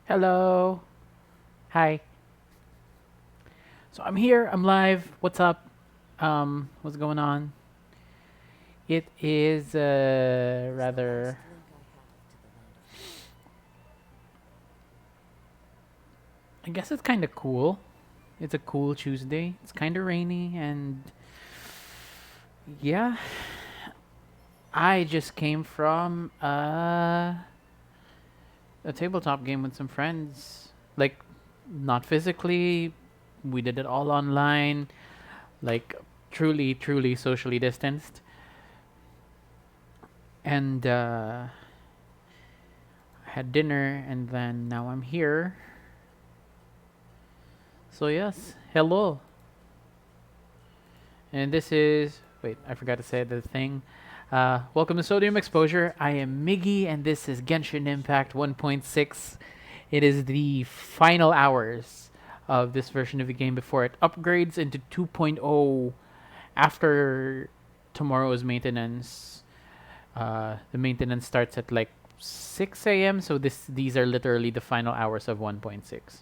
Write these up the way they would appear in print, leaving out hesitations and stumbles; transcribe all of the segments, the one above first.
Hello. Hi. So I'm here. I'm live. What's up? What's going on? It is rather. I guess it's kind of cool. It's a cool Tuesday. It's kind of rainy, and yeah, I just came from a tabletop game with some friends. Like, not physically. We did it all online. Like, truly, truly socially distanced. And had dinner, and then now I'm here. So yes, hello. And this is wait, I forgot to say the thing. Welcome to Sodium Exposure. I am Miggy, and this is Genshin Impact 1.6. It is the final hours of this version of the game before it upgrades into 2.0 after tomorrow's maintenance. The maintenance starts at like 6 a.m. So these are literally the final hours of 1.6.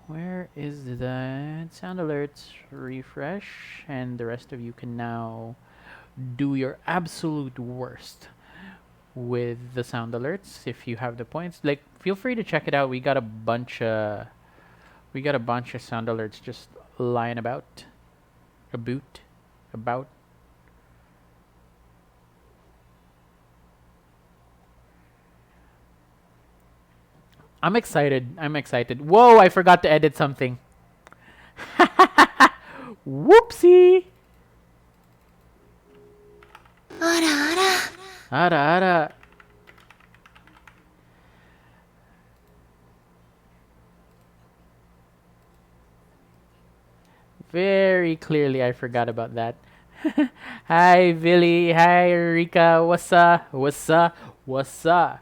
Where is that? Sound alerts, refresh, and the rest of you can now do your absolute worst with the sound alerts if you have the points. Like, feel free to check it out. We got a bunch of sound alerts just lying about. I'm excited. I'm excited. Whoa! I forgot to edit something. Whoopsie! Ara ara. Very clearly, I forgot about that. Hi, Billy. Hi, Rika. What's up? What's up? What's up?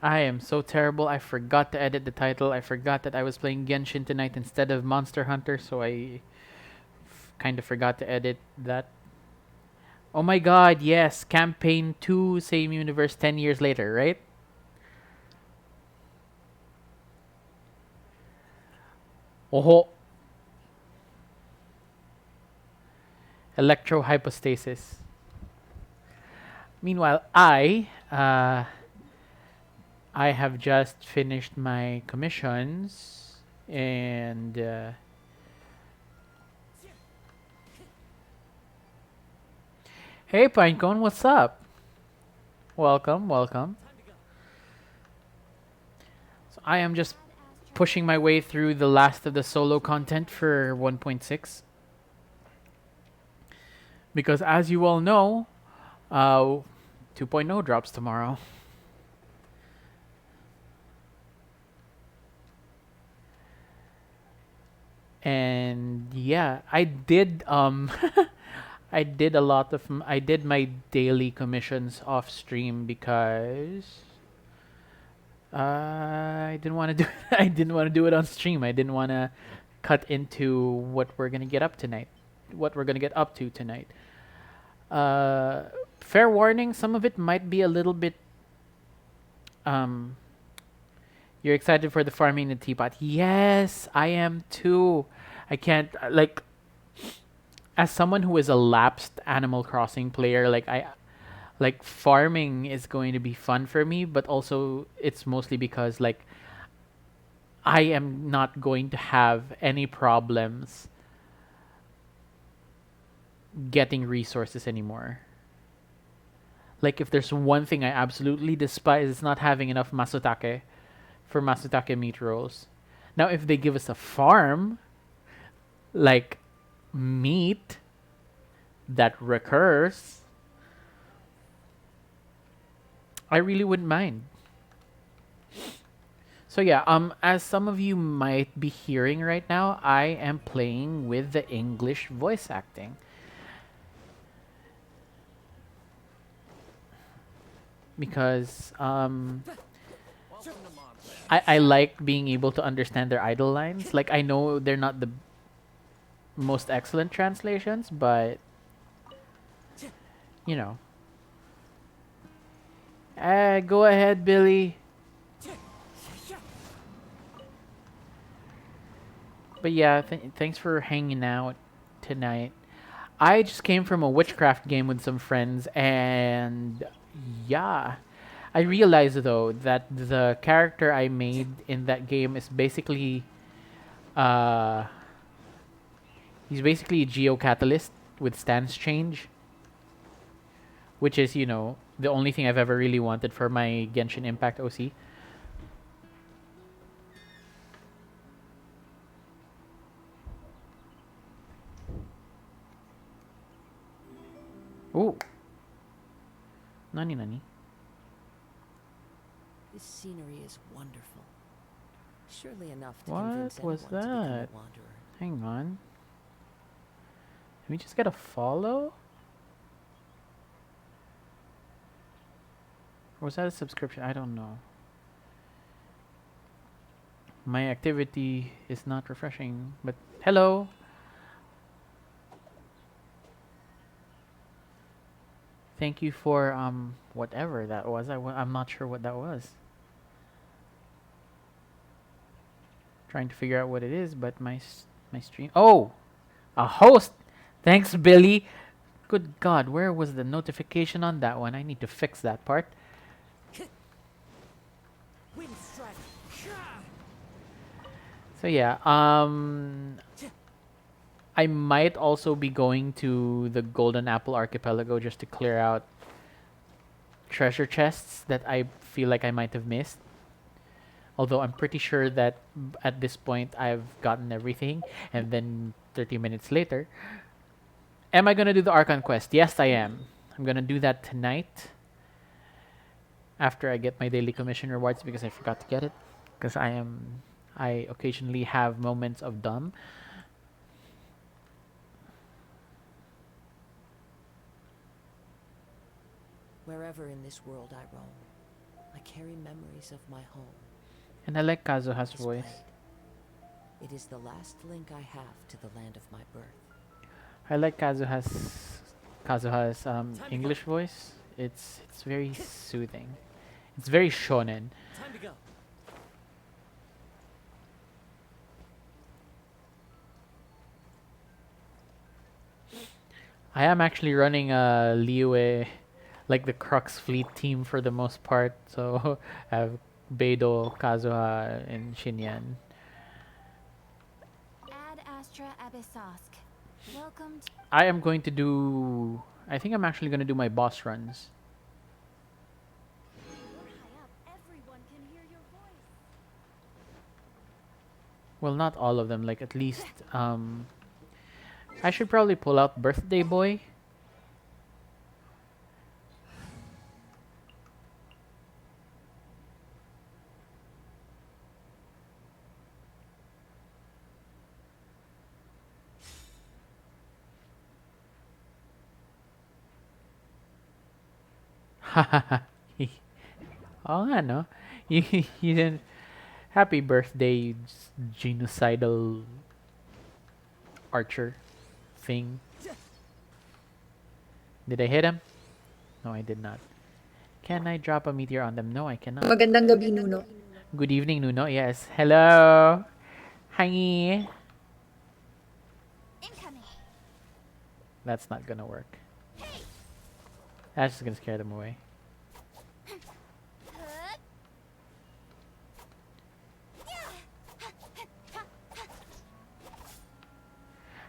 I am so terrible. I forgot to edit the title. I forgot that I was playing Genshin tonight instead of Monster Hunter, so I kind of forgot to edit that. Oh my god, yes. Campaign 2, same universe 10 years later, right? Oh, electrohypostasis. Meanwhile, I have just finished my commissions and hey Pinecone, what's up? Welcome, welcome. So I am just pushing my way through the last of the solo content for 1.6 because as you all know, 2.0 drops tomorrow. And yeah, I did I did my daily commissions off stream because I didn't want to do I didn't want to do it on stream. I didn't want to cut into what we're gonna get up tonight, what we're gonna get up to tonight. Uh, Fair warning, some of it might be a little bit. Um, you're excited for the farming in the teapot. Yes, I am too. I can't like as someone who is a lapsed Animal Crossing player. Like farming is going to be fun for me, but also it's mostly because like I am not going to have any problems getting resources anymore. Like if there's one thing I absolutely despise, it's not having enough masutake for masutake meat rolls. Now if they give us a farm like meat that recurs, I really wouldn't mind. So yeah, as some of you might be hearing right now, I am playing with the English voice acting because I like being able to understand their idle lines. Like I know they're not the most excellent translations, but you know, Go ahead, Billy. But yeah, thanks for hanging out tonight. I just came from a witchcraft game with some friends, and yeah, I realized though that the character I made in that game is basically, uh, he's basically a geocatalyst with stance change, which is, you know, the only thing I've ever really wanted for my Genshin Impact OC. Ooh, nani nani. This scenery is wonderful. Surely enough to What convince anyone was to become that? a wanderer. Hang on. Did we just get a follow? Or was that a subscription? I don't know. My activity is not refreshing, but hello. Thank you for whatever that was. I'm not sure what that was. Trying to figure out what it is, but my stream. Oh, a host. Thanks, Billy. Good God, where was the notification on that one? I need to fix that part. So yeah, I might also be going to the Golden Apple Archipelago just to clear out treasure chests that I feel like I might have missed. Although I'm pretty sure that at this point I've gotten everything, and then 30 minutes later, am I gonna do the Archon quest? Yes, I am. I'm gonna do that tonight after I get my daily commission rewards because I forgot to get it. Because I occasionally have moments of dumb. Wherever in this world I roam, I carry memories of my home. And I like Kazuha's This voice. blade. It is the last link I have to the land of my birth. I like Kazuha's English voice. It's very soothing. It's very shonen. Time to go. I am actually running a Liyue, like the Crux Fleet team for the most part. So I have Beidou, Kazuha, and Shinyan. Ad Astra Abyssosk. Welcome to I am going to do. I think I'm actually going to do my boss runs. You're high up. Everyone can hear your voice. Well, not all of them. Like at least. I should probably pull out Birthday Boy. Oo nga, no? You didn't. Happy birthday, you genocidal archer thing. Did I hit him? No, I did not. Can I drop a meteor on them? No, I cannot. Magandang gabi, Nuno. Good evening, Nuno. Yes. Hello. Hi. Incoming. That's not gonna work. That's just gonna scare them away.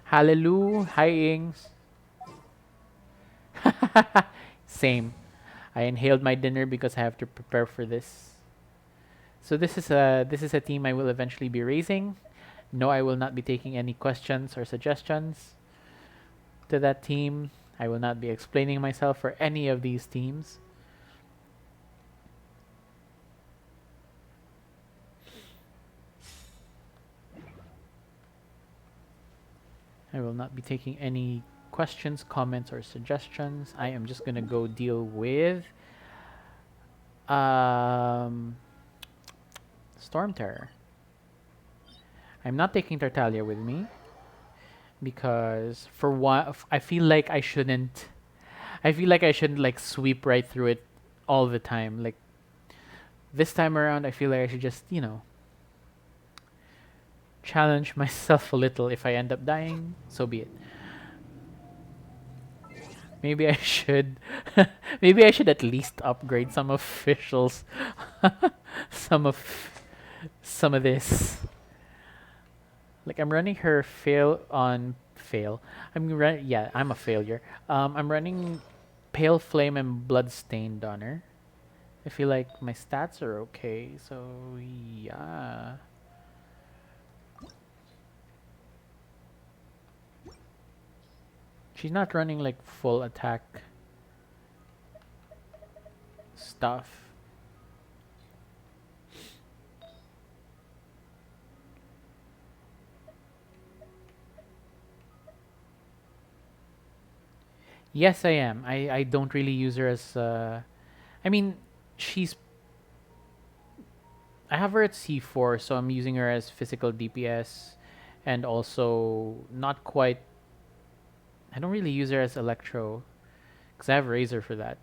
Hallelujah. Hi, Ings. Same. I inhaled my dinner because I have to prepare for this. So this is a team I will eventually be raising. No, I will not be taking any questions or suggestions to that team. I will not be explaining myself for any of these teams. I will not be taking any questions, comments, or suggestions. I am just gonna go deal with Storm Terror. I'm not taking Tartaglia with me because I feel like I shouldn't like sweep right through it all the time. Like this time around, I feel like I should just, challenge myself a little. If I end up dying, so be it. Maybe I should maybe I should at least upgrade some officials. some of some of this. Like I'm running her fail. Yeah, I'm a failure. I'm running Pale Flame and Bloodstained on her. I feel like my stats are okay, so yeah. She's not running like full attack stuff. Yes, I am. I don't really use her as I mean, she's I have her at C4, so I'm using her as physical DPS and also not quite I don't really use her as Electro because I have Razor for that.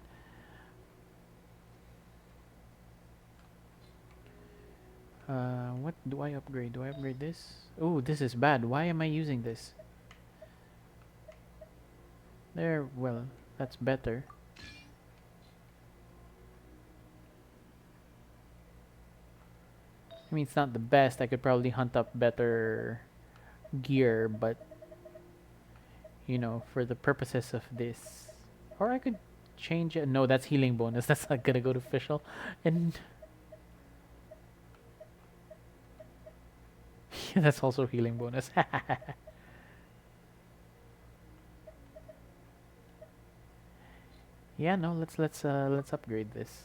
What do I upgrade? Do I upgrade this? Oh, this is bad. Why am I using this? There, well, that's better. I mean, it's not the best. I could probably hunt up better gear, but for the purposes of this, or I could change it. No, that's healing bonus. That's not gonna go to official, and that's also healing bonus. Yeah, no, let's upgrade this.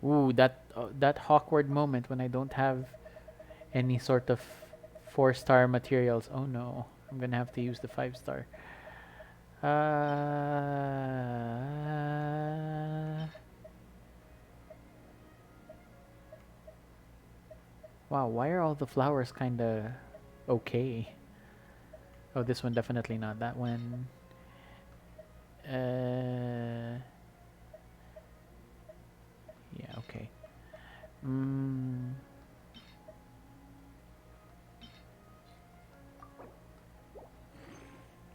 Ooh, that awkward moment when I don't have any sort of 4-star materials. Oh no, I'm gonna have to use the 5-star. Wow, why are all the flowers kinda okay? Oh, this one definitely not. That one. Yeah, okay.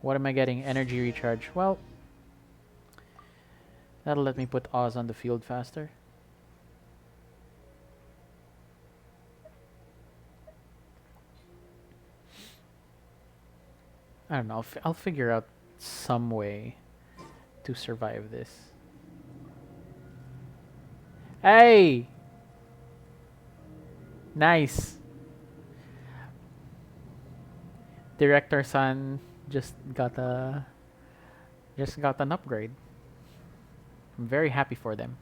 What am I getting? Energy recharge. Well, that'll let me put Oz on the field faster. I don't know. I'll figure out some way to survive this. Hey! Nice. Director San just got an upgrade. I'm very happy for them.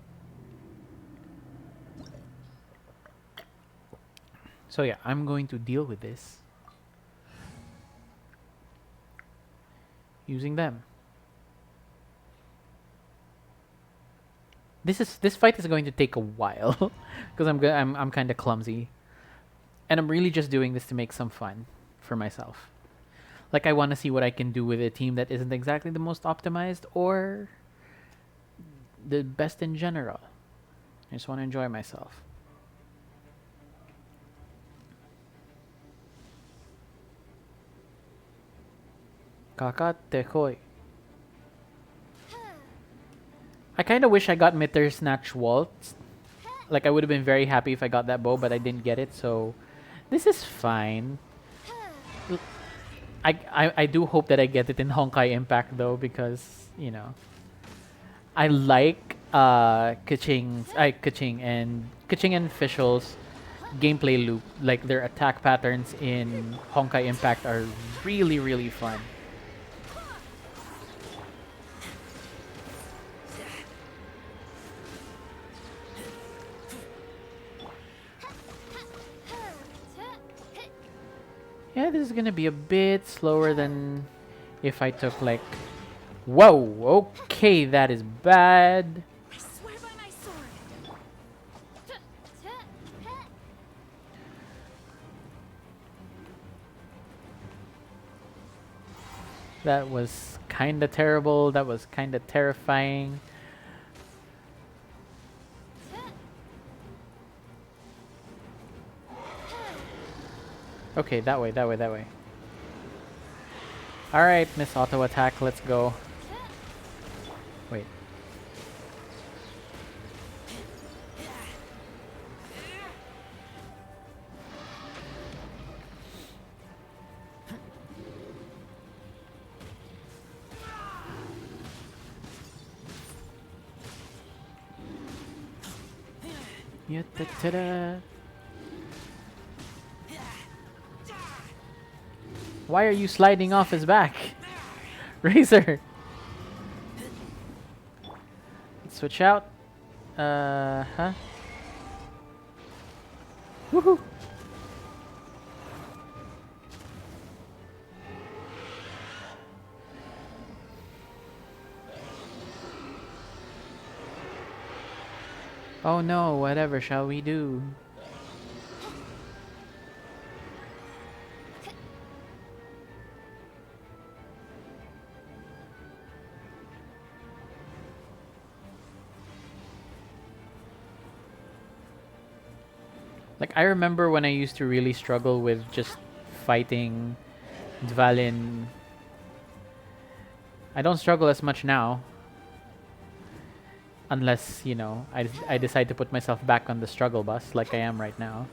So yeah, I'm going to deal with this using them. This fight is going to take a while because I'm kind of clumsy, and I'm really just doing this to make some fun for myself. Like I want to see what I can do with a team that isn't exactly the most optimized or the best in general. I just want to enjoy myself. Kakatekoy. I kind of wish I got Mitter Snatch Waltz. Like I would have been very happy if I got that bow, but I didn't get it, so this is fine. I do hope that I get it in Honkai Impact though, because I like Kaching and Official's gameplay loop. Like their attack patterns in Honkai Impact are really, really fun. Yeah, this is gonna be a bit slower than if I took like... Whoa, okay, that is bad. I swear by my sword. That was kinda terrible. That was kinda terrifying. Okay, that way, that way, that way. Alright, Miss Auto Attack, let's go. Wait. Ya-ta-ta-da. Why are you sliding off his back? Razor! Switch out. Huh? Woohoo! Oh no, whatever shall we do? Like, I remember when I used to really struggle with just fighting Dvalin. I don't struggle as much now. Unless, you know, I decide to put myself back on the struggle bus like I am right now.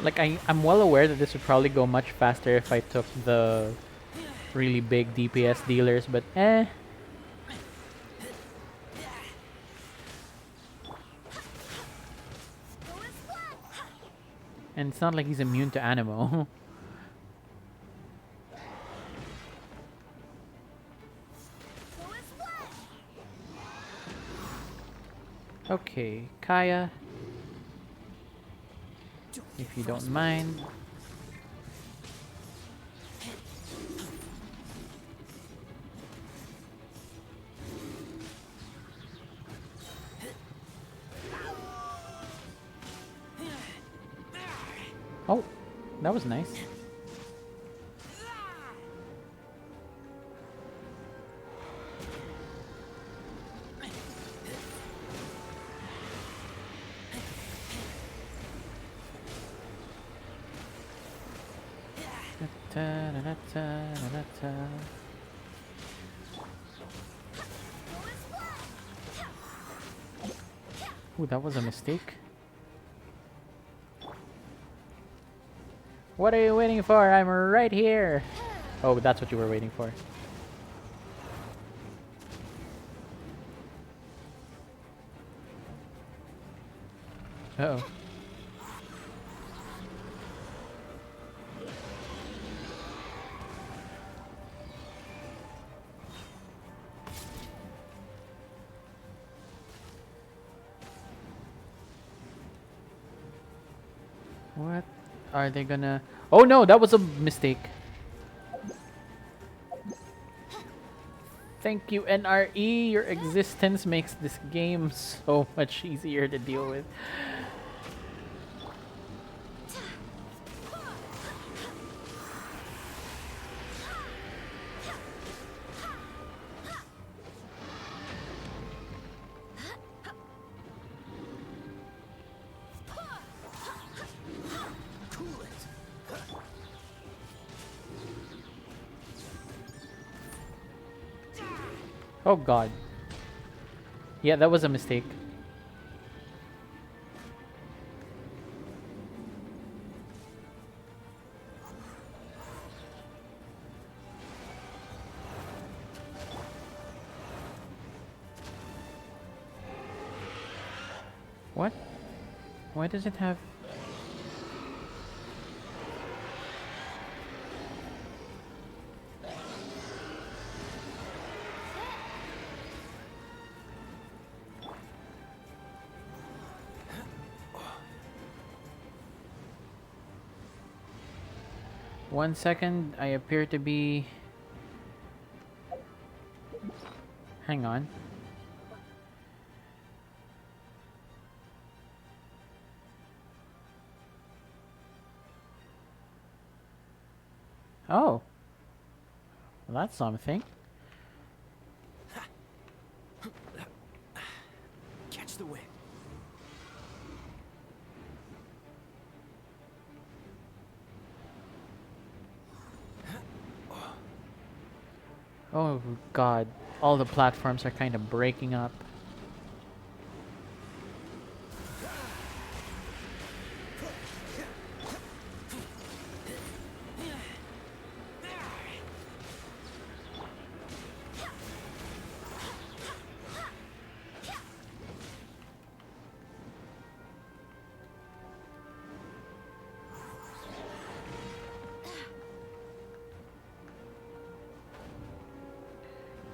Like, I'm well aware that this would probably go much faster if I took the really big DPS dealers, but eh. And it's not like he's immune to Animo. Okay, Kaya. If you don't mind. Oh, that was nice. Ooh, that was a mistake. What are you waiting for? I'm right here. Oh, that's what you were waiting for. Uh-oh. What are they gonna... Oh no, that was a mistake. Thank you, NRE. Your existence makes this game so much easier to deal with. Oh god. Yeah, that was a mistake. What? Why does it have... 1 second, I appear to be... Hang on. Oh. Well, that's something. Catch the wind. Oh god. All the platforms are kind of breaking up.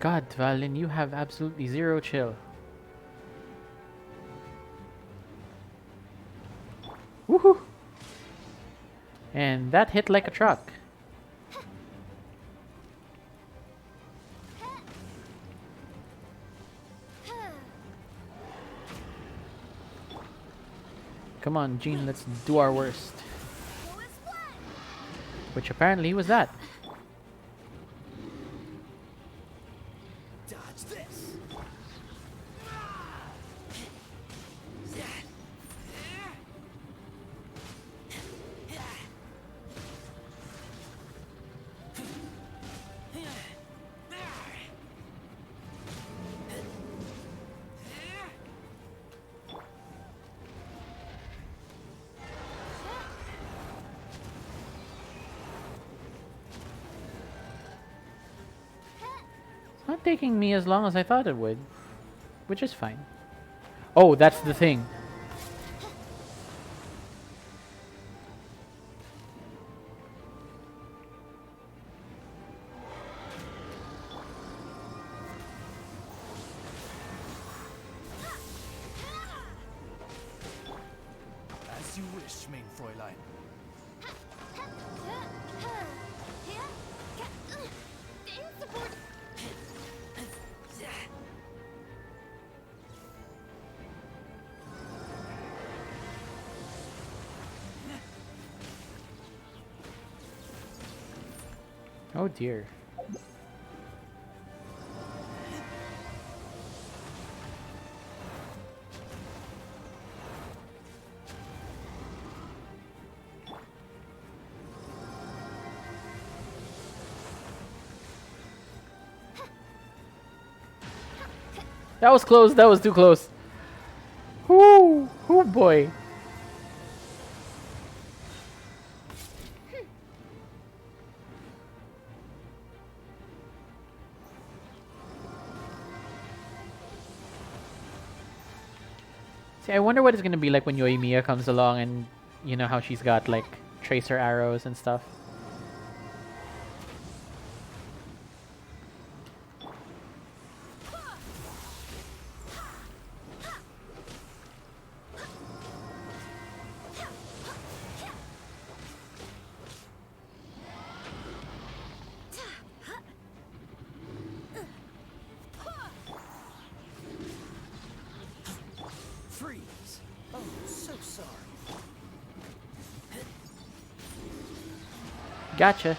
God, Valin, you have absolutely zero chill. Woohoo! And that hit like a truck. Come on, Jean, let's do our worst. Which apparently was that. Dodge this. It's not taking me as long as I thought it would. Which is fine. Oh, that's the thing. As you wish, mein Fräulein. Oh dear. That was close. That was too close. Whoo! Oh boy. See, I wonder what it's gonna be like when Yoimiya comes along and you know how she's got like tracer arrows and stuff. Freeze. Oh, so sorry. Gotcha.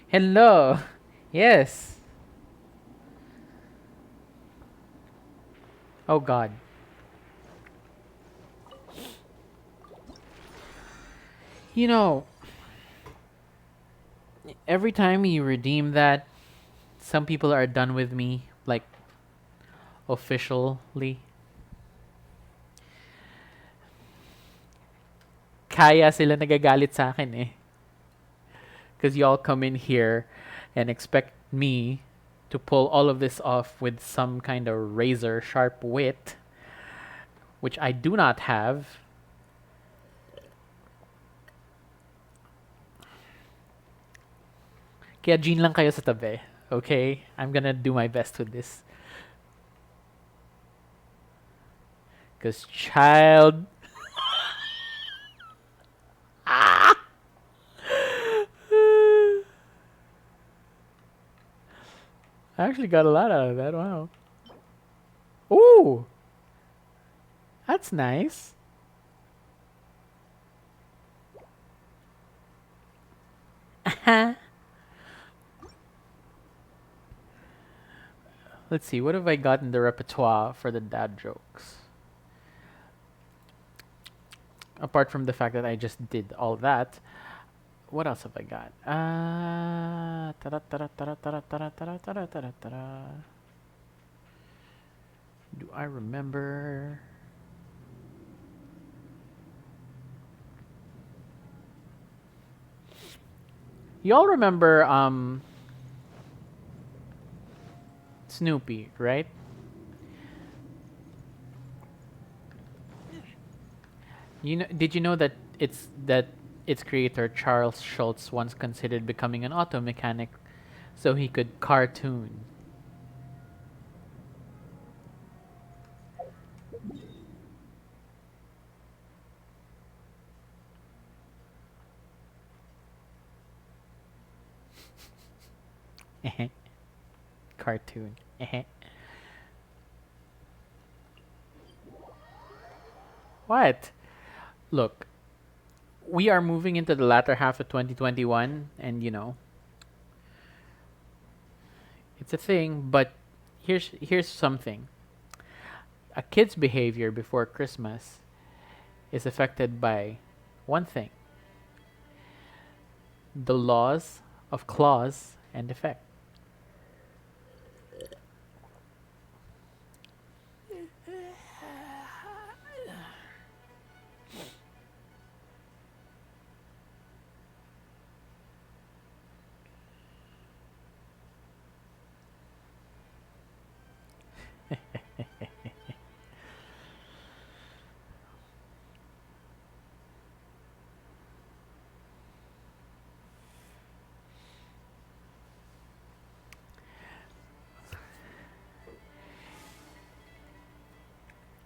Hello. Yes. Oh god. You know, every time you redeem that, some people are done with me, like, officially. Kaya sila nagagalit sa akin eh. Because y'all come in here and expect me to pull all of this off with some kind of razor sharp wit, which I do not have. Kaya Jean lang kayo sa tabi, okay? I'm gonna do my best with this. Because child... Ah! I actually got a lot out of that. Wow. Ooh, that's nice. Let's see. What have I got in the repertoire for the dad jokes? Apart from the fact that I just did all that, what else have I got? Do I remember? Y'all remember Snoopy, right? Did you know that its creator Charles Schultz once considered becoming an auto mechanic so he could cartoon? Cartoon. What? Look, we are moving into the latter half of 2021, and it's a thing, but here's something. A kid's behavior before Christmas is affected by one thing: the laws of cause and effect.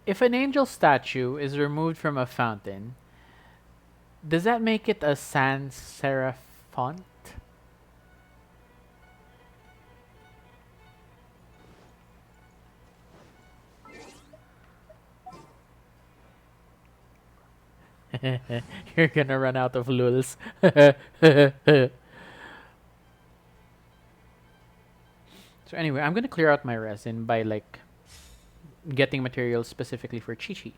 If an angel statue is removed from a fountain, does that make it a sans serif font? You're gonna run out of lulz. So anyway, I'm gonna clear out my resin by getting materials specifically for Chi-Chi.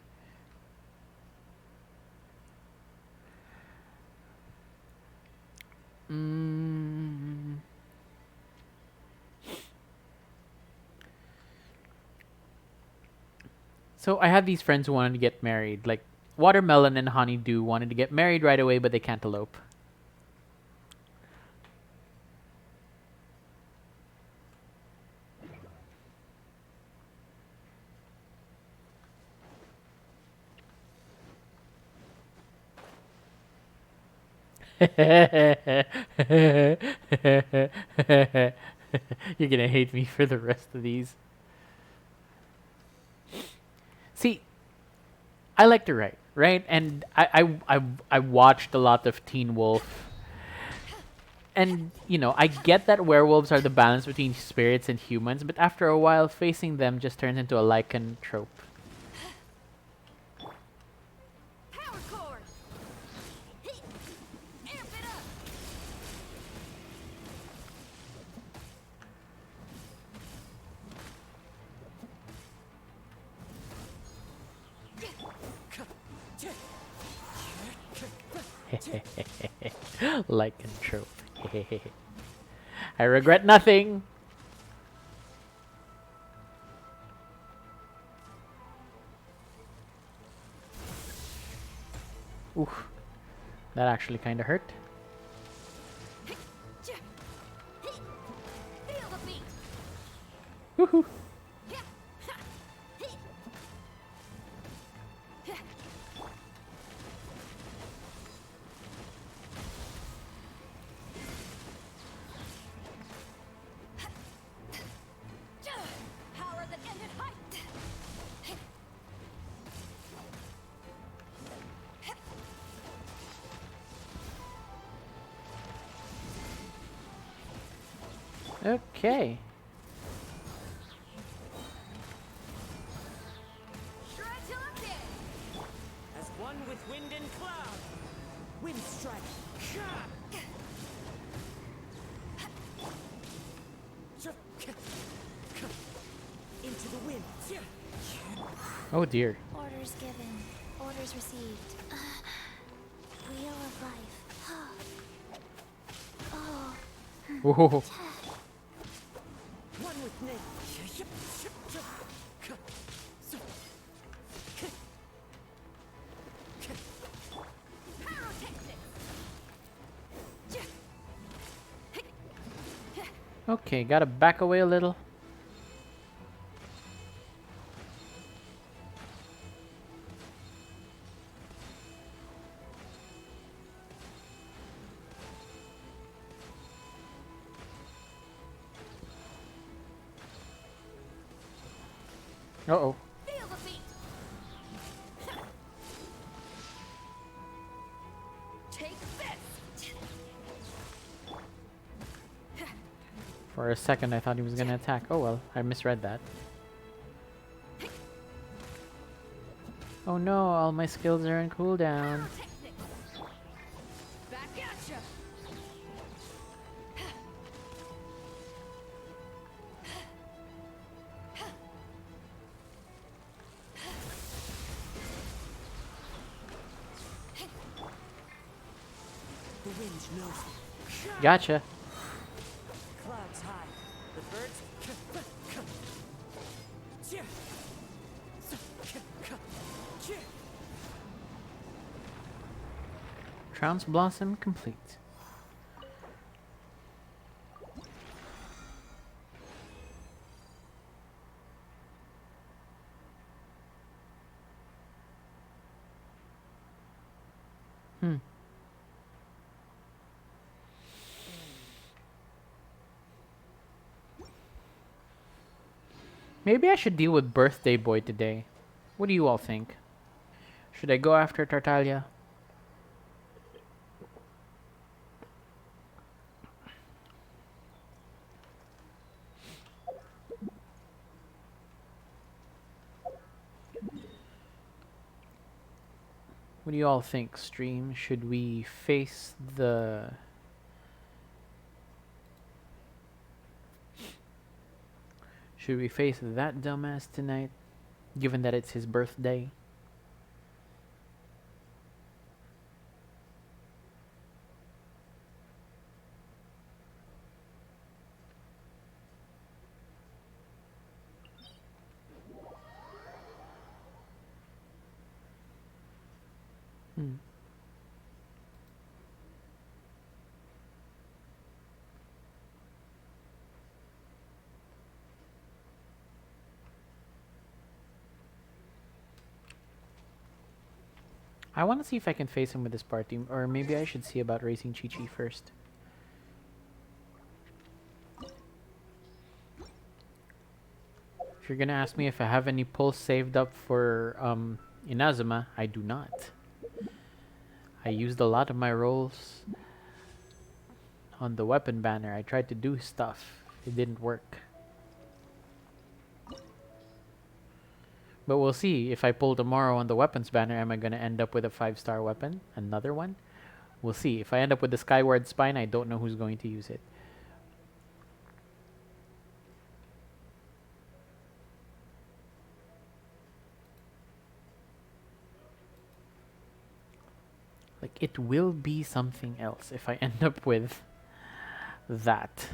So I had these friends who wanted to get married. Like Watermelon and Honeydew wanted to get married right away, but they can't elope. You're gonna hate me for the rest of these. See, I like to write, right? And I watched a lot of Teen Wolf. And, I get that werewolves are the balance between spirits and humans, but after a while, facing them just turns into a lichen trope. Power cord. Amp it up. Lichen trope. I regret nothing. Oof. That actually kind of hurt. Feel the beat. Woohoo. Power that ended height. Okay. One with wind and cloud. Wind strike. Into the wind. Oh dear. Orders given. Orders received. Wheel of life. Oh. Whoa. One with wind. Okay, gotta back away a little. Uh-oh. Feel the feet. Take this. For a second I thought he was gonna attack. Oh well, I misread that. Oh no, all my skills are on cooldown. Back at ya. The wind knows. Gotcha. Clouds high. The birds. Trounce Blossom complete. Maybe I should deal with Birthday Boy today. What do you all think? Should I go after Tartaglia? What do you all think, stream? Should we face the... Should we face that dumbass tonight, given that it's his birthday? I want to see if I can face him with this party, or maybe I should see about racing Chi-Chi first. If you're gonna ask me if I have any pulls saved up for Inazuma, I do not. I used a lot of my rolls on the weapon banner. I tried to do stuff. It didn't work. But we'll see. If I pull tomorrow on the weapons banner, am I going to end up with a 5-star weapon? Another one? We'll see. If I end up with the Skyward Spine, I don't know who's going to use it. Like, it will be something else if I end up with that.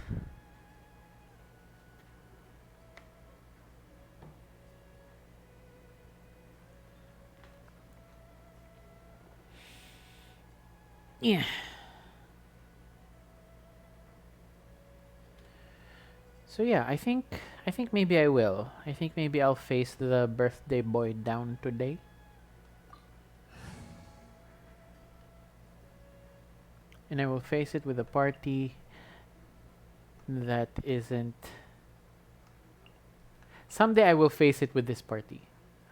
Yeah. So yeah, I think maybe I will. I think maybe I'll face the birthday boy down today. And I will face it with a party that isn't... Someday I will face it with this party.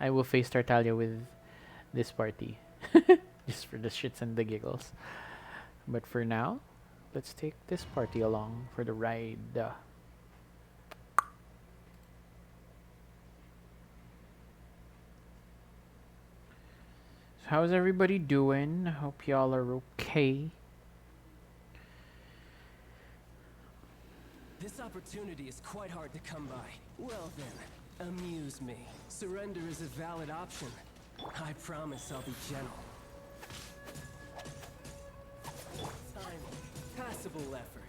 I will face Tartaglia with this party. Just for the shits and the giggles. But for now, let's take this party along for the ride. So how's everybody doing? Hope y'all are okay. This opportunity is quite hard to come by. Well then, amuse me. Surrender is a valid option. I promise I'll be gentle. Passable effort.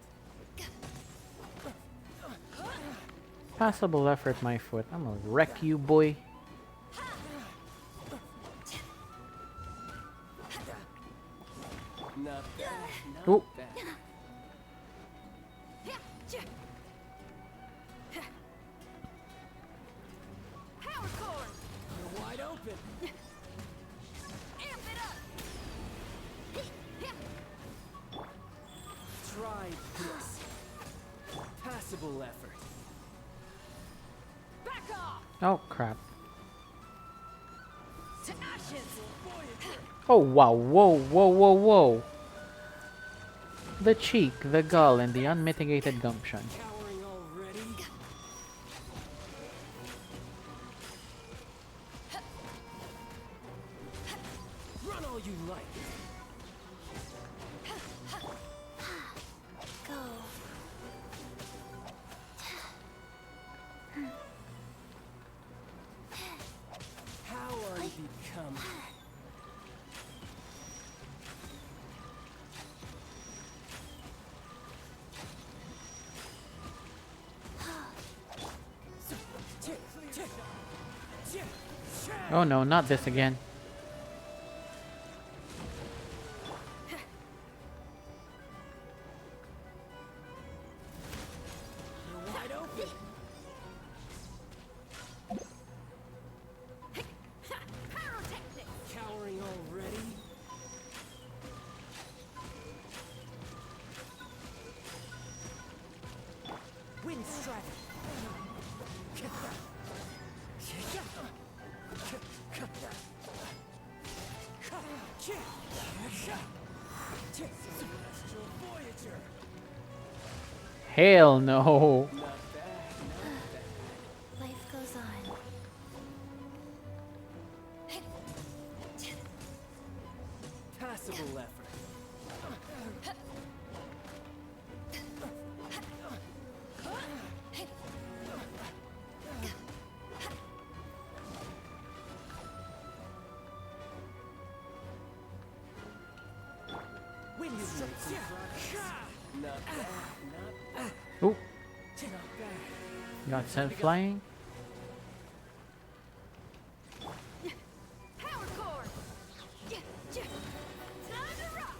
Passable effort, my foot. I'm gonna wreck you, boy. Not bad, Oh. not bad. Power core. You're wide open. Amp it up. Try this. Passable effort. Back off. Oh, crap. To ashes. Oh, wow. Whoa, whoa, whoa, whoa. The cheek, the gull, and the unmitigated gumption. Cowering already? Run all you like. Go. How are you becoming? Oh no, not this again. You're wide open. Pyrotechnics. Cowering already? Wind strike. Celestial Voyager. Hell no. Not bad, not bad. Life goes on. Passable effort. Wind strike. Not bad, not bad, Oh, not bad. got sent flying. Power core. Time to rock.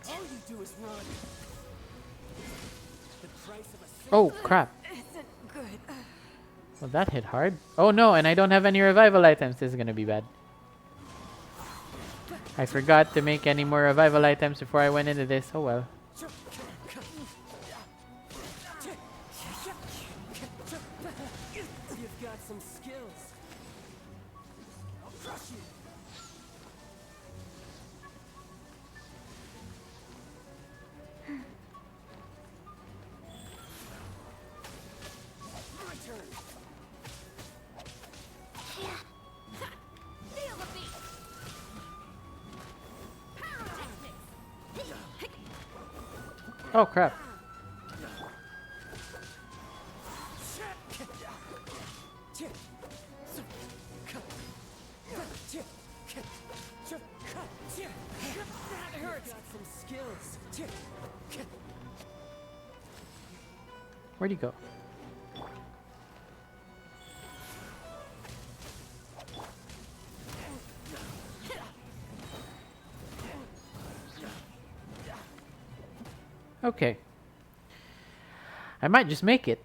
All you do is run. The price of a Oh, crap. Isn't good. Well, that hit hard. Oh no, and I don't have any revival items. This is gonna be bad. I forgot to make any more revival items before I went into this. Oh well. You've got some skills. I'll crush you. My turn. Feel the beat. Pyrotechnics. Oh crap. That hurts. Got some skills. Where'd he go? Okay. I might just make it.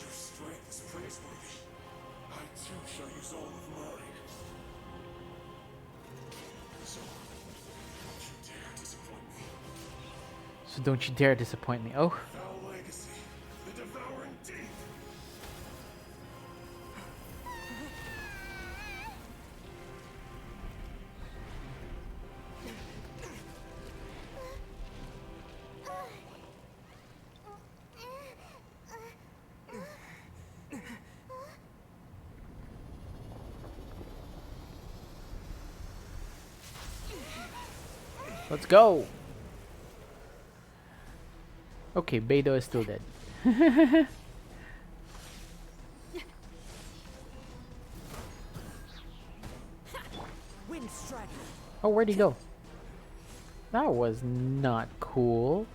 Your strength is praiseworthy. I too shall use all of mine. So don't you dare disappoint me. Oh, Foul legacy, the devouring deep. let's go. Okay, Beidou is still dead. Wind strike. Oh, where'd he go? That was not cool.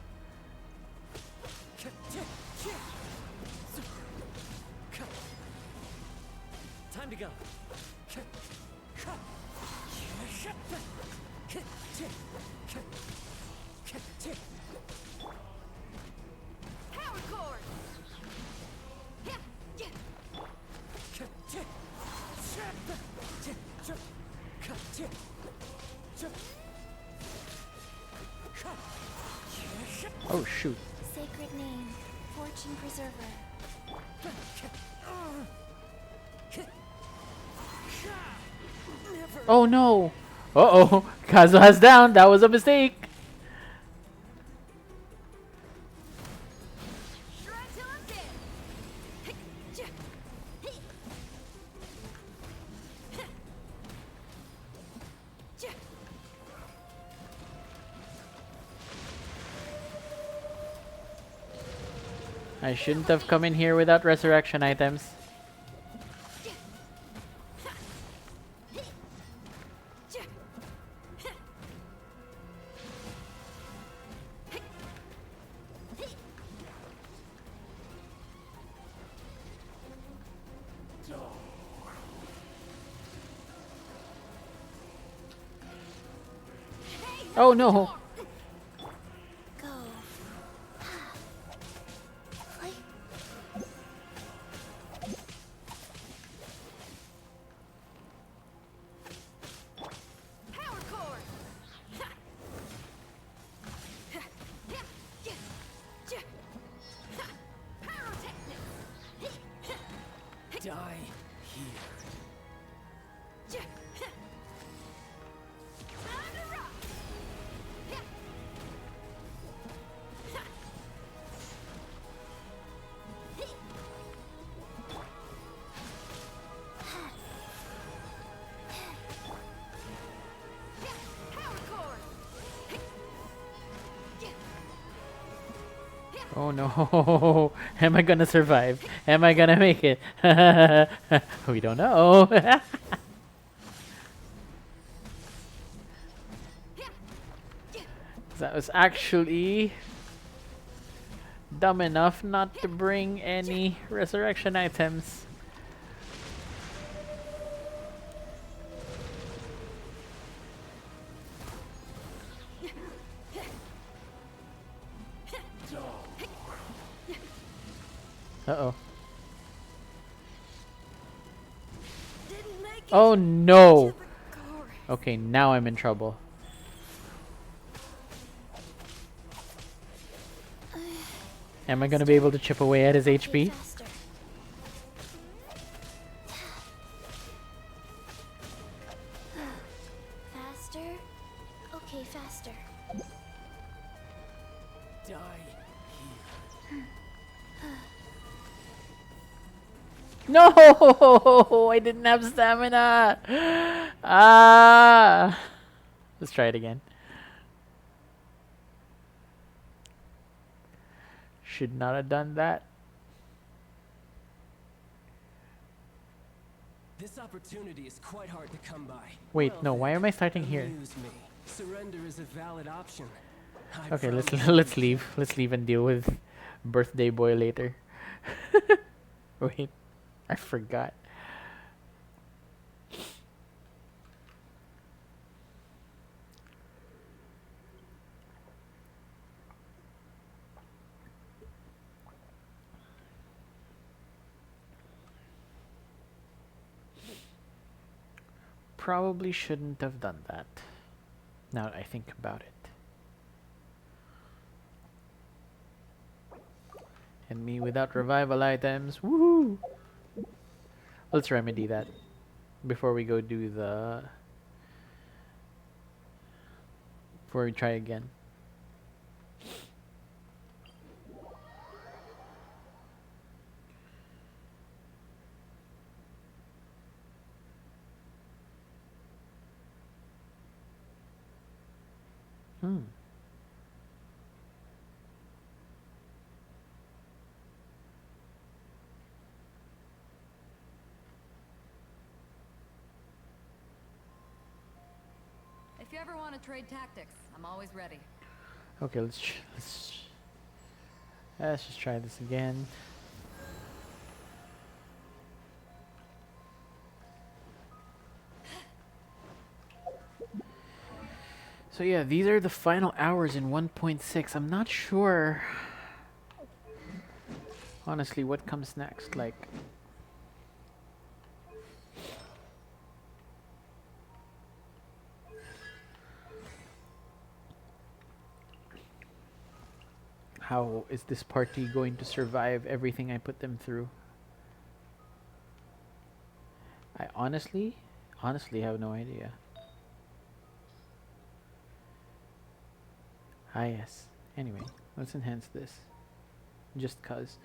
Time to go. Power cord. Oh shoot. Sacred name, fortune preserver. Oh no. Uh-oh. Kazu has down. That was a mistake. Shred till I'm dead. I shouldn't have come in here without resurrection items. Oh no. Go. Play. Power cord. Die here. Oh no. Am I gonna survive? Am I gonna make it? We don't know. That was actually dumb enough not to bring any resurrection items. Uh-oh. Oh no! Okay, now I'm in trouble. Am I gonna be able to chip away at his HP? Faster. Faster. Okay, faster. Die here. No! I didn't have stamina! Ah! Let's try it again. Should not have done that. This opportunity is quite hard to come by. Wait, Well no, then, why am I starting here? amuse me. Surrender is a valid option. I Okay, let's promise let's you- leave. Let's leave and deal with birthday boy later. Wait, I forgot. Probably shouldn't have done that. Now that I think about it. And me without revival items. Woohoo! Let's remedy that before we go do the... Before we try again. Hmm. If you ever want to trade tactics, I'm always ready. Okay, let's just try this again. So yeah, these are the final hours in 1.6. I'm not sure, honestly, what comes next. Like, how is this party going to survive everything I put them through? I honestly have no idea. Ah, yes. Anyway, let's enhance this. Just cuz.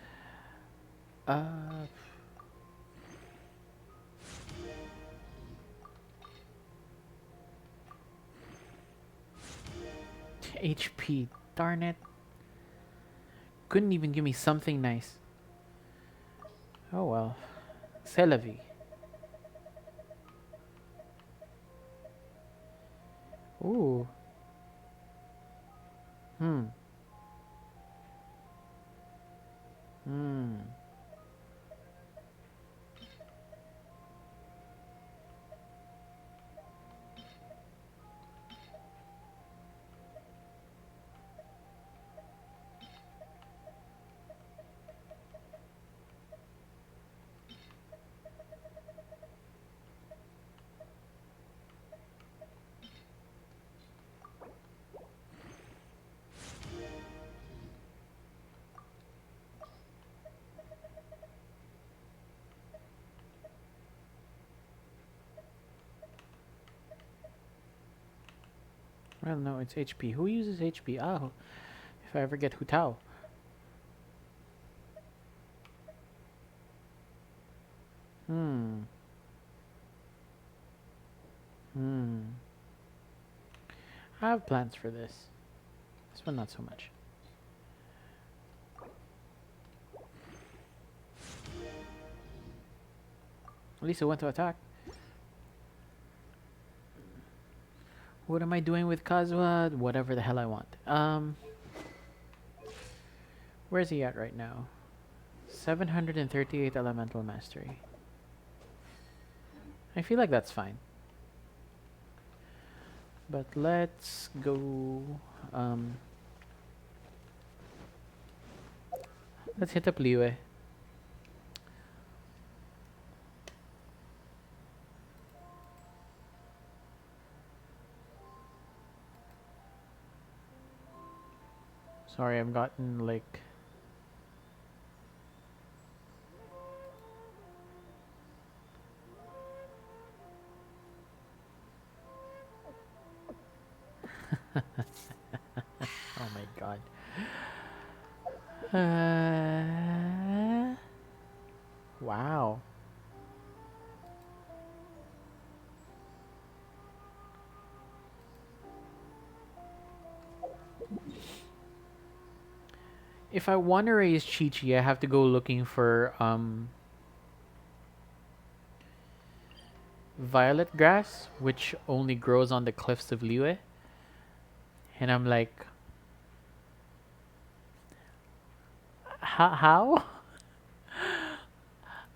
HP. Darn it. Couldn't even give me something nice. Oh well. C'est la vie. Ooh. Hmm. Hmm. Well, no, it's HP. Who uses HP? Oh, if I ever get Hu Tao. Hmm. Hmm. I have plans for this. This one, not so much. At least it went to attack. What am I doing with Kazuha? Whatever the hell I want. Where's he at right now? 738 elemental mastery. I feel like that's fine. But let's go... let's hit up Liyue. Sorry, I've gotten like... oh my god. Wow. If I want to raise Chi-Chi, I have to go looking for violet grass, which only grows on the cliffs of Liyue. And I'm like, how?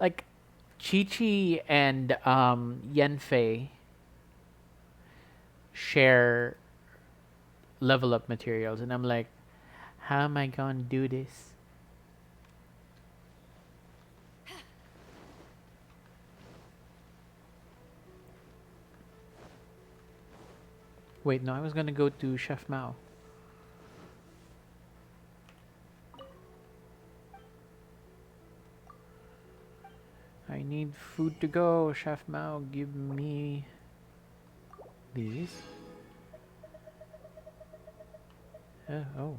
Like, Chi-Chi and Yanfei share level up materials, and I'm like, how am I gonna do this? Wait, no, I was gonna go to Chef Mao. food to go. Chef Mao, give me these. Oh.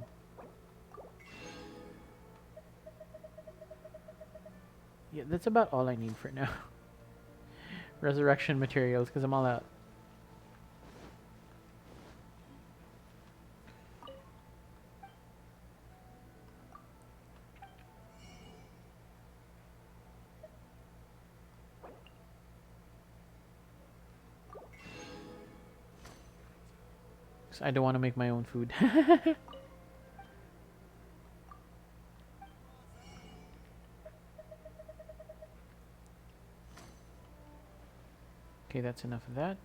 Yeah, that's about all I need for now. Resurrection materials, because I'm all out. I don't want to make my own food. Okay, that's enough of that.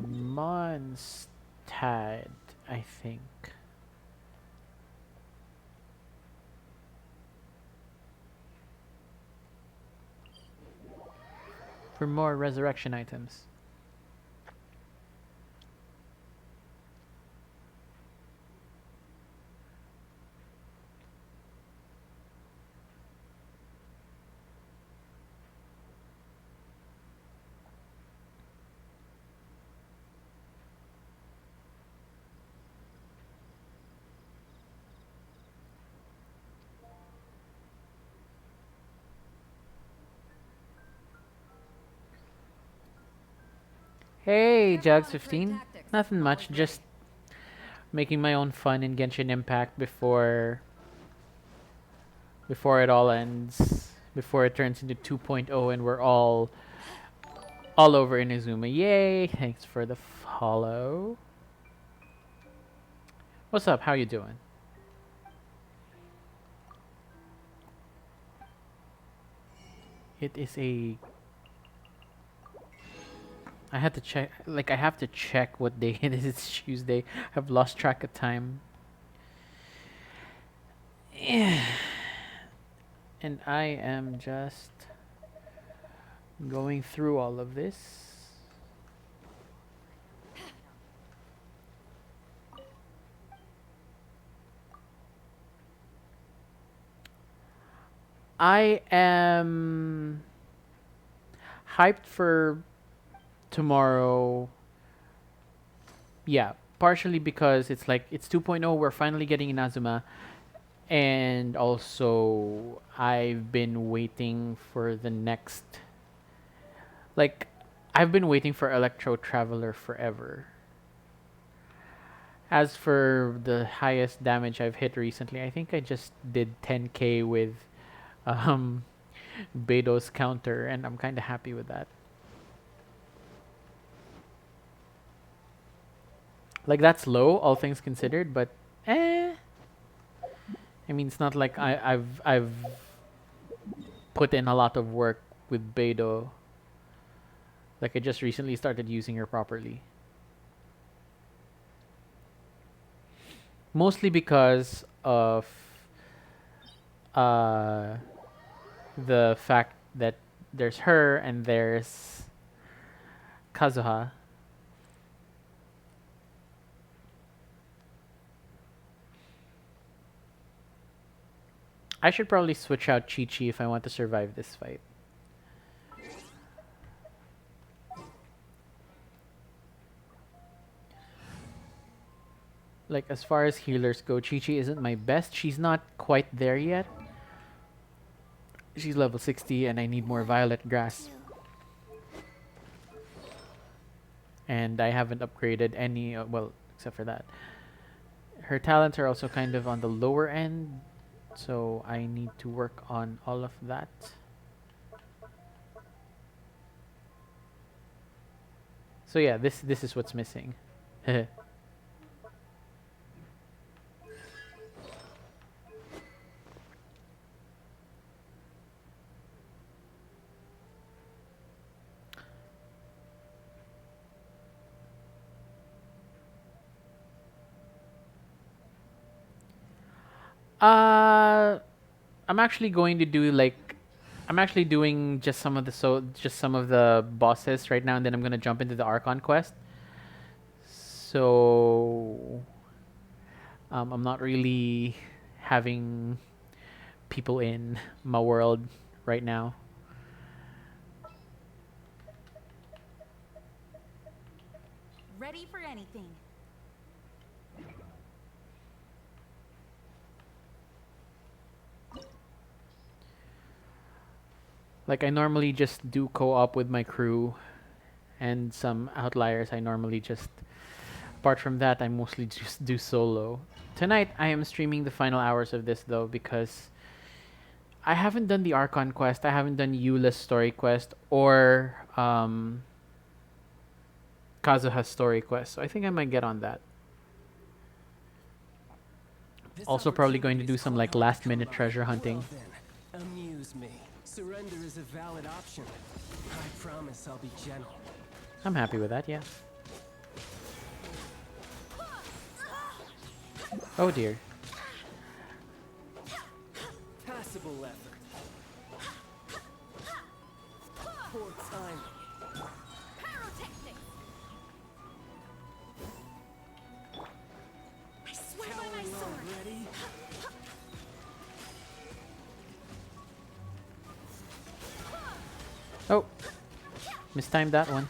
Mondstadt, I think. For more resurrection items. Hey, Whoever wanna trade Jugs15. tactics, Nothing I'm much, always just making my own fun in Genshin Impact before it all ends. Before it turns into 2.0 and we're all over Inazuma. Yay! Thanks for the follow. What's up? How you doing? It is a... I had to check, like I have to check what day it is. It's Tuesday. I've lost track of time. And I am just going through all of this. I am hyped for tomorrow. Yeah, partially because it's like it's 2.0, we're finally getting Inazuma, and also I've been waiting for the next, like I've been waiting for Electro Traveler forever. As for the highest damage I've hit recently, I think I just did 10k with um Beto's counter, and I'm kind of happy with that. Like that's low, all things considered, but eh. I mean, it's not like I've put in a lot of work with Beto. Like I just recently started using her properly. Mostly because of uh the fact that there's her and there's Kazuha. I should probably switch out Chi-Chi if I want to survive this fight. Like as far as healers go, Chi-Chi isn't my best. She's not quite there yet. She's level 60 and I need more Violet Grass. And I haven't upgraded any, well, except for that. Her talents are also kind of on the lower end, so I need to work on all of that. So yeah, this is what's missing. Uh, I'm actually going to do like, I'm actually doing just some of the bosses right now, and then I'm gonna jump into the Archon quest. So, I'm not really having people in my world right now. Ready for anything. Like, I normally just do co-op with my crew, and some outliers I normally just... Apart from that, I mostly just do solo. Tonight, I am streaming the final hours of this, though, because I haven't done the Archon quest, I haven't done Eula's story quest, or Kazuha's story quest, so I think I might get on that. This Also probably going to opportunity do is some quite like hard to last come minute by. treasure hunting. Well then, amuse me. Surrender is a valid option. I promise I'll be gentle. I'm happy with that, yeah. Oh dear. Passable effort. Poor timing. Pyrotechnics. I swear by my Cowering sword. already? Oh! Mistimed that one.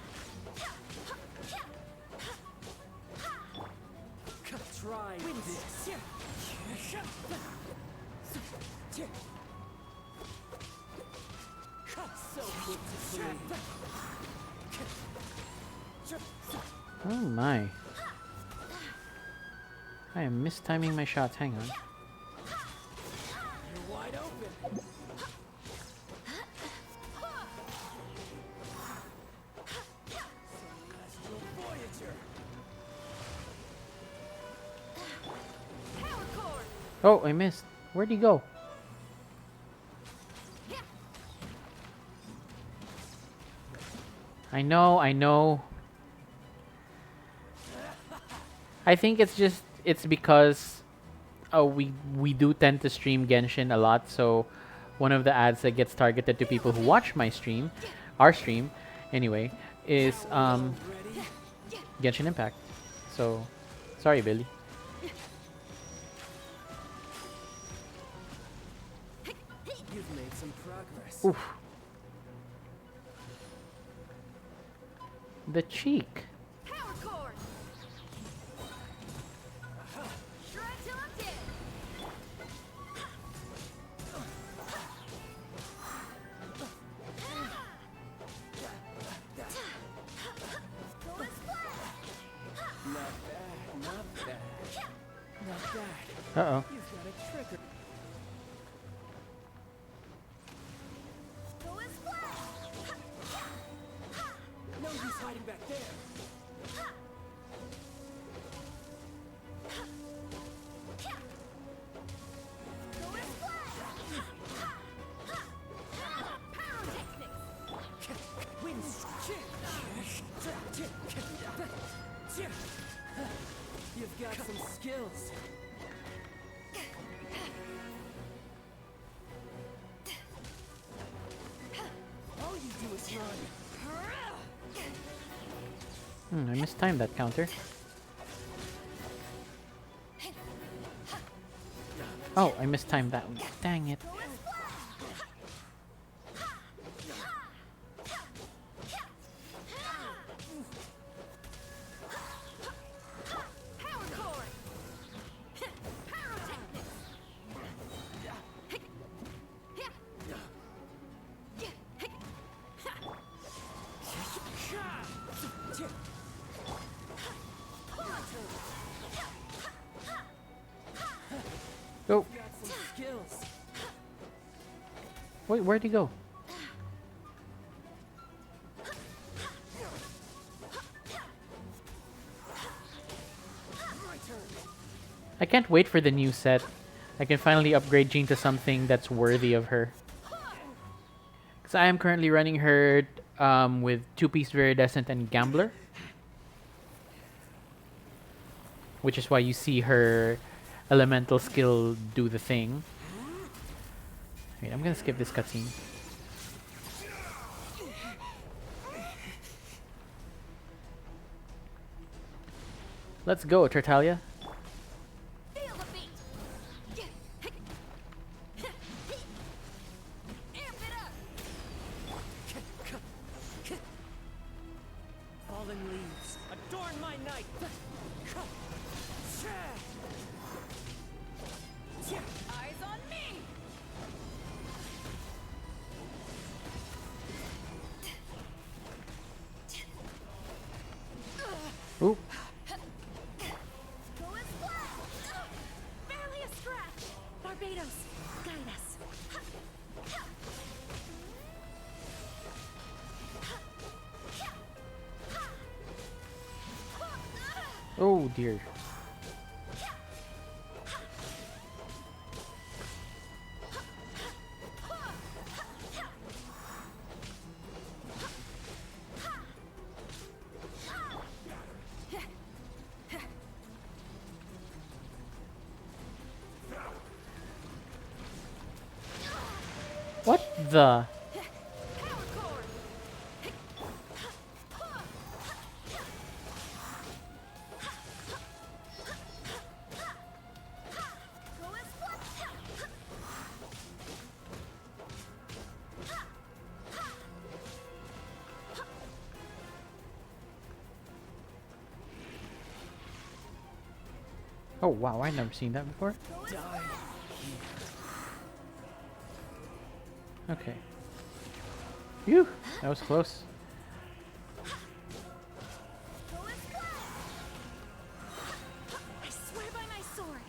Try this. So good to see. Oh my. I am mistiming my shots, hang on. You're wide open. Celestial Voyager. Power cord. Oh, I missed. Where'd he go? I know. I think it's because we do tend to stream Genshin a lot, so one of the ads that gets targeted to people who watch my stream, our stream, anyway, is Ready? Genshin Impact. So, sorry, Billy. You've made some progress. Oof. The cheek. Power cord. Shred till I'm dead. Go and splash. Not bad, not bad. Not bad. Uh-oh. You've got a trigger. Go and splash. No use hiding back there. Go and splash. Pyrotechnics. Wins. You've got some skills. All you do is run. I mistimed that counter. Oh, I mistimed that one. Dang it. Go and splash. Power cord. Pyrotechnics. Go. Got some skills. Wait, where'd he go? My turn. I can't wait for the new set. I can finally upgrade Jean to something that's worthy of her. Because I am currently running her with two-piece Viridescent and Gambler. Which is why you see her elemental skill do the thing. Wait, I'm gonna skip this cutscene. Let's go, Tertalia. Feel the beat. Ooh. Go as flat. Barely a scratch. Barbados, guide us. Oh dear. What the? Oh wow, I've never seen that before. Okay. Phew, that was close. I swear by my sword.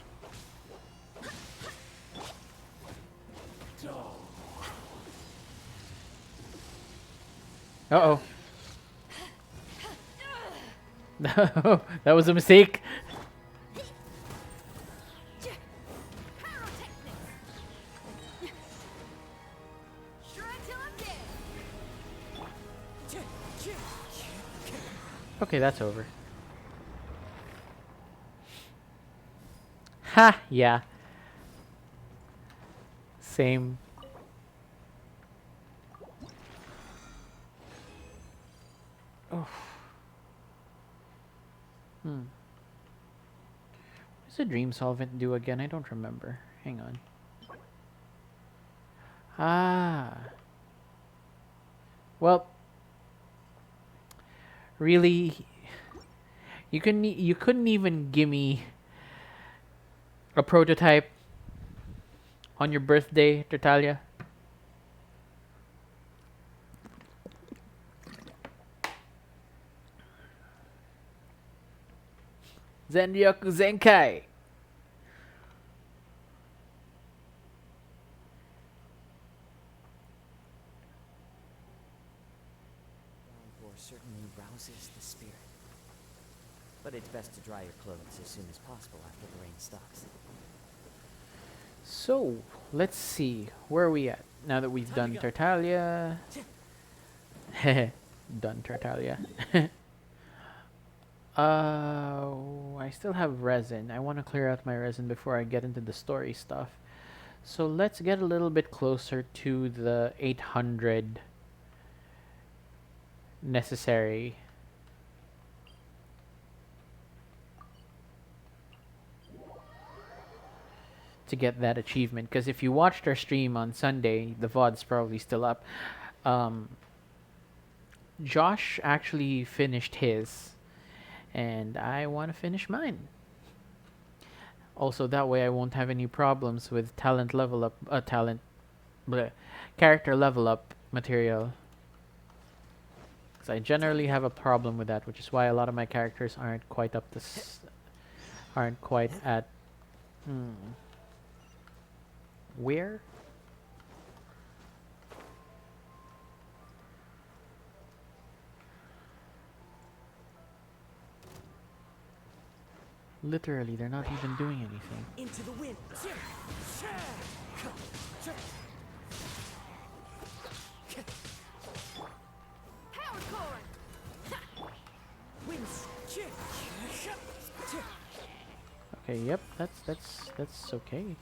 Uh-oh. No, that was a mistake. Okay, that's over. Ha, yeah. Same. Oh. Hmm. What does the dream solvent do again? I don't remember. Hang on. Ah. Well, really, you couldn't even give me a prototype on your birthday, Tertalia. Zenryoku Zenkai. Downpour certainly rouses the spirit. But it's best to dry your clothes as soon as possible after the rain stops. So, let's see. Where are we at? Now that we've done Tartaglia. Done Tartaglia. I still have resin. I want to clear out my resin before I get into the story stuff. So let's get a little bit closer to the 800 necessary. To get that achievement, because if you watched our stream on Sunday, the VOD's probably still up. Josh actually finished his, and I want to finish mine. Also, that way I won't have any problems with talent level up, character level up material. Because I generally have a problem with that, which is why a lot of my characters aren't quite up to, aren't quite at. Where? Literally, they're not even doing anything. Into the wind! Power core. Winds! Okay, yep, that's okay.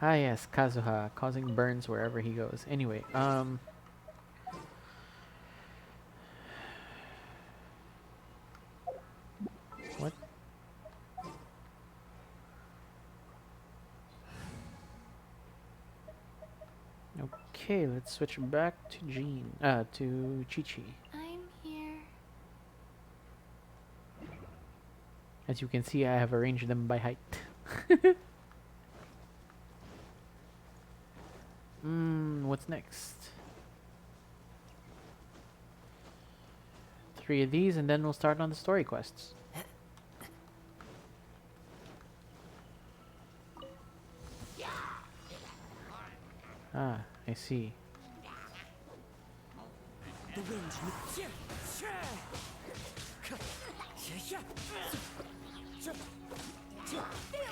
Ah yes, Kazuha, causing burns wherever he goes. Anyway, what? Okay, let's switch back to to Chi-Chi. I'm here. As you can see, I have arranged them by height. What's next? 3 of these, and then we'll start on the story quests. Ah, I see. The wind's Feel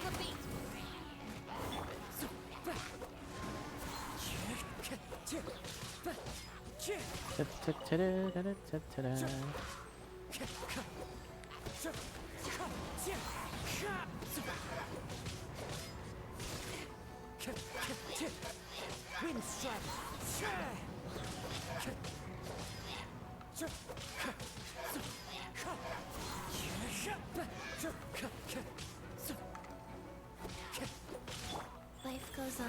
the beat. Ta-ta-ta-da-da-da-ta-ta-da. wind strike. Life goes on.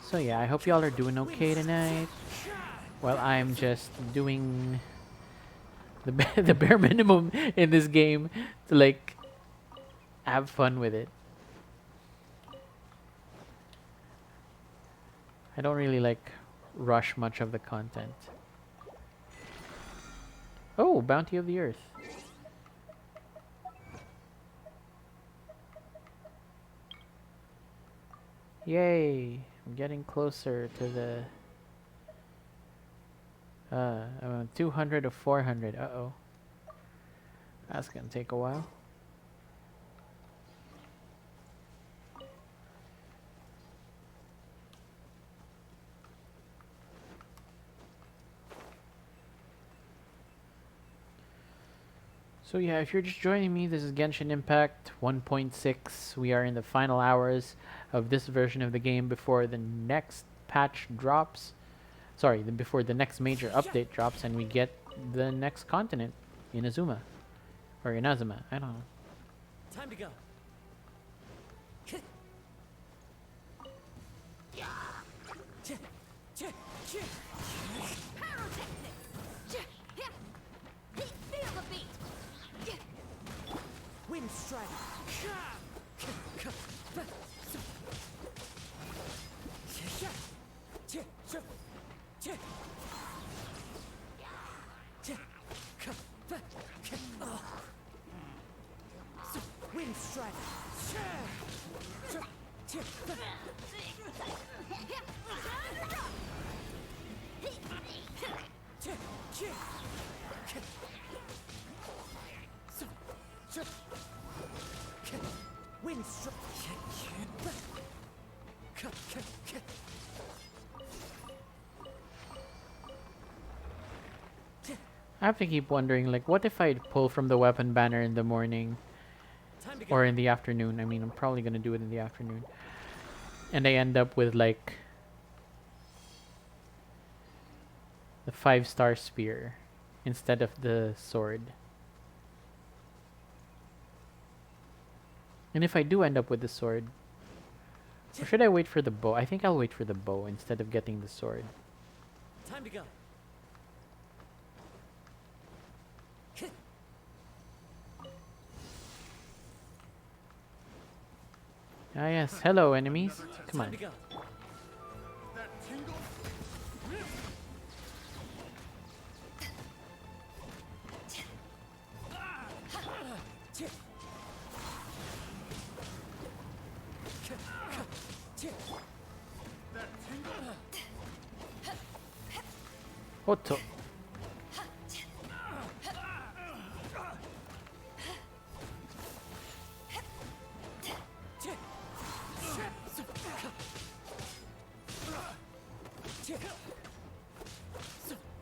So yeah, I hope y'all are doing okay tonight. While I'm just doing the bare minimum in this game to like have fun with it. I don't really like rush much of the content. Oh, Bounty of the Earth. Yay! I'm getting closer to the 200 of 400. Uh-oh. That's gonna take a while. So yeah, if you're just joining me, this is Genshin Impact 1.6. We are in the final hours of this version of the game before the next patch drops. Sorry, before the next major update drops and we get the next continent, Inazuma. Or Inazuma, I don't know. Time to go. Feel the beat. Wind strike. Wind strike. Wind strike. I have to keep wondering, like, what if I pull from the weapon banner in the morning Time to go. or in the afternoon? I mean, I'm probably gonna do it in the afternoon. And I end up with, like, the 5-star spear instead of the sword. And if I do end up with the sword, or should I wait for the bow? I think I'll wait for the bow instead of getting the sword. Time to go. Ah yes, hello enemies. Come Time on. to go. That tingle? That tingle? Otto.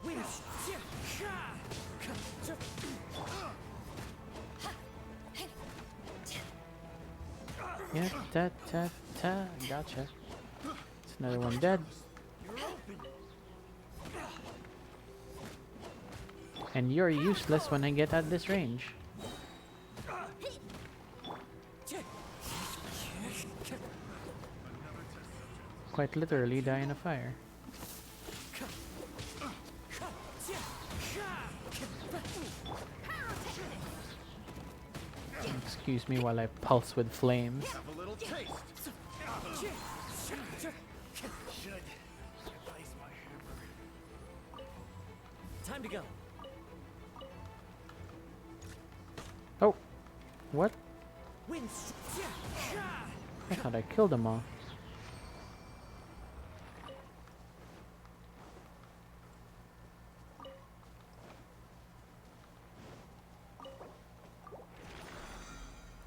Wind. Yeah, ta. Gotcha. It's another one dead. And you're useless when I get at this range. quite literally die in a fire. Excuse me while I pulse with flames. Have a little taste. Should ice my hammer. Time to go. Oh, what? Wind. I thought I killed them all.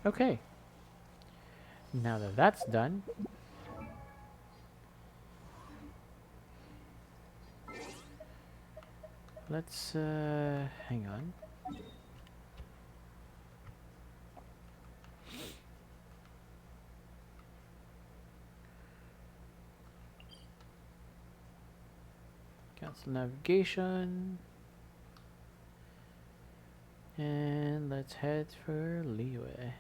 Okay. Now that that's done, let's hang on. Cancel navigation. And let's head for Liyue.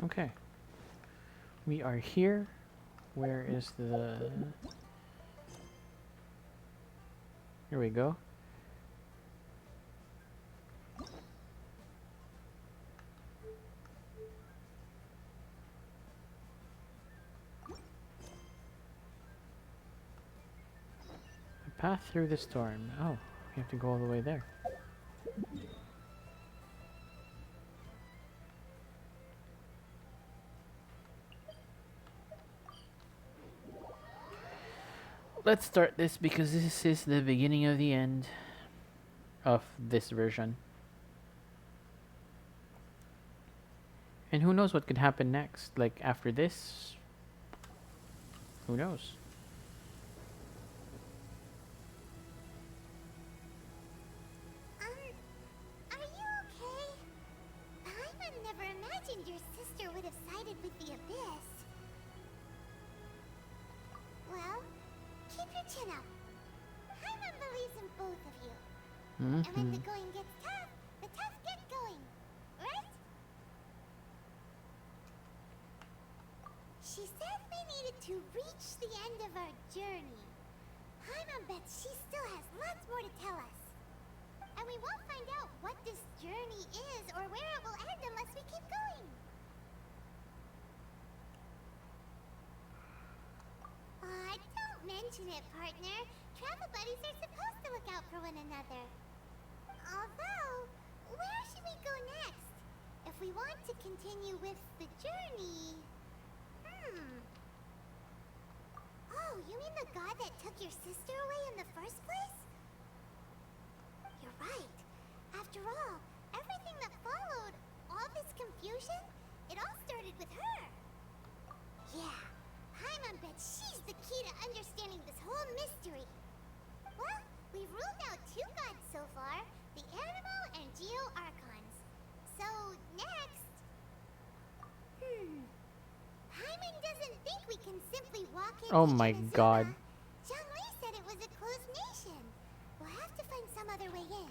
Okay. We are here. Where is the... Here we go. A path through the storm. Oh, we have to go all the way there. Let's start this because this is the beginning of the end of this version. And who knows what could happen next? Like after this? Who knows? Are you okay? Paimon never imagined your sister would have sided with the Abyss. Well, keep your chin up. Paimon believes in both of you. And when the going gets tough, the tough get going. Right? She said we needed to reach the end of our journey. Paimon bets she still has lots more to tell us. And we won't find out what this journey is or where it will end unless we keep going. Aw, don't mention it, partner. Travel buddies are supposed to look out for one another. Although, where should we go next? If we want to continue with the journey... Oh, you mean the god that took your sister away in the first place? You're right. After all, everything that followed, all this confusion, it all started with her. Yeah, Paimon bets she's the key to understanding this whole mystery. Well, we've ruled out two gods so far, the Animal and Geo Archons. So, next... Paimon doesn't think we can simply walk into Oh my Inazuma. god. Zhongli said it was a closed nation. We'll have to find some other way in.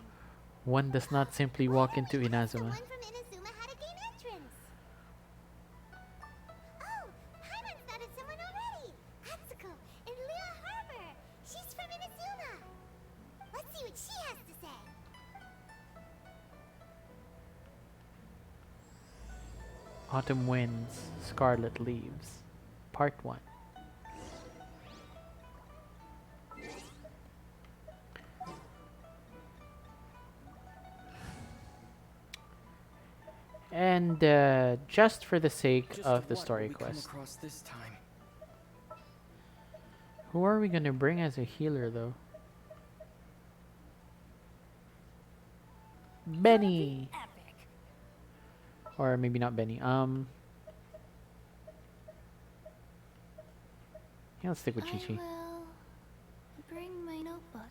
One does not simply walk into The Inazuma. one from Inazuma how to gain entrance. Oh, Paimon spotted someone already. Atsuko in Lua Harbor. She's from Inazuma. Let's see what she has to say. Autumn Winds, Scarlet Leaves, Part 1. And just for the sake Just of the what story will we come quest, across this time? who are we gonna bring as a healer though? Benny! Epic. Or maybe not Benny. Yeah, let's stick with Chi-Chi. will bring my notebook.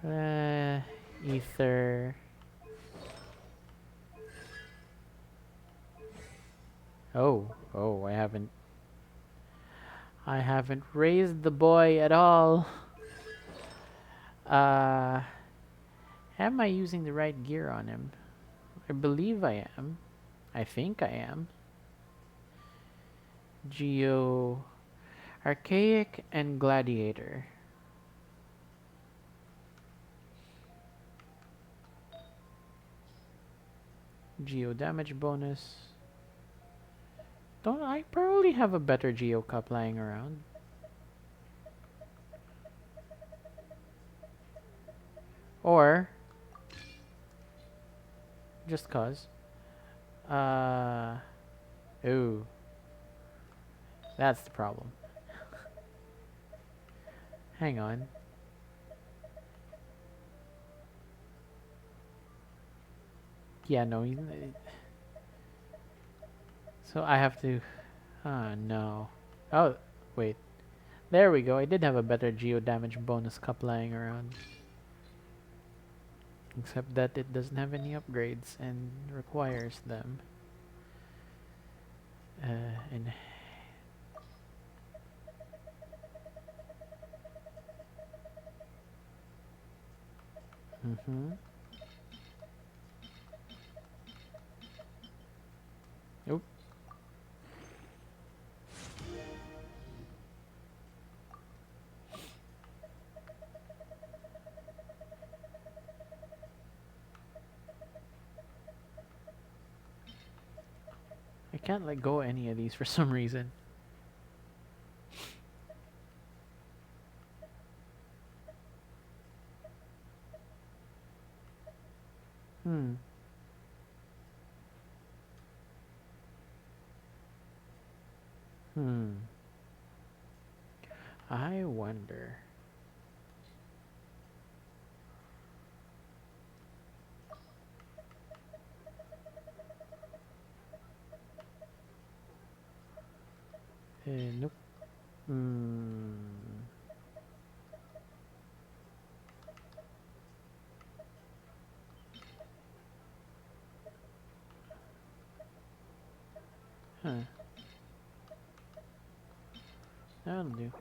Ether. Oh, I haven't raised the boy at all. Uh, am I using the right gear on him? I believe I am. I think I am. Geo, Archaic, and Gladiator. Geo damage bonus. Don't I probably have a better Geo cup lying around? Or just cause. Ooh, that's the problem. Hang on. Yeah, no. So I have to. Ah, no. Oh, wait. There we go. I did have a better Geo damage bonus cup lying around. Except that it doesn't have any upgrades and requires them. And Oop. I can't let go of any of these for some reason. Hmm. Hmm. I wonder. Nope. Hmm. Huh. That'll do.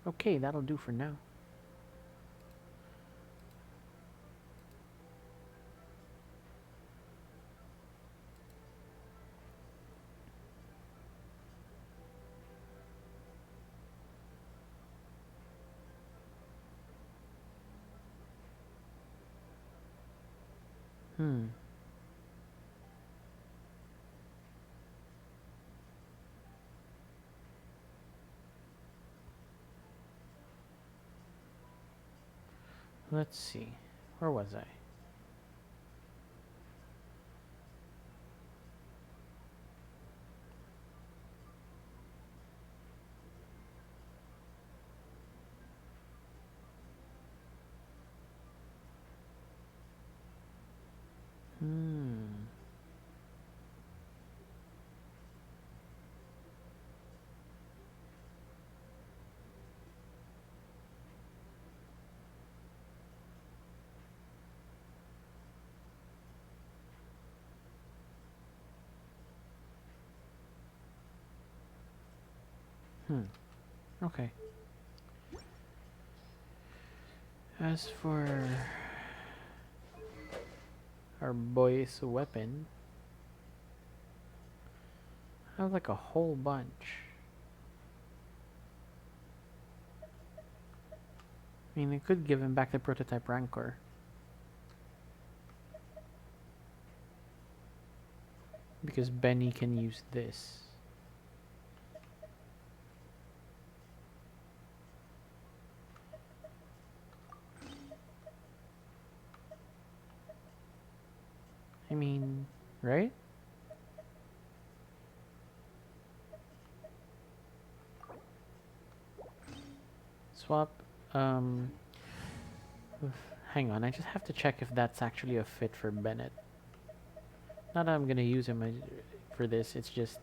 Okay, that'll do for now. Hmm. Let's see. Where was I? Hmm. Hmm. Okay. As for our boy's weapon, I have like a whole bunch. I mean, I could give him back the prototype Rancor. Because Benny can use this. I mean, right? Swap. Um, Hang on, I just have to check if that's actually a fit for Bennett. Not that I'm gonna use him for this, it's just...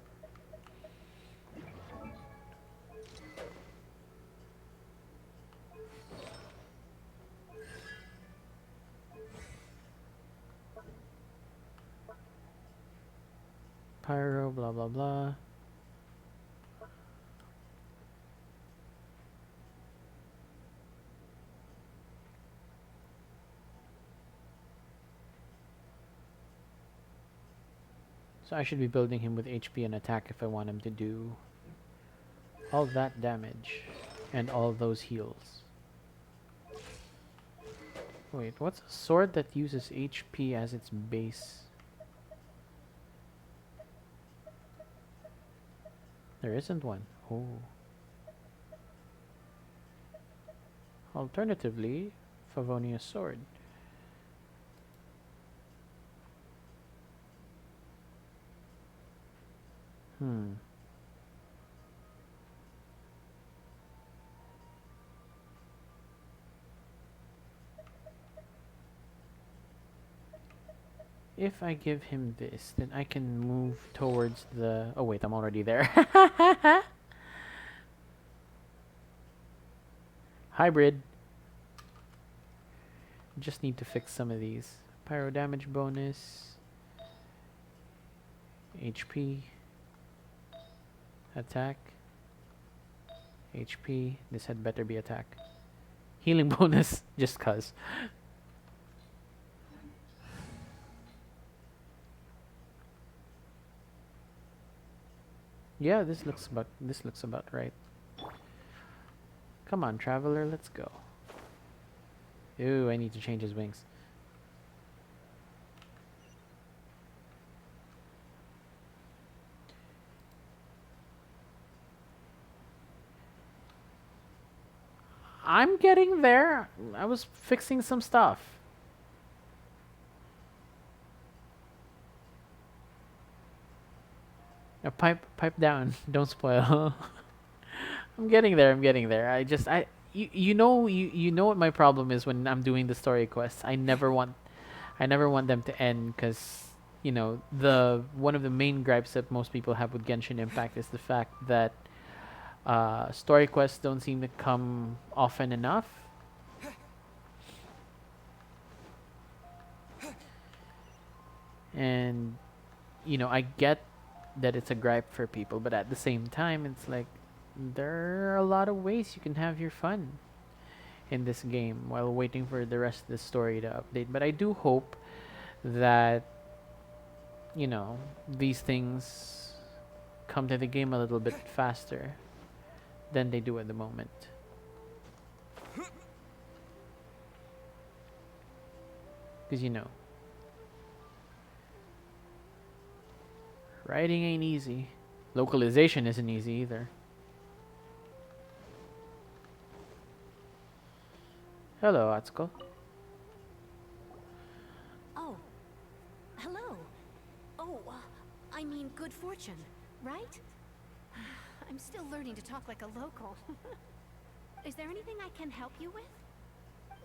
Pyro, blah blah blah. So I should be building him with HP and attack if I want him to do all that damage and all those heals. Wait, what's a sword that uses HP as its base? There isn't one. Oh. Alternatively, Favonia's sword. If I give him this, then I can move towards the... Oh wait, I'm already there. Hybrid. Just need to fix some of these. Pyro damage bonus. HP. Attack. HP. This had better be attack. Healing bonus, just cuz. Yeah, this looks about right. Come on, traveler, let's go. Ooh, I need to change his wings. I'm getting there. I was fixing some stuff. Pipe down. Don't spoil. I'm getting there. I'm getting there. You know what my problem is when I'm doing the story quests. I never want them to end because you know the one of the main gripes that most people have with Genshin Impact is the fact that story quests don't seem to come often enough. And you know, I get that it's a gripe for people, but at the same time, it's like there are a lot of ways you can have your fun in this game while waiting for the rest of the story to update. But I do hope that you know these things come to the game a little bit faster than they do at the moment. Because you know, writing ain't easy. Localization isn't easy either. Hello, Atsuko. Oh. Hello. Oh, I mean good fortune, right? I'm still learning to talk like a local. Is there anything I can help you with?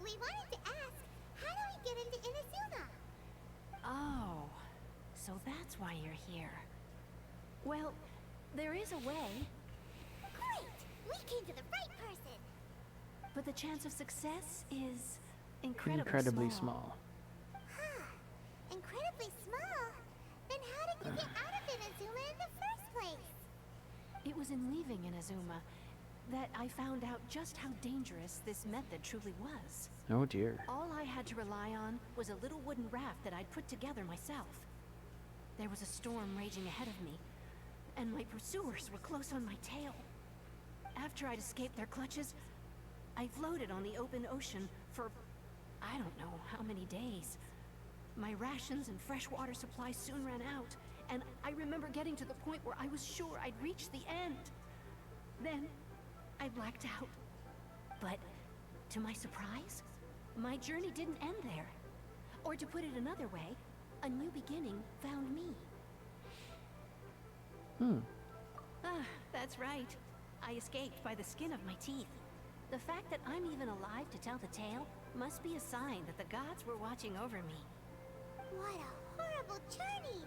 We wanted to ask, how do we get into Inazuma? Oh, so that's why you're here. Well, there is a way, Great! We came to the right person! but the chance of success is incredibly, Incredibly small. small. Huh. Incredibly small? Then how did you get out of Inazuma in the first place? It was in leaving Inazuma that I found out just how dangerous this method truly was. Oh dear. All I had to rely on was a little wooden raft that I'd put together myself. There was a storm raging ahead of me, and my pursuers were close on my tail. After I'd escaped their clutches, I floated on the open ocean for I don't know how many days. My rations and freshwater supplies soon ran out, and I remember getting to the point where I was sure I'd reached the end. Then, I blacked out. But, to my surprise, my journey didn't end there. Or to put it another way, a new beginning found me. That's right. I escaped by the skin of my teeth. The fact that I'm even alive to tell the tale must be a sign that the gods were watching over me. What a horrible journey!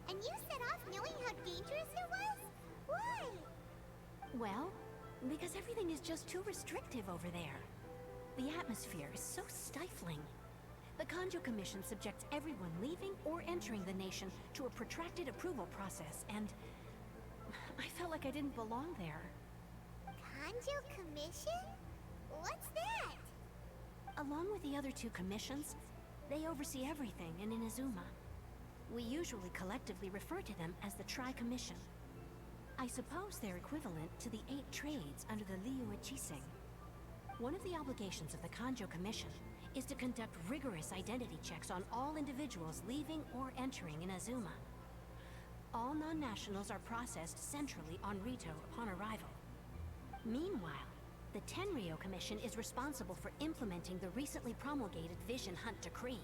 And you set off knowing how dangerous it was? Why? Well, because everything is just too restrictive over there. The atmosphere is so stifling. The Kanjo Commission subjects everyone leaving or entering the nation to a protracted approval process, and I felt like I didn't belong there. Kanjo Commission? What's that? Along with the other two commissions, they oversee everything in Inazuma. We usually collectively refer to them as the Tri-Commission. I suppose they're equivalent to the 8 trades under the Liyue Chising. One of the obligations of the Kanjo Commission is to conduct rigorous identity checks on all individuals leaving or entering Inazuma. All non-nationals are processed centrally on Rito upon arrival. Meanwhile, the Tenryo Commission is responsible for implementing the recently promulgated Vision Hunt Decree.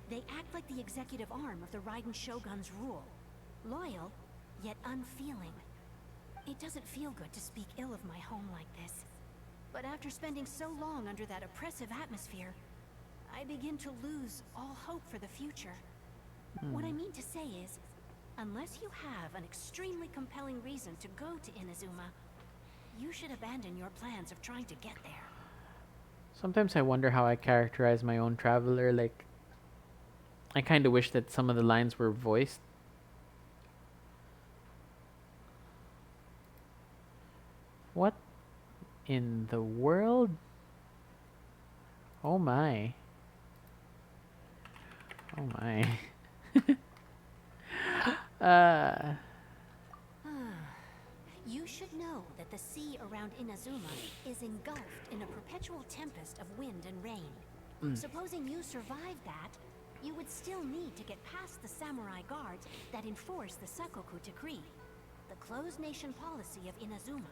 They act like the executive arm of the Raiden Shogun's rule. Loyal, yet unfeeling. It doesn't feel good to speak ill of my home like this. But after spending so long under that oppressive atmosphere, I begin to lose all hope for the future. What I mean to say is, unless you have an extremely compelling reason to go to Inazuma, you should abandon your plans of trying to get there. Sometimes I wonder how I characterize my own traveler. Like, I kind of wish that some of the lines were voiced. What in the world? Oh my. Oh my. You should know that the sea around Inazuma is engulfed in a perpetual tempest of wind and rain. Supposing you survived that, you would still need to get past the samurai guards that enforce the Sakoku Decree, the closed nation policy of Inazuma.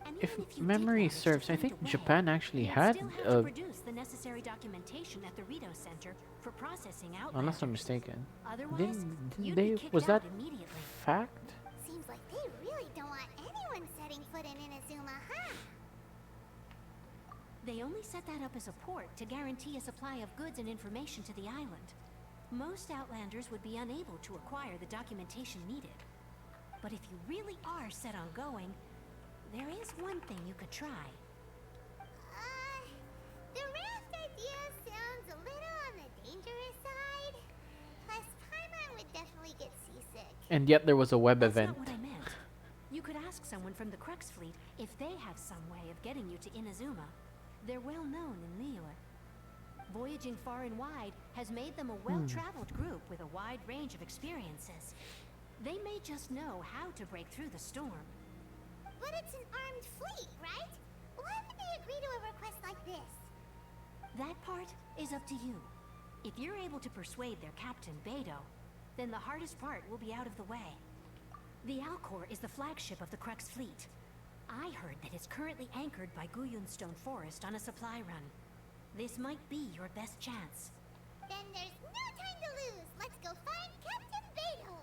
And If even you memory did manage to serves, I find think a way, Japan actually you'd had still have to produce the necessary documentation at the Rito Center for processing outlanders. unless I'm mistaken. Otherwise, Didn't you'd they be kicked was that out immediately. fact? Seems like they really don't want anyone setting foot in Inazuma, huh? They only set that up as a port to guarantee a supply of goods and information to the island. Most Outlanders would be unable to acquire the documentation needed. But if you really are set on going, there is one thing you could try. The raft idea sounds a little on the dangerous side. Plus, Paimon would definitely get seasick. And yet there was a web That's event. not what I meant. You could ask someone from the Crux Fleet if they have some way of getting you to Inazuma. They're well known in Liyue. Voyaging far and wide has made them a well-traveled group with a wide range of experiences. They may just know how to break through the storm. But it's an armed fleet, right? Why would they agree to a request like this? That part is up to you. If you're able to persuade their captain, Beidou, then the hardest part will be out of the way. The Alcor is the flagship of the Crux Fleet. I heard that it's currently anchored by Guyunstone Forest on a supply run. This might be your best chance. Then there's no time to lose. Let's go find Captain Beidou.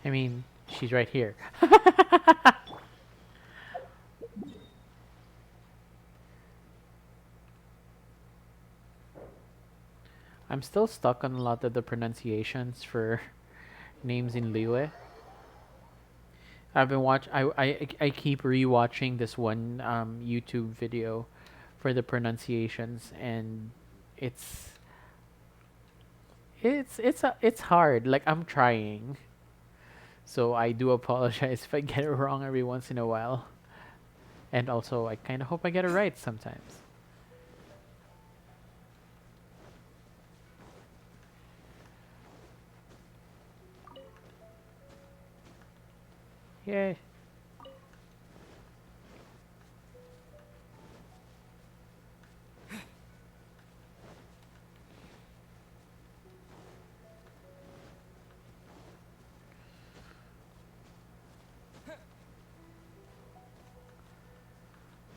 I mean, she's right here. I'm still stuck on a lot of the pronunciations for names in Liyue. I've been I keep rewatching this one YouTube video for the pronunciations, and it's hard. Like, I'm trying. So I do apologize if I get it wrong every once in a while. And also, I kind of hope I get it right sometimes. Yay.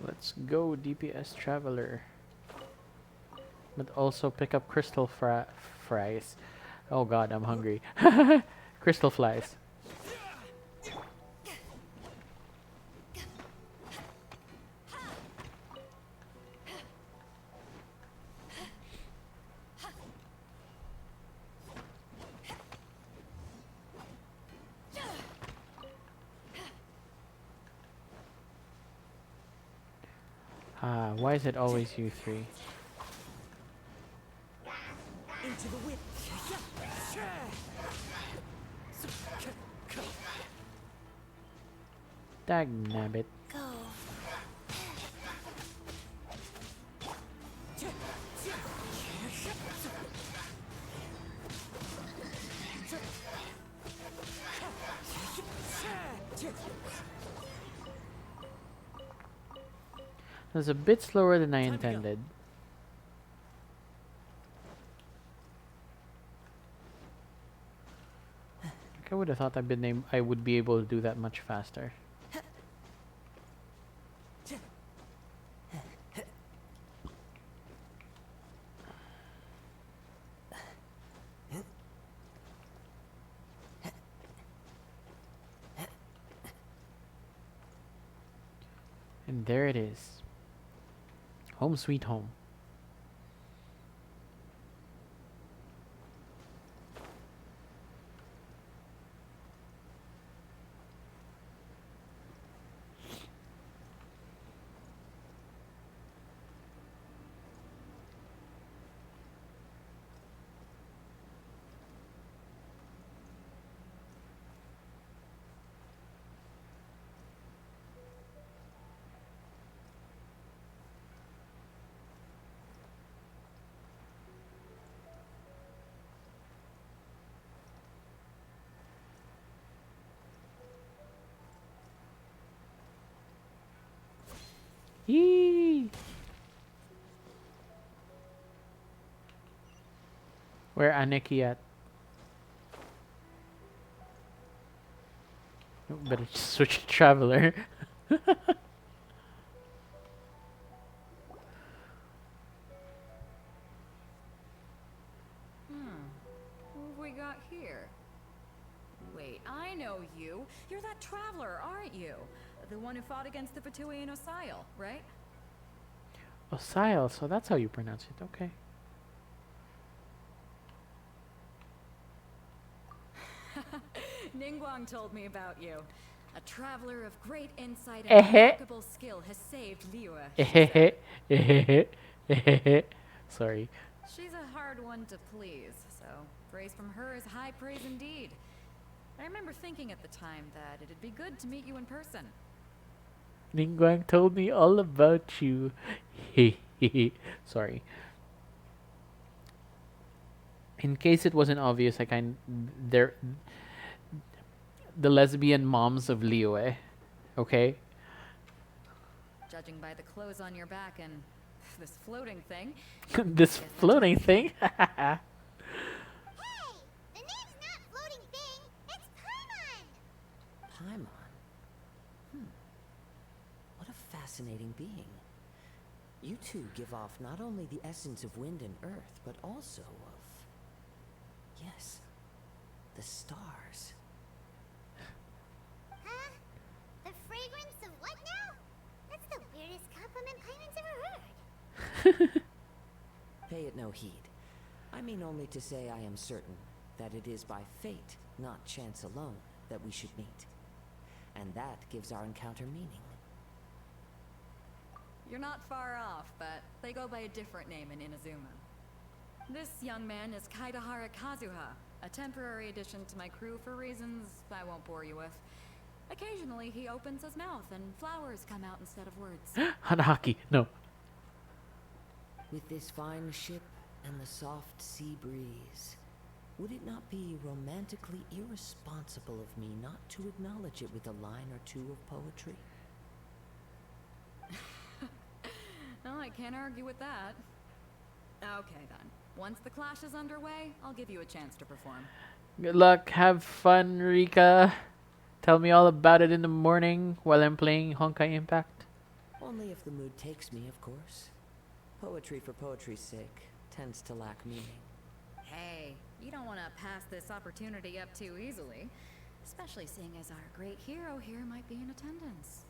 Let's go, DPS Traveler. But also pick up crystal fries. Oh god, I'm hungry. Crystal flies. Why is it always you three? Into the wind. Dagnabbit. Go. That was a bit slower than I Time to go. intended. I would have thought I would be able to do that much faster. And there it is. Home sweet home. Yee! Where Aniki at? Oh, better switch to Traveler. Who have we got here? Wait, I know you. You're that traveler, aren't you? The one who fought against the Fatui and Osile, right? Osile, so that's how you pronounce it. Okay. Ningguang told me about you. A traveler of great insight and remarkable skill has saved Liyue. Sorry. She's a hard one to please, so praise from her is high praise indeed. I remember thinking at the time that it'd be good to meet you in person. Ningguang told me all about you. Sorry. In case it wasn't obvious, they're the lesbian moms of Liyue. Okay? Judging by the clothes on your back and this floating thing. This floating thing? Hey! The name's not Floating Thing, it's Paimon! Paimon? What a fascinating being. You two give off not only the essence of wind and earth, but also of... yes, the stars. Huh? The fragrance of what now? That's the weirdest compliment Paimon's ever heard. Pay it no heed. I mean only to say I am certain that it is by fate, not chance alone, that we should meet. And that gives our encounter meaning. You're not far off, but they go by a different name in Inazuma. This young man is Kaidahara Kazuha, a temporary addition to my crew for reasons I won't bore you with. Occasionally he opens his mouth and flowers come out instead of words. Hanahaki. No. With this fine ship and the soft sea breeze, would it not be romantically irresponsible of me not to acknowledge it with a line or two of poetry? Well, I can't argue with that. Okay then. Once the clash is underway, I'll give you a chance to perform. Good luck. Have fun, Rika. Tell me all about it in the morning while I'm playing Honkai Impact. Only if the mood takes me, of course. Poetry for poetry's sake tends to lack meaning. Hey, you don't want to pass this opportunity up too easily. Especially seeing as our great hero here might be in attendance.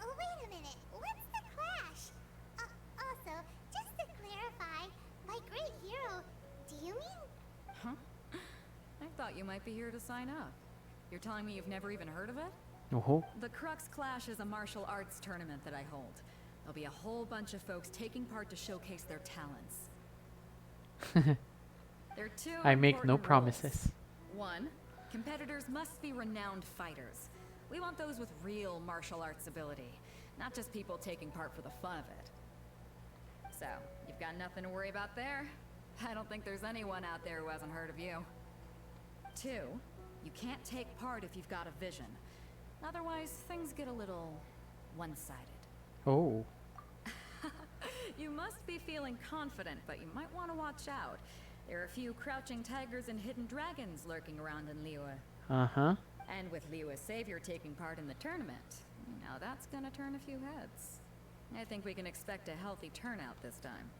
Oh, wait a minute. What's the clash? Also, just to clarify, by great hero, do you mean... Huh? I thought you might be here to sign up. You're telling me you've never even heard of it? Oh. The Crux Clash is a martial arts tournament that I hold. there'll be a whole bunch of folks taking part to showcase their talents. There are two I make no important promises. rules. One, competitors must be renowned fighters. We want those with real martial arts ability, not just people taking part for the fun of it. So, you've got nothing to worry about there. I don't think there's anyone out there who hasn't heard of you. Two, you can't take part if you've got a vision. Otherwise, things get a little one-sided. Oh. You must be feeling confident, but you might want to watch out. There are a few crouching tigers and hidden dragons lurking around in Liyue. Uh-huh. And with Liyue's savior taking part in the tournament, now that's gonna turn a few heads. I think we can expect a healthy turnout this time.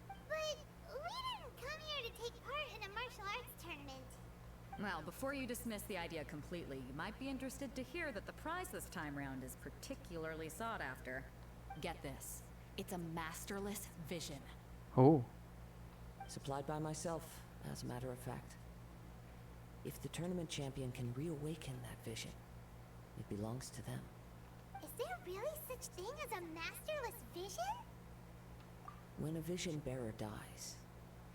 But we didn't come here to take part in a martial arts tournament. Well, before you dismiss the idea completely, you might be interested to hear that the prize this time round is particularly sought after. Get this. It's a masterless vision. Oh. Supplied by myself, as a matter of fact. If the tournament champion can reawaken that vision, it belongs to them. Is there really such thing as a masterless vision? When a vision bearer dies,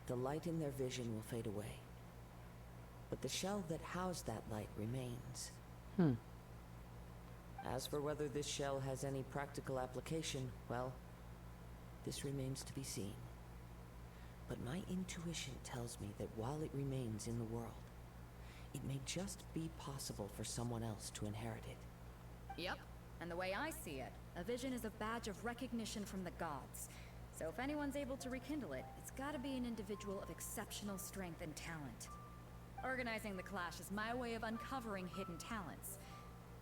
the light in their vision will fade away. But the shell that housed that light remains. As for whether this shell has any practical application, well, this remains to be seen. But my intuition tells me that while it remains in the world, it may just be possible for someone else to inherit it. Yep. And the way I see it, a vision is a badge of recognition from the gods. So if anyone's able to rekindle it, it's gotta be an individual of exceptional strength and talent. Organizing the clash is my way of uncovering hidden talents.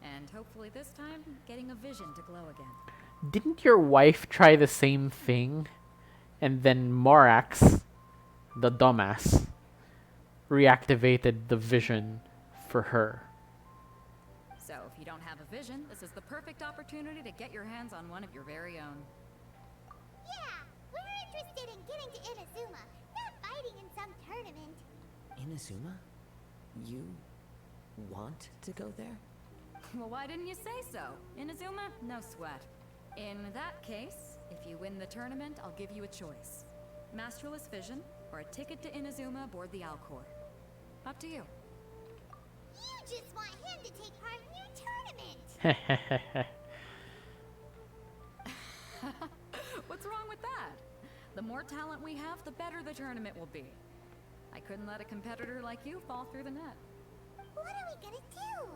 And hopefully this time, getting a vision to glow again. Didn't your wife try the same thing? And then Morax, the dumbass, reactivated the vision for her. So if you don't have a vision, this is the perfect opportunity to get your hands on one of your very own. Yeah, we're interested in getting to Inazuma, not fighting in some tournament. Inazuma? You want to go there? Well, why didn't you say so? Inazuma? No sweat. In that case, if you win the tournament, I'll give you a choice. Masterless vision, or a ticket to Inazuma aboard the Alcor. Up to you. You just want him to take part in your tournament. What's wrong with that? The more talent we have, the better the tournament will be. I couldn't let a competitor like you fall through the net. What are we gonna do?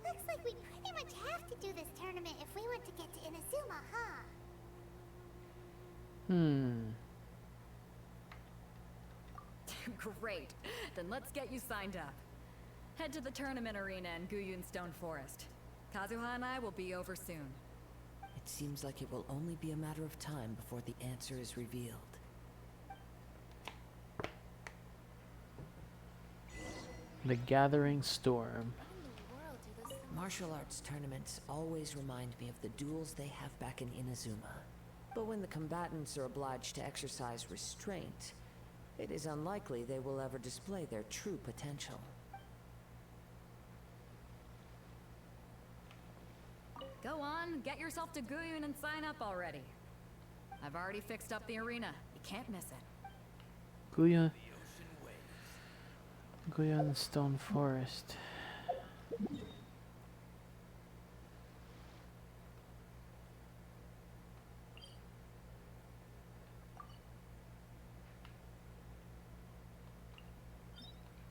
Looks like we pretty much have to do this tournament if we want to get to Inazuma, huh? Great. Then let's get you signed up. Head to the tournament arena in Guyun Stone Forest. Kazuha and I will be over soon. It seems like it will only be a matter of time before the answer is revealed. The Gathering Storm. Martial arts tournaments always remind me of the duels they have back in Inazuma. But when the combatants are obliged to exercise restraint, it is unlikely they will ever display their true potential. Go on, get yourself to Guyun and sign up already. I've already fixed up the arena. You can't miss it. Guyun Stone Forest.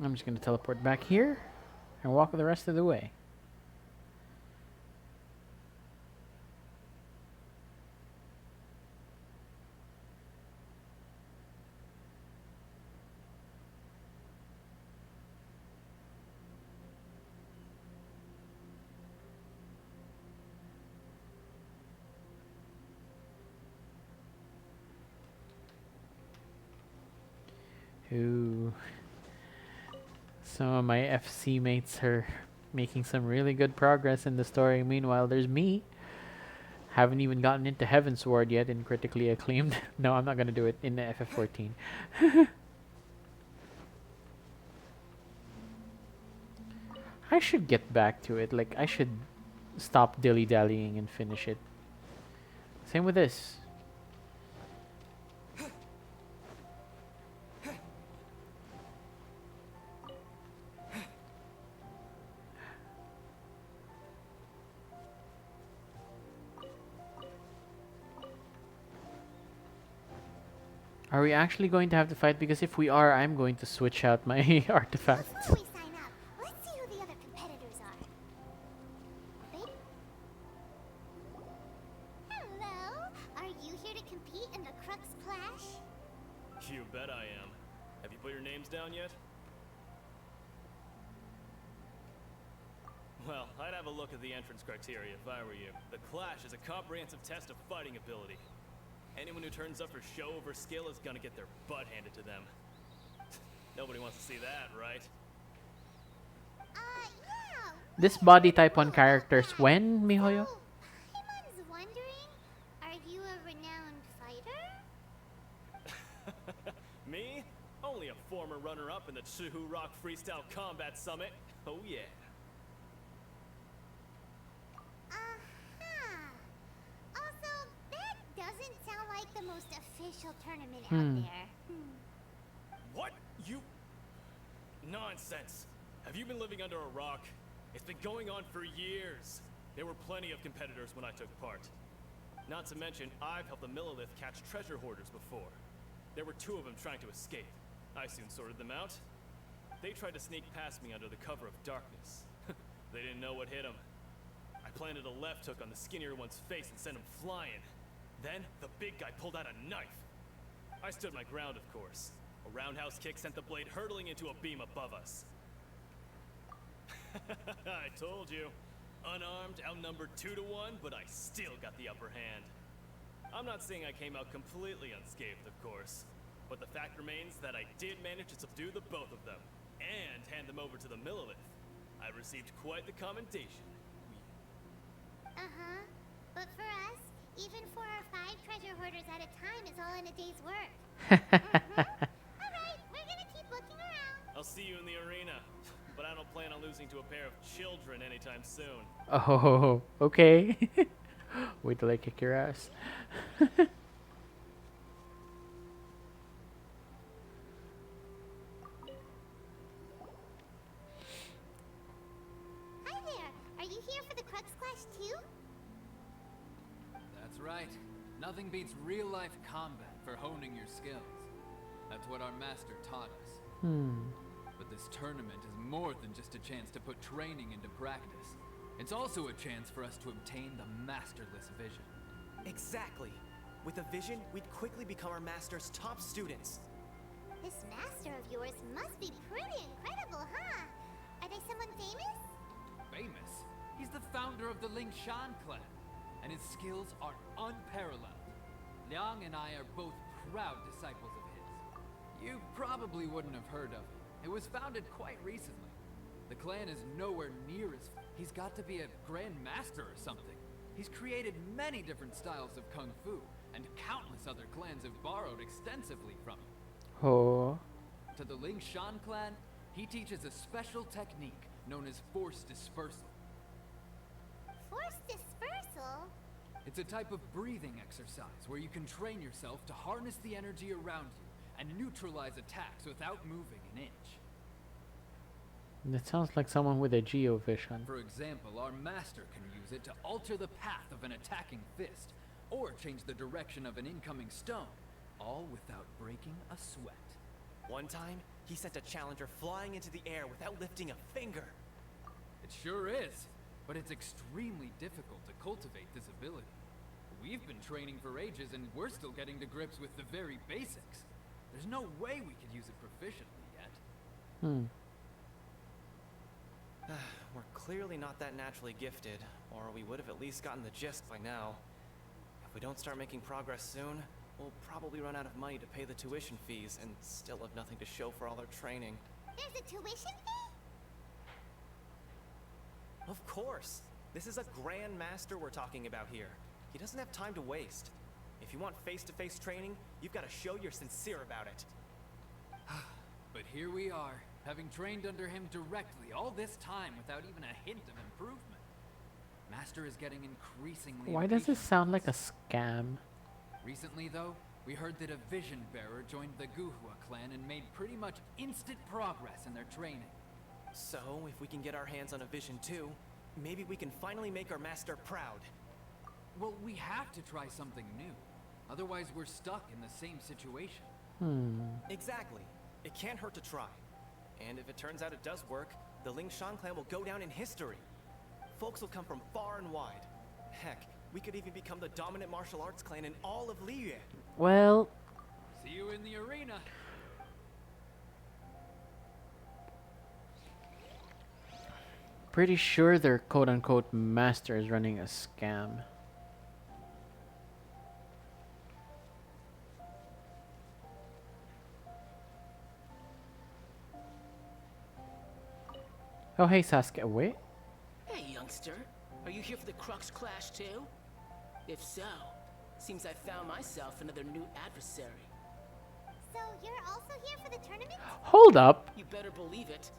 I'm just going to teleport back here and walk the rest of the way. Ooh. Some of my FC mates are making some really good progress in the story. Meanwhile, there's me. Haven't even gotten into Heavensward yet in critically acclaimed. No, I'm not going to do it in the FF14. I should get back to it. Like, I should stop dilly-dallying and finish it. Same with this. Are we actually going to have to fight? Because if we are, I'm going to switch out my artifacts. Before we sign up, let's see who the other competitors are. Wait. Hello? Are you here to compete in the Crux Clash? You bet I am. Have you put your names down yet? Well, I'd have a look at the entrance criteria if I were you. The Clash is a comprehensive test of fighting ability. Anyone who turns up for show over skill is gonna get their butt handed to them. Nobody wants to see that, right? Yeah. This body type on characters when, Mihoyo? So, Paimon's wondering, are you a renowned fighter? Me? Only a former runner-up in the Chihu Rock Freestyle Combat Summit. Oh yeah. Also, that doesn't sound like the most official tournament out there. What? You... Nonsense. Have you been living under a rock? It's been going on for years. There were plenty of competitors when I took part. Not to mention, I've helped the Millilith catch treasure hoarders before. There were 2 of them trying to escape. I soon sorted them out. They tried to sneak past me under the cover of darkness. They didn't know what hit them. I planted a left hook on the skinnier one's face and sent him flying. Then, the big guy pulled out a knife. I stood my ground, of course. A roundhouse kick sent the blade hurtling into a beam above us. I told you. Unarmed, outnumbered 2 to 1, but I still got the upper hand. I'm not saying I came out completely unscathed, of course. But the fact remains that I did manage to subdue the both of them, and hand them over to the Millilith. I received quite the commendation. Uh-huh. But for us, even 4 or 5 treasure hoarders at a time is all in a day's work. Alright, we're gonna keep looking around. I'll see you in the arena, but I don't plan on losing to a pair of children anytime soon. Oh, okay. Wait till I kick your ass. Hi there. Are you here for the Crux Clash too? That's right. Nothing beats real-life combat for honing your skills. That's what our master taught us. But this tournament is more than just a chance to put training into practice. It's also a chance for us to obtain the masterless vision. Exactly. With a vision, we'd quickly become our master's top students. This master of yours must be pretty incredible, huh? Are they someone famous? Famous? He's the founder of the Lingshan clan, and his skills are unparalleled. Liang and I are both proud disciples of his. You probably wouldn't have heard of it. It was founded quite recently. The clan is nowhere near as... He's got to be a grand master or something. He's created many different styles of kung fu, and countless other clans have borrowed extensively from him. Oh. To the Lingshan clan, he teaches a special technique known as force dispersal. Force dispersal? It's a type of breathing exercise where you can train yourself to harness the energy around you and neutralize attacks without moving an inch. That sounds like someone with a geo-vision. For example, our master can use it to alter the path of an attacking fist, or change the direction of an incoming stone, all without breaking a sweat. One time, he sent a challenger flying into the air without lifting a finger. It sure is, but it's extremely difficult to cultivate this ability. We've been training for ages and we're still getting to grips with the very basics. There's no way we could use it proficiently yet. We're clearly not that naturally gifted, or we would have at least gotten the gist by now. If we don't start making progress soon, we'll probably run out of money to pay the tuition fees and still have nothing to show for all our training. There's a tuition fee? Of course! This is a Grand Master we're talking about here. He doesn't have time to waste. If you want face-to-face training, you've got to show you're sincere about it. But here we are, having trained under him directly all this time without even a hint of improvement. Master is getting increasingly Why does this impatient. sound like a scam? Recently, though, we heard that a vision bearer joined the Guhua clan and made pretty much instant progress in their training. So, if we can get our hands on a vision too, maybe we can finally make our master proud. Well, we have to try something new. Otherwise, we're stuck in the same situation. Exactly. It can't hurt to try. And if it turns out it does work, the Lingshan clan will go down in history. Folks will come from far and wide. Heck, we could even become the dominant martial arts clan in all of Liyue. Well, See you in the arena. pretty sure their quote-unquote master is running a scam. Oh, hey, Sasuke. Wait. Hey, youngster. Are you here for the Crux Clash too? If so, seems I found myself another new adversary. So you're also here for the tournament? Hold up. You better believe it.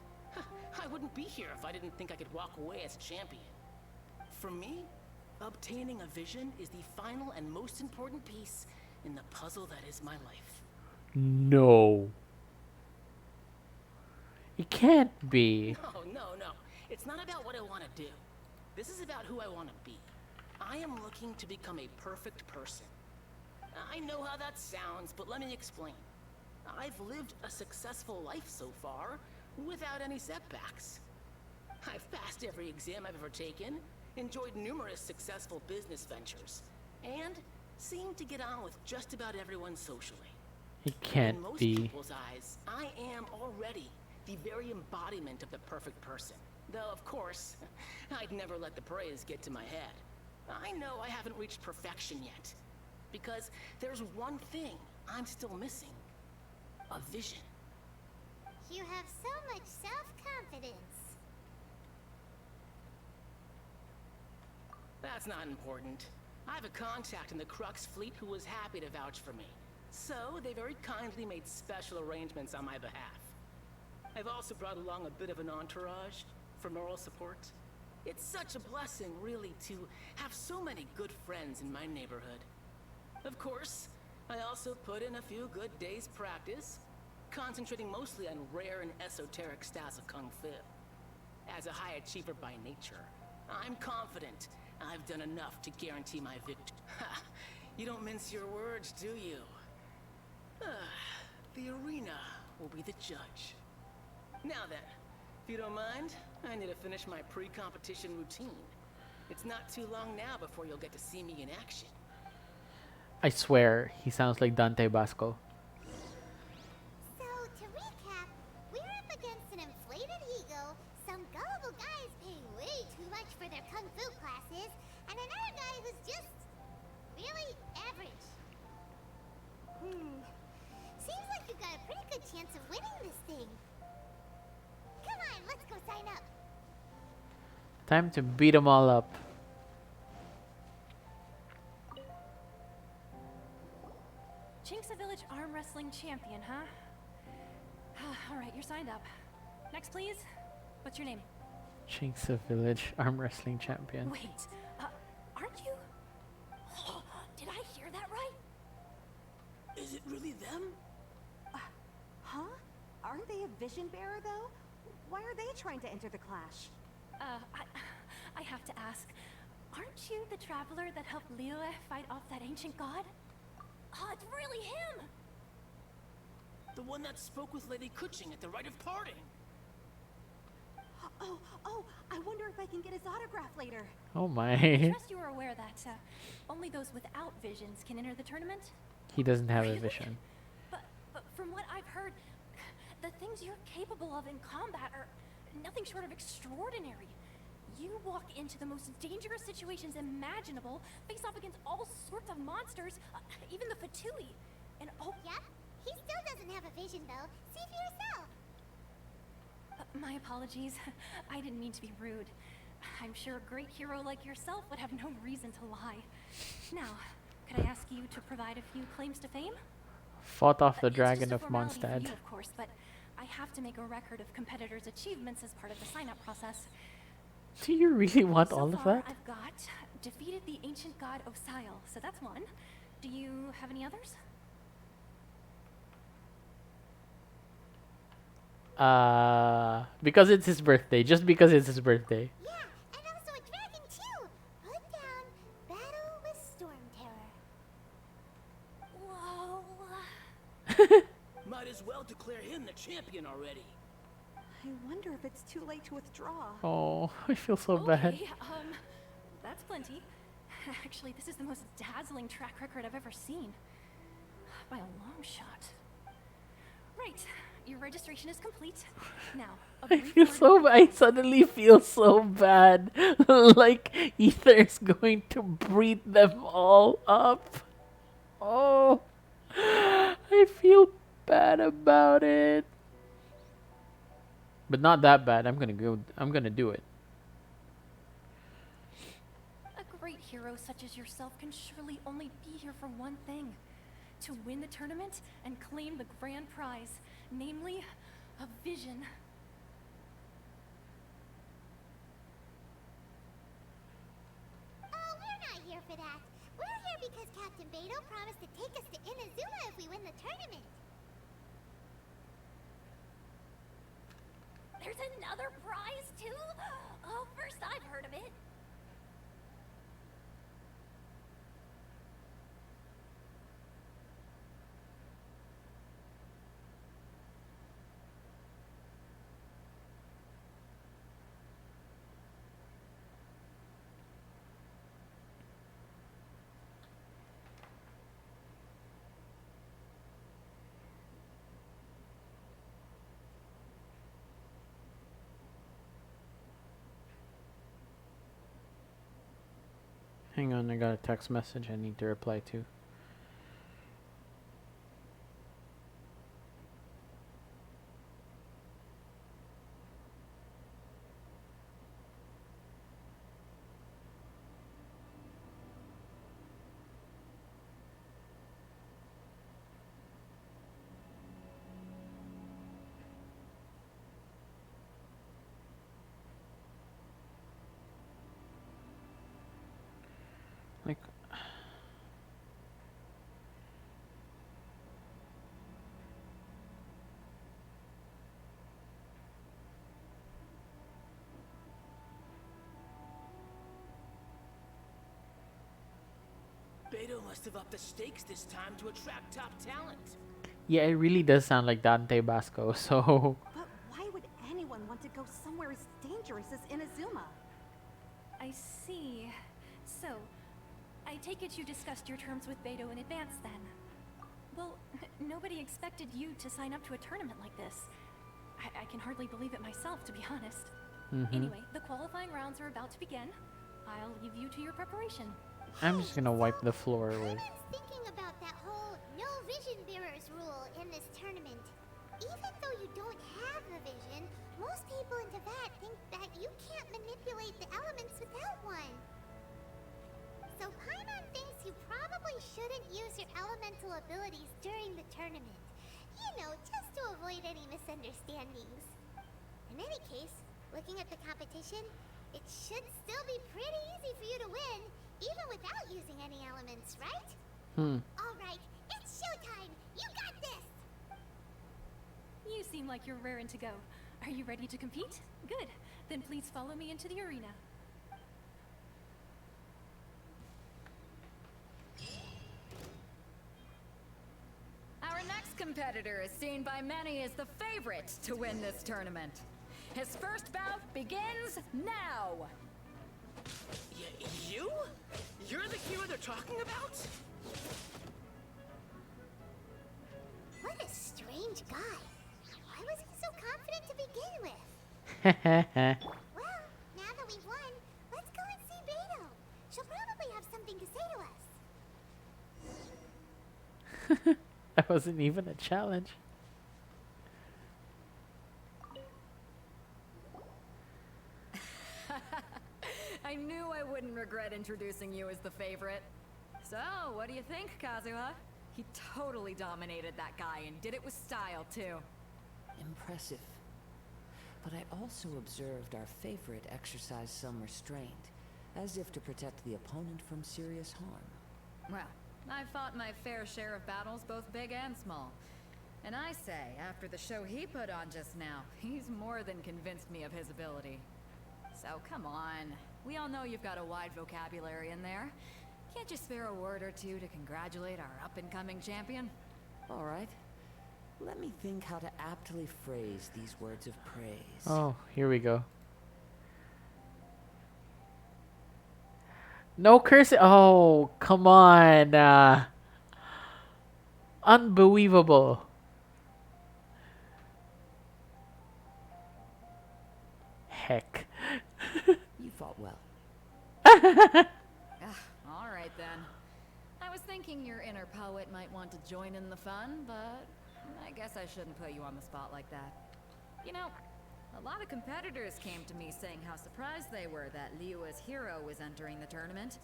I wouldn't be here if I didn't think I could walk away as champion. For me, obtaining a vision is the final and most important piece in the puzzle that is my life. No. It can't be. No. It's not about what I want to do. This is about who I want to be. I am looking to become a perfect person. I know how that sounds, but let me explain. I've lived a successful life so far, without any setbacks. I've passed every exam I've ever taken, enjoyed numerous successful business ventures, and seem to get on with just about everyone socially. It can't In most be. people's eyes, I am already the very embodiment of the perfect person. Though, of course, I'd never let the praise get to my head. I know I haven't reached perfection yet, because there's one thing I'm still missing. A vision. You have so much self-confidence. That's not important. I have a contact in the Crux fleet who was happy to vouch for me. So, they very kindly made special arrangements on my behalf. I've also brought along a bit of an entourage for moral support. It's such a blessing, really, to have so many good friends in my neighborhood. Of course, I also put in a few good days' practice, concentrating mostly on rare and esoteric styles of Kung Fu. As a high achiever by nature, I'm confident I've done enough to guarantee my victory. Ha! You don't mince your words, do you? The arena will be the judge. Now then, if you don't mind, I need to finish my pre-competition routine. It's not too long now before you'll get to see me in action. I swear, he sounds like Dante Basco. So, to recap, we're up against an inflated ego, some gullible guys paying way too much for their kung fu classes, and another guy who's just really average. Seems like you've got a pretty good chance of winning this thing. Come on, let's go sign up. Time to beat them all up. Chinxa Village Arm Wrestling Champion, huh? Alright, you're signed up. Next, please. What's your name? Chinxa Village Arm Wrestling Champion. Wait, aren't you? Did I hear that right? Is it really them? Huh? Aren't they a vision bearer, though? Why are they trying to enter the clash? I have to ask. Aren't you the traveler that helped Liyue fight off that ancient god? Oh, it's really him! The one that spoke with Lady Kuching at the rite of parting. Oh, I wonder if I can get his autograph later. Oh I my. trust you are aware that only those without visions can enter the tournament? He doesn't have a Really? vision. But from what I've heard, the things you're capable of in combat are nothing short of extraordinary. You walk into the most dangerous situations imaginable, face off against all sorts of monsters, even the Fatui. And oh, Yep, he still doesn't have a vision, though. See for yourself. my apologies. I didn't mean to be rude. I'm sure a great hero like yourself would have no reason to lie. Now, could I ask you to provide a few claims to fame? Fought off the It's dragon just a of formality for Mondstadt. you, of course, but I have to make a record of competitors' achievements as part of the sign-up process. Do you really want So all of far, that? I've got defeated the ancient god Osial, so that's one. Do you have any others? Because it's his birthday. Just because it's his birthday. Yeah, and also a dragon too. Put down battle with Storm Terror. Whoa. Might as well declare him the champion already. I wonder if it's too late to withdraw. Oh, I feel so bad. Okay, that's plenty. Actually, this is the most dazzling track record I've ever seen. By a long shot. Right, your registration is complete. Now, a I brief feel word- so. I suddenly feel so bad. Like Ether's going to breed them all up. Oh, I feel bad about it. But not that bad. I'm gonna go. I'm gonna do it. A great hero such as yourself can surely only be here for one thing. To win the tournament and claim the grand prize, namely, a vision. Oh, we're not here for that. We're here because Captain Beto promised to take us to Inazuma if we win the tournament. There's another prize, too? Oh, first I've heard of it. Hang on, I got a text message I need to reply to. Like, Beto must have upped the stakes this time to attract top talent. yeah, it really does sound like Dante Basco. So, But why would anyone want to go somewhere as dangerous as Inazuma? I see. So, I take it you discussed your terms with Beto in advance then? Well, nobody expected you to sign up to a tournament like this. I can hardly believe it myself, to be honest. Anyway, the qualifying rounds are about to begin. I'll leave you to your preparation. I'm just gonna wipe the floor with. I've been thinking about that whole no vision bearers rule in this tournament. Even though you don't have a vision, most people in Tibet think that you can't manipulate the elements without one. So Paimon thinks you probably shouldn't use your elemental abilities during the tournament. You know, just to avoid any misunderstandings. In any case, looking at the competition, it should still be pretty easy for you to win, even without using any elements, right? Alright, it's showtime! You got this! You seem like you're raring to go. Are you ready to compete? Good. Then please follow me into the arena. Our next competitor is seen by many as the favorite to win this tournament. His first bout begins now. You? You're the hero they're talking about? What a strange guy. Why was he so confident to begin with? Well, now that we've won, let's go and see Beto. She'll probably have something to say to us. That wasn't even a challenge. I knew I wouldn't regret introducing you as the favorite. So, what do you think, Kazuha? He totally dominated that guy and did it with style, too. Impressive. but I also observed our favorite exercise some restraint, as if to protect the opponent from serious harm. Well, I've fought my fair share of battles, both big and small. And I say, after the show he put on just now, he's more than convinced me of his ability. So come on, we all know you've got a wide vocabulary in there. Can't you spare a word or two to congratulate our up-and-coming champion? All right. Let me think how to aptly phrase these words of praise. Oh, here we go. No cursing. Oh, come on. Unbelievable. Heck. You fought well. All right then. I was thinking your inner poet might want to join in the fun, but I guess I shouldn't put you on the spot like that. You know, a lot of competitors came to me saying how surprised they were that Liyue's hero was entering the tournament.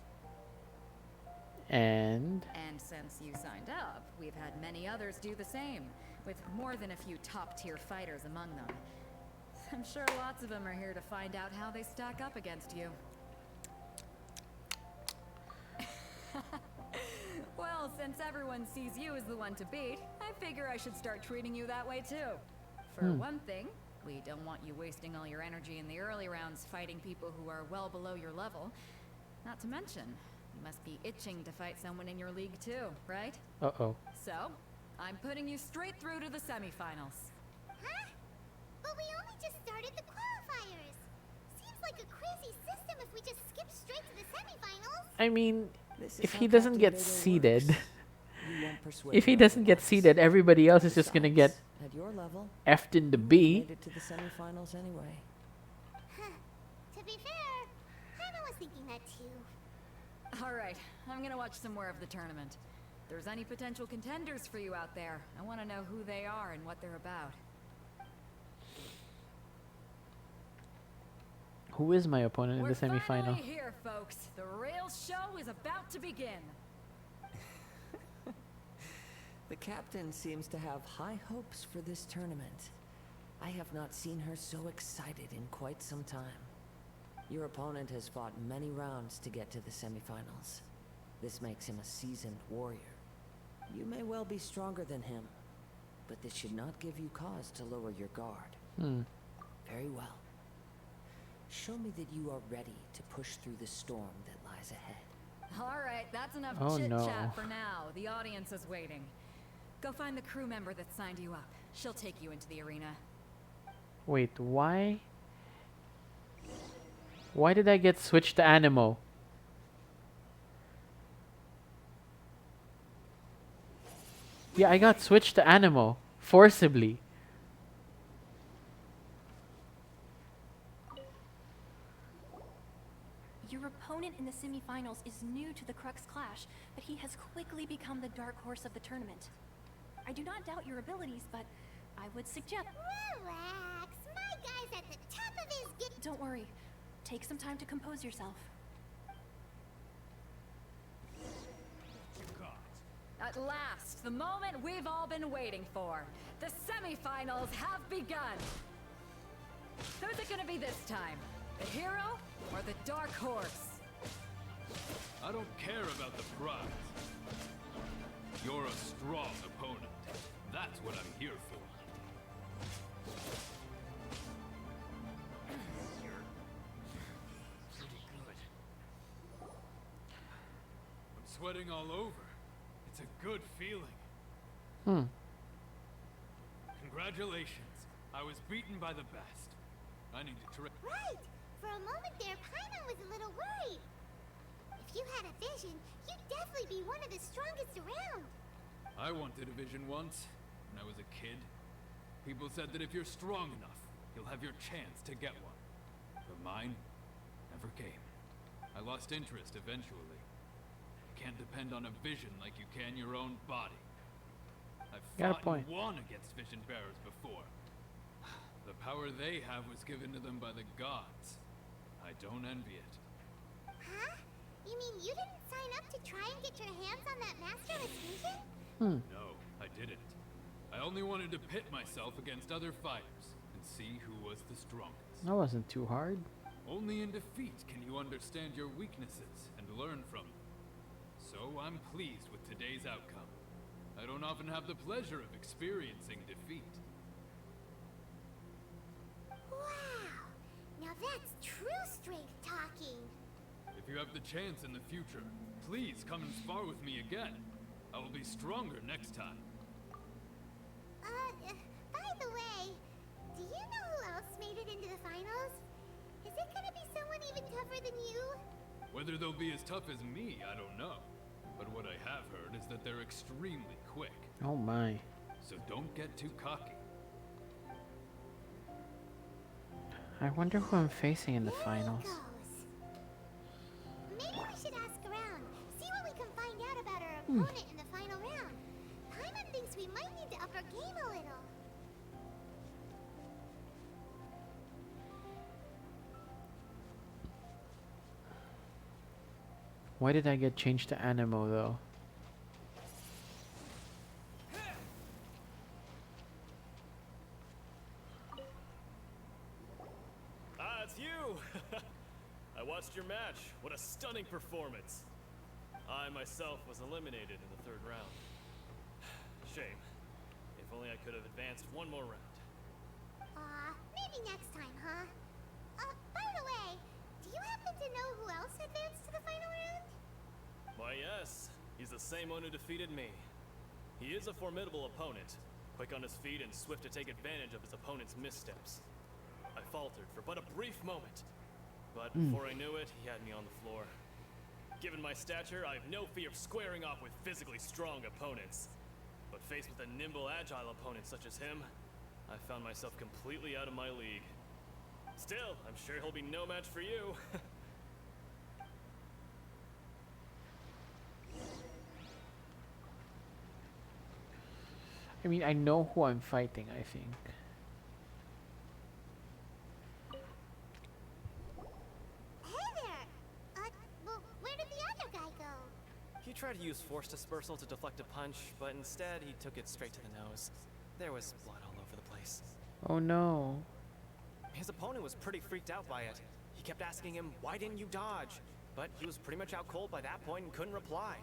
And since you signed up, we've had many others do the same, with more than a few top-tier fighters among them. I'm sure lots of them are here to find out how they stack up against you. Well, since everyone sees you as the one to beat, I figure I should start treating you that way too. For one thing, we don't want you wasting all your energy in the early rounds fighting people who are well below your level. Not to mention, you must be itching to fight someone in your league too, right? uh-oh. So, I'm putting you straight through to the semifinals. Huh? But we only just started the qualifiers. Seems like a crazy system if we just skip straight to the semifinals. I mean, This is if how he doesn't get Captain Vader seeded, works. You won't persuade if he her doesn't get otherwise. seeded, everybody else is just gonna get Besides, at your level, effed in the you B. made it to the semifinals anyway. Huh. To be fair, Hannah was thinking that too. Alright, I'm gonna watch some more of the tournament. If there's any potential contenders for you out there, I want to know who they are and what they're about. Who is my opponent in We're the semifinal? finally here, folks. The real show is about to begin. The captain seems to have high hopes for this tournament. I have not seen her so excited in quite some time. Your opponent has fought many rounds to get to the semifinals. This makes him a seasoned warrior. You may well be stronger than him, but this should not give you cause to lower your guard. Very well. Show me that you are ready to push through the storm that lies ahead. Alright, that's enough Oh, chit-chat no. for now. The audience is waiting. Go find the crew member that signed you up. She'll take you into the arena. Wait, why? Why did I get switched to Animo? Yeah, I got switched to Animo forcibly. Your opponent in the semifinals is new to the Crux Clash, but he has quickly become the dark horse of the tournament. I do not doubt your abilities, but I would suggest... Relax. My guy's at the top of his game. Don't worry. Take some time to compose yourself. At last, the moment we've all been waiting for. The semifinals have begun. Who's it gonna be this time? The hero or the dark horse? I don't care about the prize. You're a strong opponent. That's what I'm here for. Pretty good. I'm sweating all over. It's a good feeling. Congratulations. I was beaten by the best. I need to Right. For a moment there, Paimon was a little worried. If you had a vision, you'd definitely be one of the strongest around. I wanted a vision once, when I was a kid. People said that if you're strong enough, you'll have your chance to get one. But mine never came. I lost interest eventually. You can't depend on a vision like you can your own body. I've Got a fought point. and won against vision bearers before. The power they have was given to them by the gods. I don't envy it. Huh? You mean you didn't sign up to try and get your hands on that masterless vision? No, I didn't. I only wanted to pit myself against other fighters, and see who was the strongest. That wasn't too hard. Only in defeat can you understand your weaknesses and learn from them. So I'm pleased with today's outcome. I don't often have the pleasure of experiencing defeat. Wow! Now that's true strength talking. If you have the chance in the future, please come and spar with me again. I will be stronger next time. By the way, do you know who else made it into the finals? Is it gonna be someone even tougher than you? Whether they'll be as tough as me, I don't know. But what I have heard is that they're extremely quick. Oh my. So don't get too cocky. I wonder who I'm facing in the finals. Maybe we should ask around, see what we can find out about our opponent in the final round. Paimon thinks we might need to up our game a little. Why did I get changed to Animo though? Ah, it's you! I watched your match. What a stunning performance. I myself was eliminated in the third round. Shame. If only I could have advanced one more round. Maybe next time, huh? By the way, do you happen to know who else advanced to the final round? Why, yes. He's the same one who defeated me. He is a formidable opponent, quick on his feet and swift to take advantage of his opponent's missteps. I faltered for but a brief moment, but before I knew it, he had me on the floor. Given my stature, I have no fear of squaring off with physically strong opponents. But faced with a nimble, agile opponent such as him, I found myself completely out of my league. Still, I'm sure he'll be no match for you. I mean, I know who I'm fighting, I think. Hey there! Well, where did the other guy go? He tried to use force dispersal to deflect a punch, but instead he took it straight to the nose. There was blood all over the place. Oh no. His opponent was pretty freaked out by it. He kept asking him, "Why didn't you dodge?" But he was pretty much out cold by that point and couldn't reply.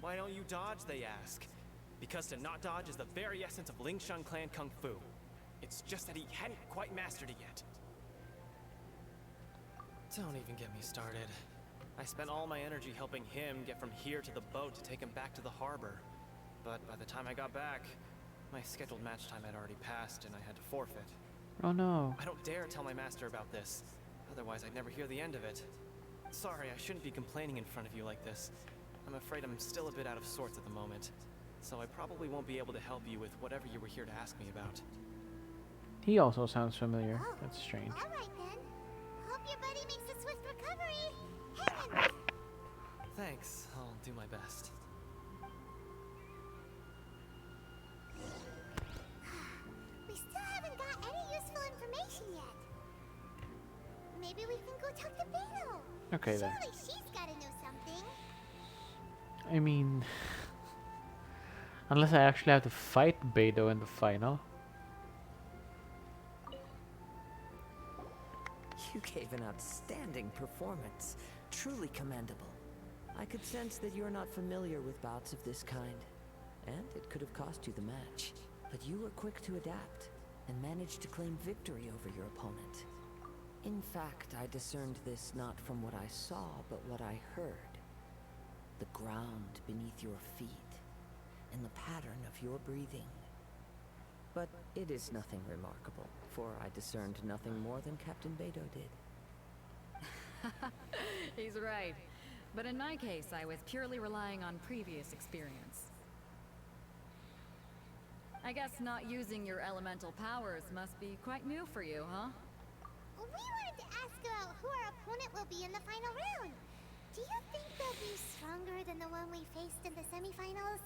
"Why don't you dodge?" they ask. Because to not dodge is the very essence of Lingshan clan kung fu. It's just that he hadn't quite mastered it yet. Don't even get me started. I spent all my energy helping him get from here to the boat to take him back to the harbor. But by the time I got back, my scheduled match time had already passed and I had to forfeit. Oh no. I don't dare tell my master about this. Otherwise, I'd never hear the end of it. Sorry, I shouldn't be complaining in front of you like this. I'm afraid I'm still a bit out of sorts at the moment. So I probably won't be able to help you with whatever you were here to ask me about. He also sounds familiar. That's strange. All right then. Hope your buddy makes a swift recovery. Hang in there. Thanks, I'll do my best. We still haven't got any useful information yet. Maybe we can go talk to Beto. Okay then. Surely she's gotta know something. I mean, unless I actually have to fight Beto in the final. You gave an outstanding performance. Truly commendable. I could sense that you're not familiar with bouts of this kind, and it could have cost you the match. But you were quick to adapt, and managed to claim victory over your opponent. In fact, I discerned this not from what I saw, but what I heard. The ground beneath your feet, and the pattern of your breathing. But it is nothing remarkable, for I discerned nothing more than Captain Beto did. He's right. But in my case, I was purely relying on previous experience. I guess not using your elemental powers must be quite new for you, huh? We wanted to ask about who our opponent will be in the final round. Do you think they'll be stronger than the one we faced in the semifinals?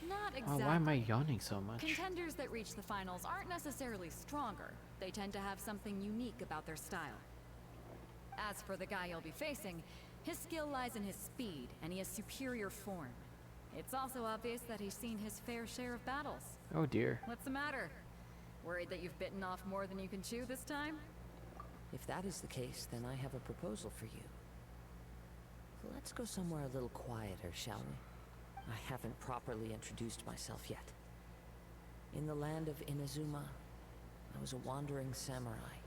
Not Oh, exactly. why am I yawning so much? Contenders that reach the finals aren't necessarily stronger. They tend to have something unique about their style. As for the guy you'll be facing, his skill lies in his speed, and he has superior form. It's also obvious that he's seen his fair share of battles. Oh dear. What's the matter? Worried that you've bitten off more than you can chew this time? If that is the case, then I have a proposal for you. Let's go somewhere a little quieter, shall we? I haven't properly introduced myself yet. In the land of Inazuma, I was a wandering samurai.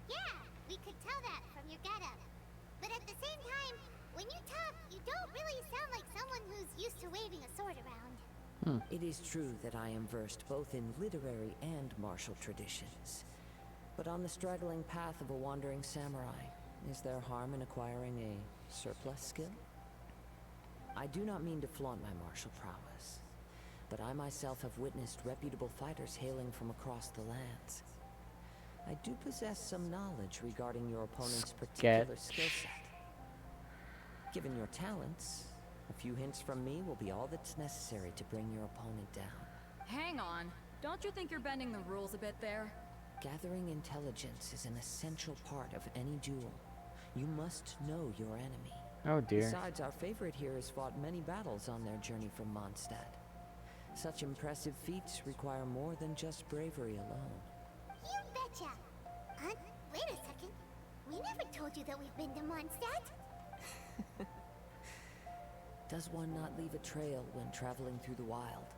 Yeah, we could tell that from your getup. But at the same time, when you talk, you don't really sound like someone who's used to waving a sword around. It is true that I am versed both in literary and martial traditions. But on the straggling path of a wandering samurai, is there harm in acquiring a surplus skill? I do not mean to flaunt my martial prowess, but I myself have witnessed reputable fighters hailing from across the lands. I do possess some knowledge regarding your opponent's particular skill set. Given your talents, a few hints from me will be all that's necessary to bring your opponent down. Hang on. Don't you think you're bending the rules a bit there? Gathering intelligence is an essential part of any duel. You must know your enemy. Oh dear. Besides, our favorite here has fought many battles on their journey from Mondstadt. Such impressive feats require more than just bravery alone. You betcha! Wait a second. We never told you that we've been to Mondstadt. Does one not leave a trail when traveling through the wild?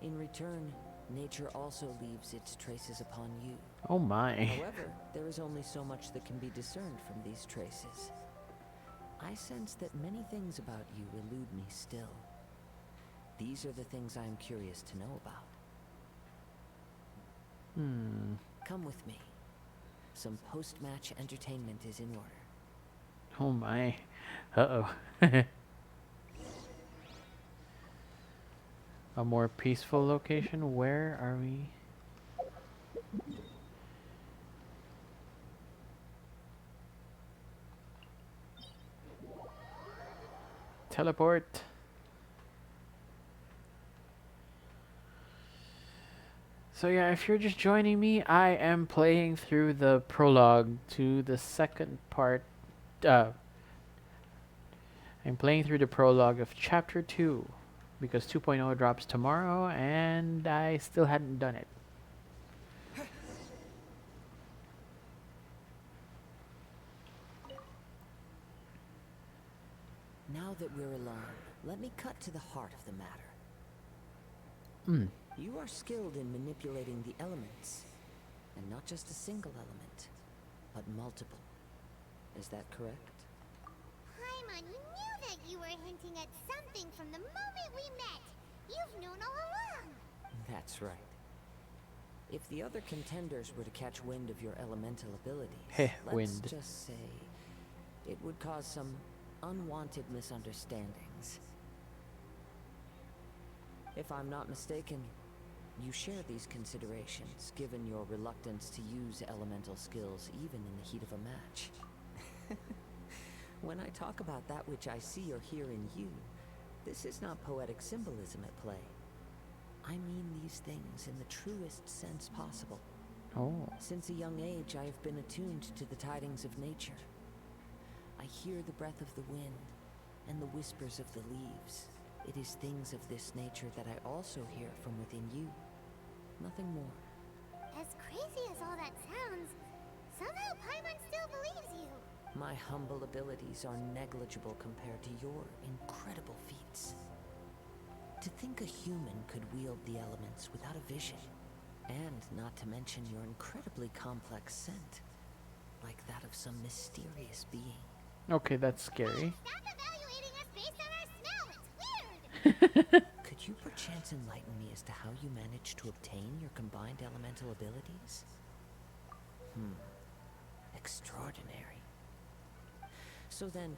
In return, nature also leaves its traces upon you. Oh my. However, there is only so much that can be discerned from these traces. I sense that many things about you elude me still. These are the things I am curious to know about. Come with me. Some post-match entertainment is in order. Oh my. Uh-oh. A more peaceful location? Where are we? Teleport. So yeah, if you're just joining me, I am playing through the prologue to the second part. I'm playing through the prologue of Chapter 2, because 2.0 drops tomorrow, and I still hadn't done it. Now that we're alone, let me cut to the heart of the matter. You are skilled in manipulating the elements, and not just a single element, but multiple. Is that correct? Paimon, you knew that you were hinting at something from the moment we met. You've known all along. That's right. If the other contenders were to catch wind of your elemental abilities, let's just say it would cause some unwanted misunderstandings. If I'm not mistaken, you share these considerations, given your reluctance to use elemental skills even in the heat of a match. When I talk about that which I see or hear in you, this is not poetic symbolism at play. I mean these things in the truest sense possible. Oh. Since a young age, I have been attuned to the tidings of nature. I hear the breath of the wind and the whispers of the leaves. It is things of this nature that I also hear from within you. Nothing more. As crazy as all that sounds, somehow Paimon still believes you. My humble abilities are negligible compared to your incredible feats. To think a human could wield the elements without a vision, and not to mention your incredibly complex scent, like that of some mysterious being. Okay, that's scary. Stop evaluating us based on our smell. It's weird. Could you perchance enlighten me as to how you managed to obtain your combined elemental abilities? Extraordinary. So then,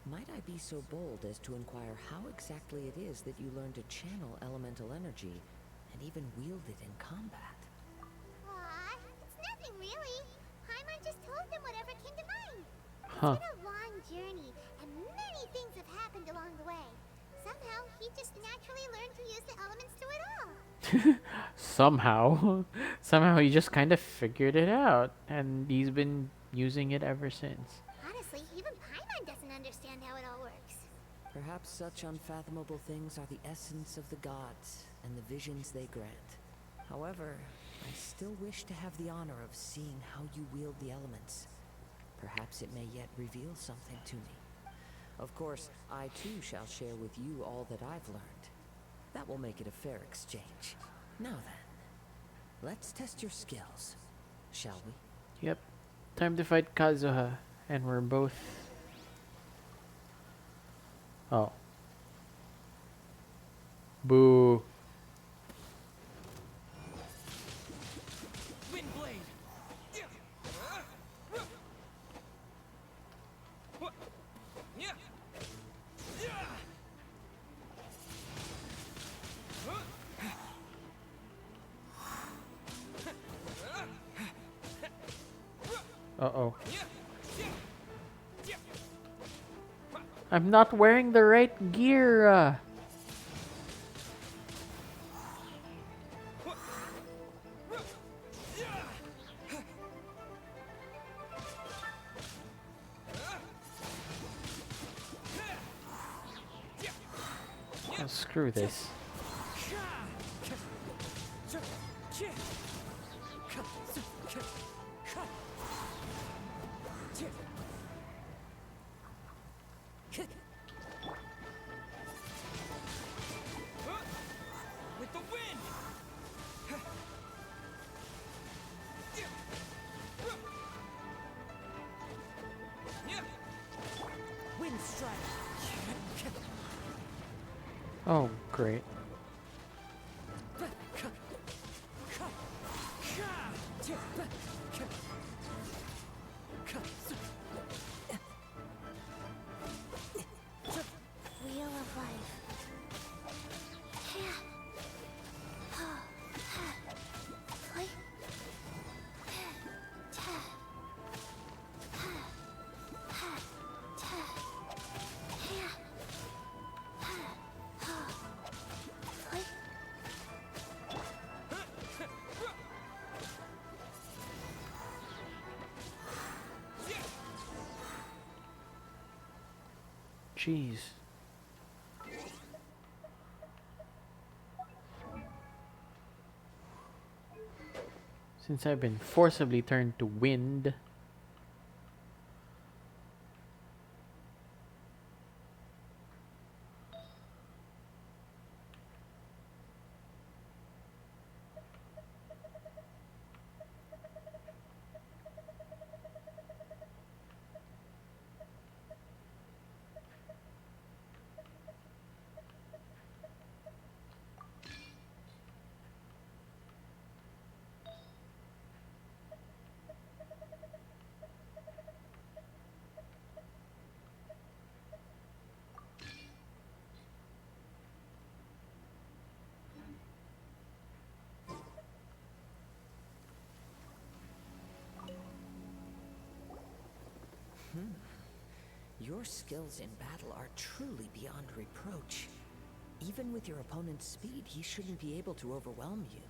might I be so bold as to inquire how exactly it is that you learned to channel elemental energy and even wield it in combat? Aw, it's nothing really. Paimon just told them whatever came to mind. Huh. It's been a long journey, and many things have happened along the way. Somehow, he just naturally learned to use the elements through it all. Somehow. Somehow he just kind of figured it out, and he's been using it ever since. Honestly, even Paimon doesn't understand how it all works. Perhaps such unfathomable things are the essence of the gods and the visions they grant. However, I still wish to have the honor of seeing how you wield the elements. Perhaps it may yet reveal something to me. Of course, I too shall share with you all that I've learned. That will make it a fair exchange. Now then, let's test your skills, shall we? Yep. Time to fight Kazuha. And we're both... Oh. Boo. Windblade! Uh-oh. I'm not wearing the right gear. Oh, screw this. With the wind! Wind strike! Oh, great. Wheel of life. Jeez. Since I've been forcibly turned to wind. Your skills in battle are truly beyond reproach. Even with your opponent's speed, he shouldn't be able to overwhelm you.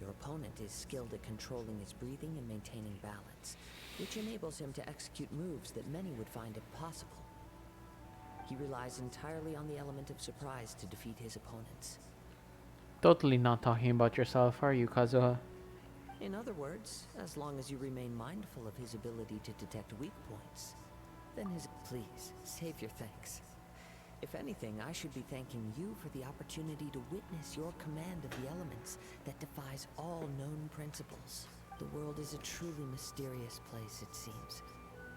Your opponent is skilled at controlling his breathing and maintaining balance, which enables him to execute moves that many would find impossible. He relies entirely on the element of surprise to defeat his opponents. Totally not talking about yourself, are you, Kazuha? In other words, as long as you remain mindful of his ability to detect weak points, then please, save your thanks. If anything, I should be thanking you for the opportunity to witness your command of the elements that defies all known principles. The world is a truly mysterious place, it seems,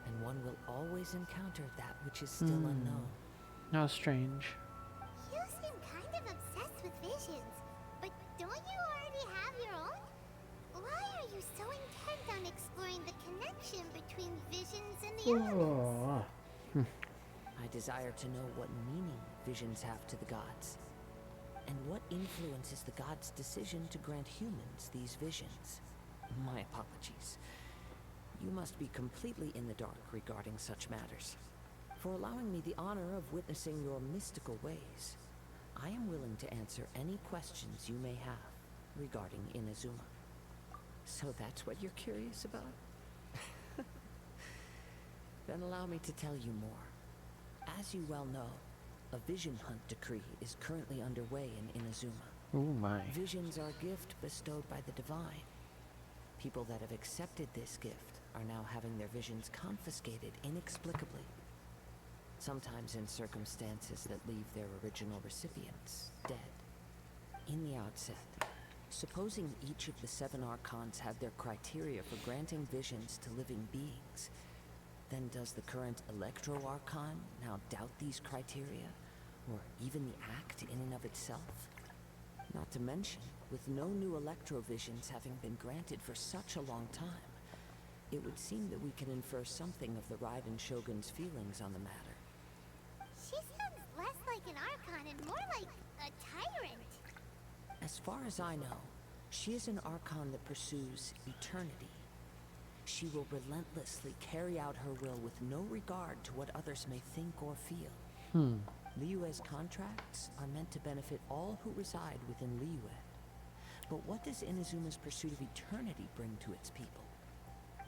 and one will always encounter that which is still unknown. How strange. You seem kind of obsessed with visions, but don't you already have your own? Why are you so intent on exploring the connection between visions and the elements? I desire to know what meaning visions have to the gods, and what influences the gods' decision to grant humans these visions. My apologies. You must be completely in the dark regarding such matters. For allowing me the honor of witnessing your mystical ways, I am willing to answer any questions you may have regarding Inazuma. So that's what you're curious about? Then allow me to tell you more. As you well know, a vision hunt decree is currently underway in Inazuma. Oh my. Visions are a gift bestowed by the divine. People that have accepted this gift are now having their visions confiscated inexplicably. Sometimes in circumstances that leave their original recipients dead. In the outset, supposing each of the 7 Archons had their criteria for granting visions to living beings, then does the current Electro Archon now doubt these criteria, or even the act in and of itself? Not to mention, with no new Electro visions having been granted for such a long time, it would seem that we can infer something of the Raiden Shogun's feelings on the matter. She sounds less like an Archon and more like a tyrant. As far as I know, she is an Archon that pursues eternity. She will relentlessly carry out her will with no regard to what others may think or feel. Liyue's contracts are meant to benefit all who reside within Liyue. But what does Inazuma's pursuit of eternity bring to its people?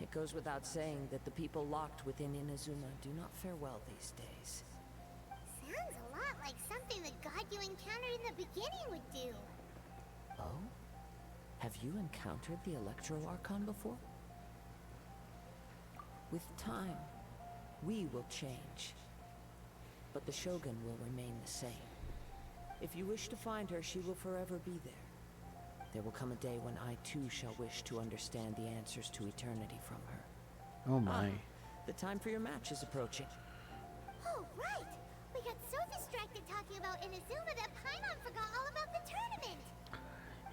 It goes without saying that the people locked within Inazuma do not fare well these days. Sounds a lot like something the god you encountered in the beginning would do. Oh? Have you encountered the Electro Archon before? With time, we will change. But the Shogun will remain the same. If you wish to find her, she will forever be there. There will come a day when I too shall wish to understand the answers to eternity from her. Oh my. The time for your match is approaching. Oh, right! We got so distracted talking about Inazuma that Paimon forgot all about the tournament!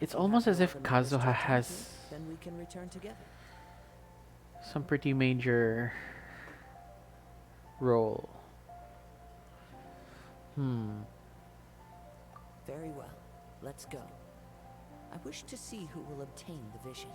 It's almost as if Kazuha has Then we can return together. some pretty major role. Very well. Let's go. I wish to see who will obtain the vision.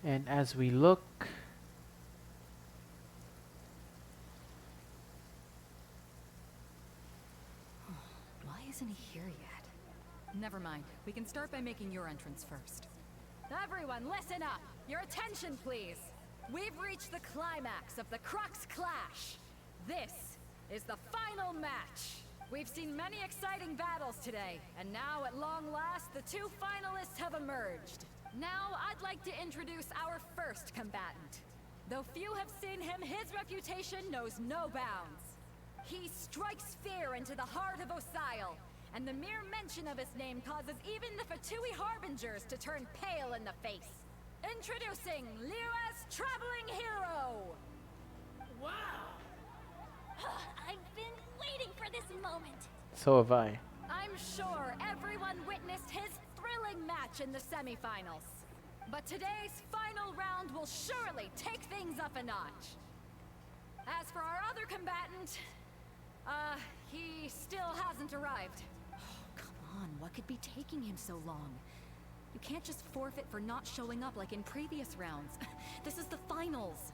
And as we look, Why isn't he here yet? Never mind. We can start by making your entrance first. Everyone, listen up! Your attention, please! We've reached the climax of the Crux Clash! This is the final match! We've seen many exciting battles today, and now at long last, the 2 finalists have emerged. Now, I'd like to introduce our first combatant. Though few have seen him, his reputation knows no bounds. He strikes fear into the heart of Osile, and the mere mention of his name causes even the Fatui Harbingers to turn pale in the face. Introducing Lyra's Traveling Hero! Wow! I've been waiting for this moment. so have I. I'm sure everyone witnessed his thrilling match in the semifinals. But today's final round will surely take things up a notch. As for our other combatant, he still hasn't arrived. Oh, come on, what could be taking him so long? You can't just forfeit for not showing up like in previous rounds. This is the finals.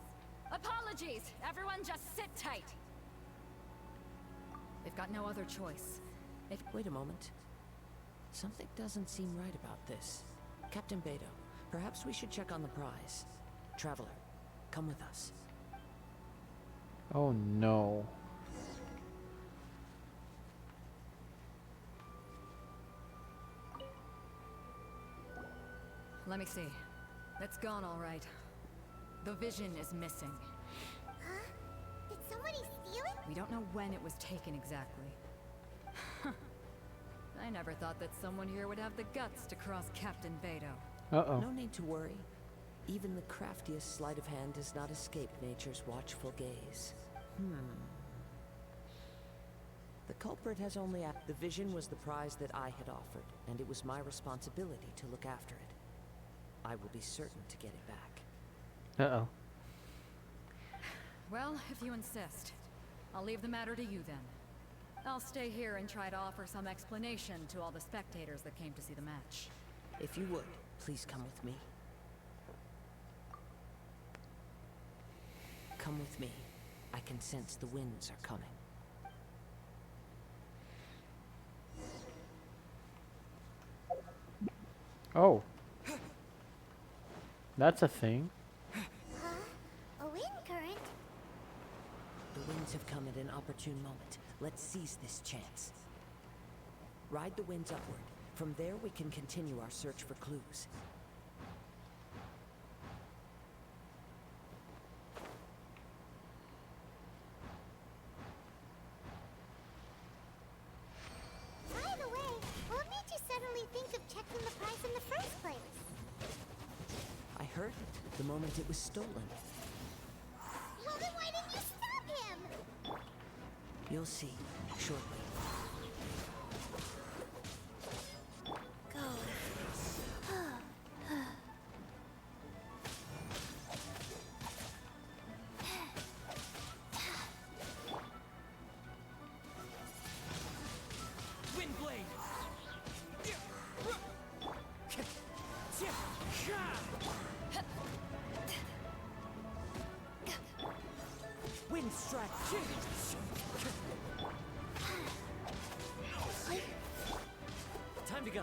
Apologies, everyone just sit tight. They've got no other choice. Wait a moment. Something doesn't seem right about this. Captain Beto, perhaps we should check on the prize. Traveler, come with us. Oh no. Let me see. It's gone all right. The vision is missing. Huh? Did somebody steal it? We don't know when it was taken exactly. I never thought that someone here would have the guts to cross Captain Beto. Uh-oh. No need to worry. Even the craftiest sleight of hand does not escape nature's watchful gaze. The culprit has only the vision was the prize that I had offered, and it was my responsibility to look after it. I will be certain to get it back. Uh-oh. Well, if you insist, I'll leave the matter to you then. I'll stay here and try to offer some explanation to all the spectators that came to see the match. If you would, please come with me. Come with me. I can sense the winds are coming. Oh. That's a thing. Huh? A wind current? The winds have come at an opportune moment. Let's seize this chance. Ride the winds upward. From there, we can continue our search for clues. By the way, what made you suddenly think of checking the price in the first place? I heard it the moment it was stolen. Well, then why didn't you stop him? You'll see shortly. Go. Windblade! Wind strike! Time to go.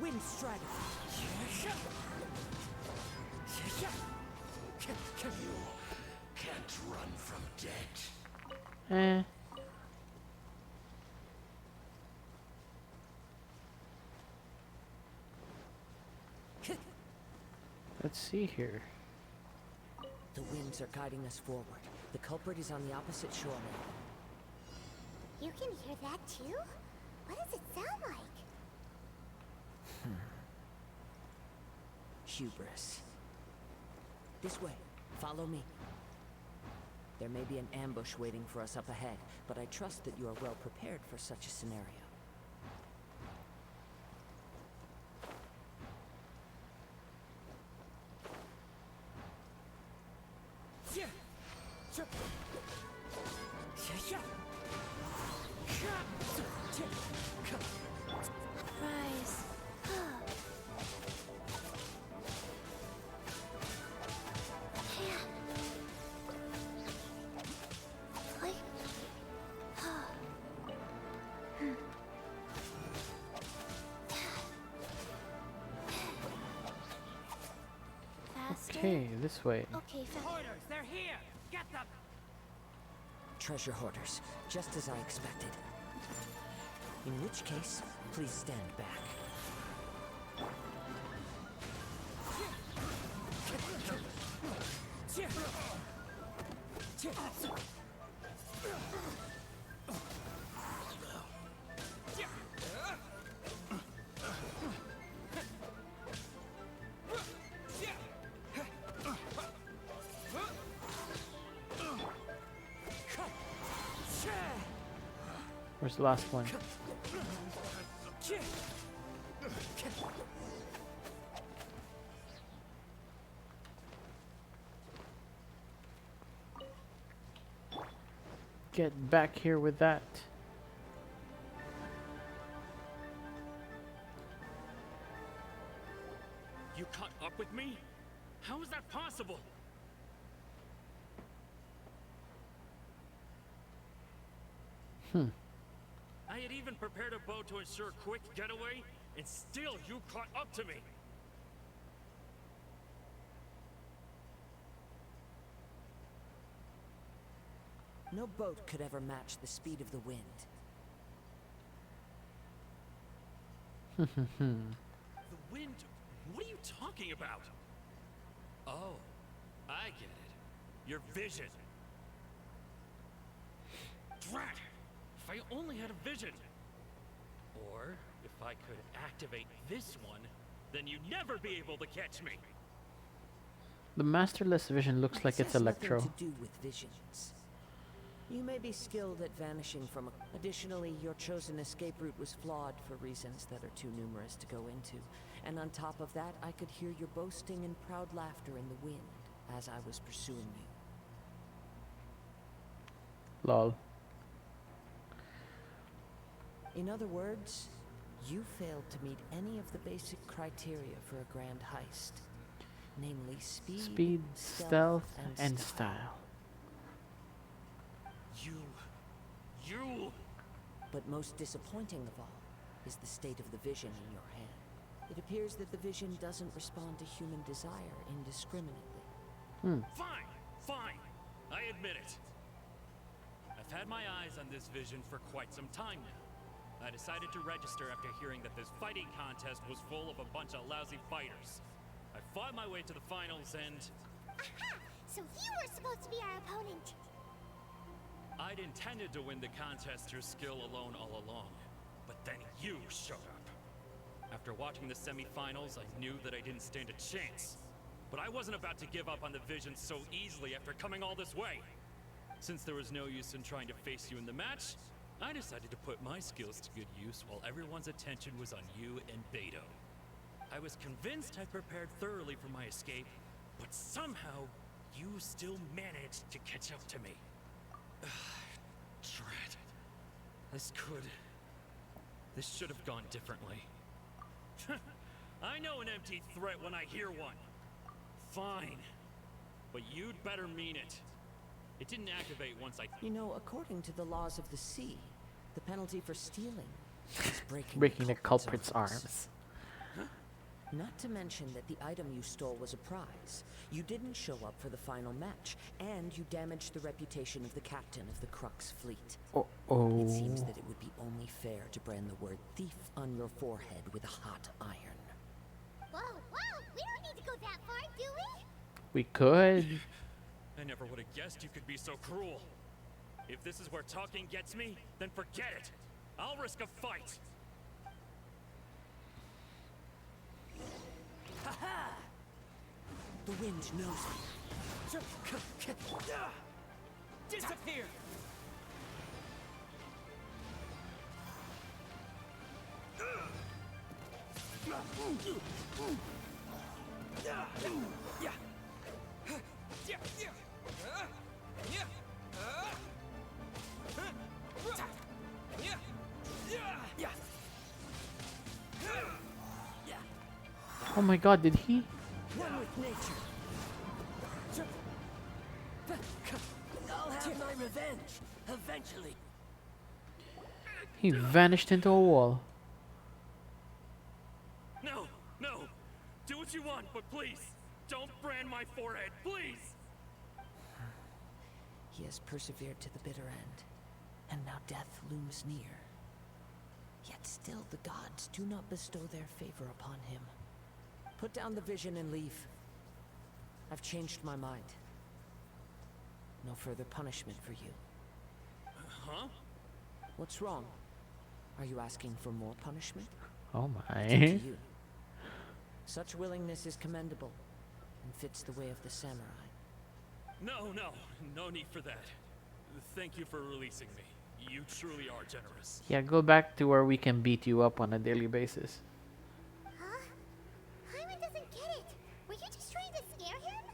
Wind strike! You can't run from death. Eh. Let's see here. The winds are guiding us forward. The culprit is on the opposite shore now. You can hear that too? What does it sound like? Hubris. This way. Follow me. There may be an ambush waiting for us up ahead, but I trust that you are well prepared for such a scenario. Rise. Faster. Okay, this way. Okay, Hoarders, they're here! Get them! Treasure hoarders, just as I expected. In which case, please stand back. Where's the last one? Get back here with that. You caught up with me? How is that possible? I had even prepared a boat to ensure a quick getaway, and still you caught up to me. No boat could ever match the speed of the wind. The wind? What are you talking about? Oh, I get it. Your vision. Drat! If I only had a vision. Or if I could activate this one, then you'd never be able to catch me. The masterless vision looks like it's This has electro. nothing to do with visions. You may be skilled at vanishing from a... Additionally, your chosen escape route was flawed for reasons that are too numerous to go into. And on top of that, I could hear your boasting and proud laughter in the wind as I was pursuing you. Lol. In other words, You failed to meet any of the basic criteria for a grand heist, namely speed, stealth, and style. You! But most disappointing of all is the state of the vision in your hand. It appears that the vision doesn't respond to human desire indiscriminately. Fine. I admit it. I've had my eyes on this vision for quite some time now. I decided to register after hearing that this fighting contest was full of a bunch of lousy fighters. I fought my way to the finals and... Aha! So you were supposed to be our opponent. I'd intended to win the contest through skill alone all along. But then you showed up. After watching the semifinals, I knew that I didn't stand a chance. But I wasn't about to give up on the vision so easily after coming all this way. Since there was no use in trying to face you in the match, I decided to put my skills to good use while everyone's attention was on you and Beto. I was convinced I prepared thoroughly for my escape, but somehow you still managed to catch up to me. Dread. This should have gone differently. I know an empty threat when I hear one. Fine. But you'd better mean it. It didn't activate once I... You know, according to the laws of the sea, the penalty for stealing is breaking the culprit's arms. Not to mention that the item you stole was a prize. You didn't show up for the final match, and you damaged the reputation of the captain of the Crux fleet. It seems that it would be only fair to brand the word thief on your forehead with a hot iron. Whoa, we don't need to go that far, do we? We could. I never would have guessed you could be so cruel. If this is where talking gets me, then forget it. I'll risk a fight. Ha-ha! The wind knows me. Disappear! Oh my god, did he? One with nature. I'll have my revenge eventually. He vanished into a wall. No. Do what you want, but please, don't brand my forehead, please! He has persevered to the bitter end, and now death looms near. Yet still the gods do not bestow their favor upon him. Put down the vision and leave. I've changed my mind. No further punishment for you. Huh? What's wrong? Are you asking for more punishment? Oh my. It's up to you. Such willingness is commendable and fits the way of the samurai. No need for that. Thank you for releasing me. You truly are generous. Yeah, go back to where we can beat you up on a daily basis. Huh? Hyman doesn't get it. Were you just trying to scare him?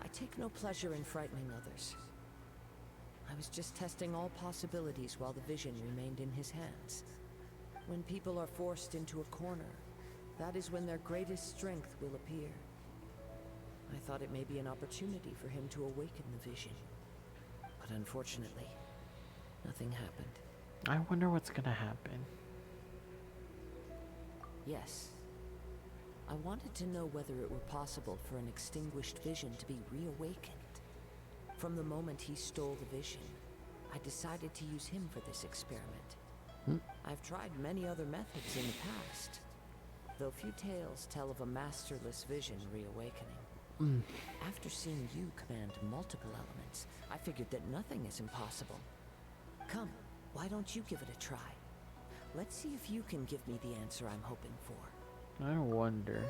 I take no pleasure in frightening others. I was just testing all possibilities while the vision remained in his hands. When people are forced into a corner, that is when their greatest strength will appear. I thought it may be an opportunity for him to awaken the vision. But unfortunately, nothing happened. I wonder what's gonna happen. Yes. I wanted to know whether it were possible for an extinguished vision to be reawakened. From the moment he stole the vision, I decided to use him for this experiment. I've tried many other methods in the past, though few tales tell of a masterless vision reawakening. After seeing you command multiple elements, I figured that nothing is impossible. Come, why don't you give it a try? Let's see if you can give me the answer I'm hoping for. I wonder.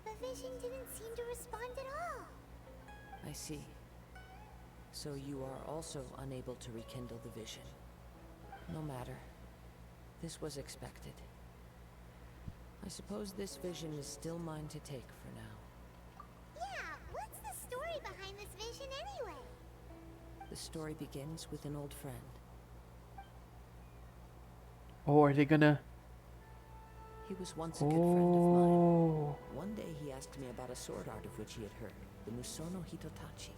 The vision didn't seem to respond at all. I see. So you are also unable to rekindle the vision. No matter. This was expected. I suppose this vision is still mine to take for now. Yeah, what's the story behind this vision anyway? The story begins with an old friend. Oh, are they gonna He was once a good friend of mine. Oh. One day he asked me about a sword art of which he had heard, the Musono Hitotachi.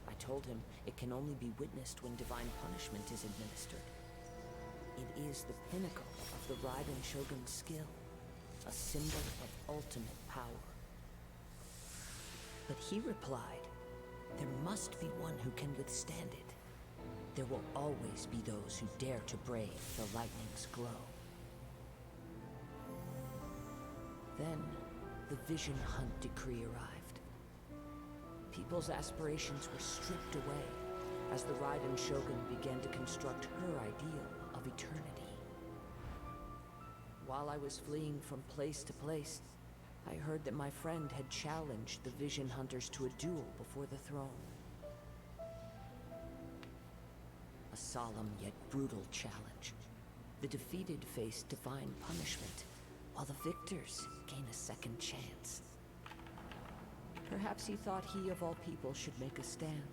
I told him it can only be witnessed when divine punishment is administered. It is the pinnacle of the Raiden Shogun's skill, a symbol of ultimate power. But he replied, there must be one who can withstand it. There will always be those who dare to brave the lightning's glow. Then, the Vision Hunt decree arrived. People's aspirations were stripped away as the Raiden Shogun began to construct her ideal of eternity. While I was fleeing from place to place, I heard that my friend had challenged the Vision Hunters to a duel before the throne. A solemn yet brutal challenge. The defeated face divine punishment, while the victors gain a second chance. Perhaps he thought he of all people should make a stand.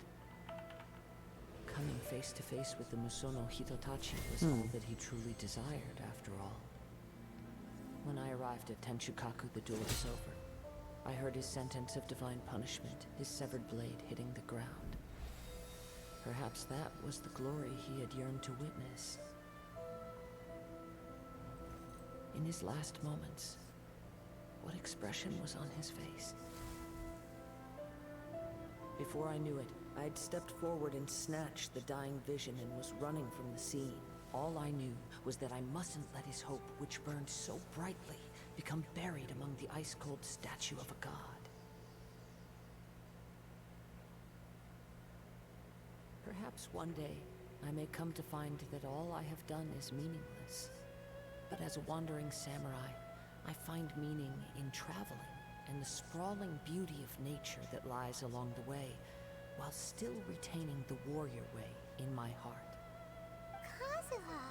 Coming face to face with the Musono Hitotachi was all that he truly desired, after all. When I arrived at Tenshukaku, the duel was over. I heard his sentence of divine punishment, his severed blade hitting the ground. Perhaps that was the glory he had yearned to witness. In his last moments, what expression was on his face? Before I knew it, I'd stepped forward and snatched the dying vision and was running from the scene. All I knew was that I mustn't let his hope, which burned so brightly, become buried among the ice-cold statue of a god. Perhaps one day, I may come to find that all I have done is meaningless. But as a wandering samurai, I find meaning in traveling and the sprawling beauty of nature that lies along the way, while still retaining the warrior way in my heart. Kazuha!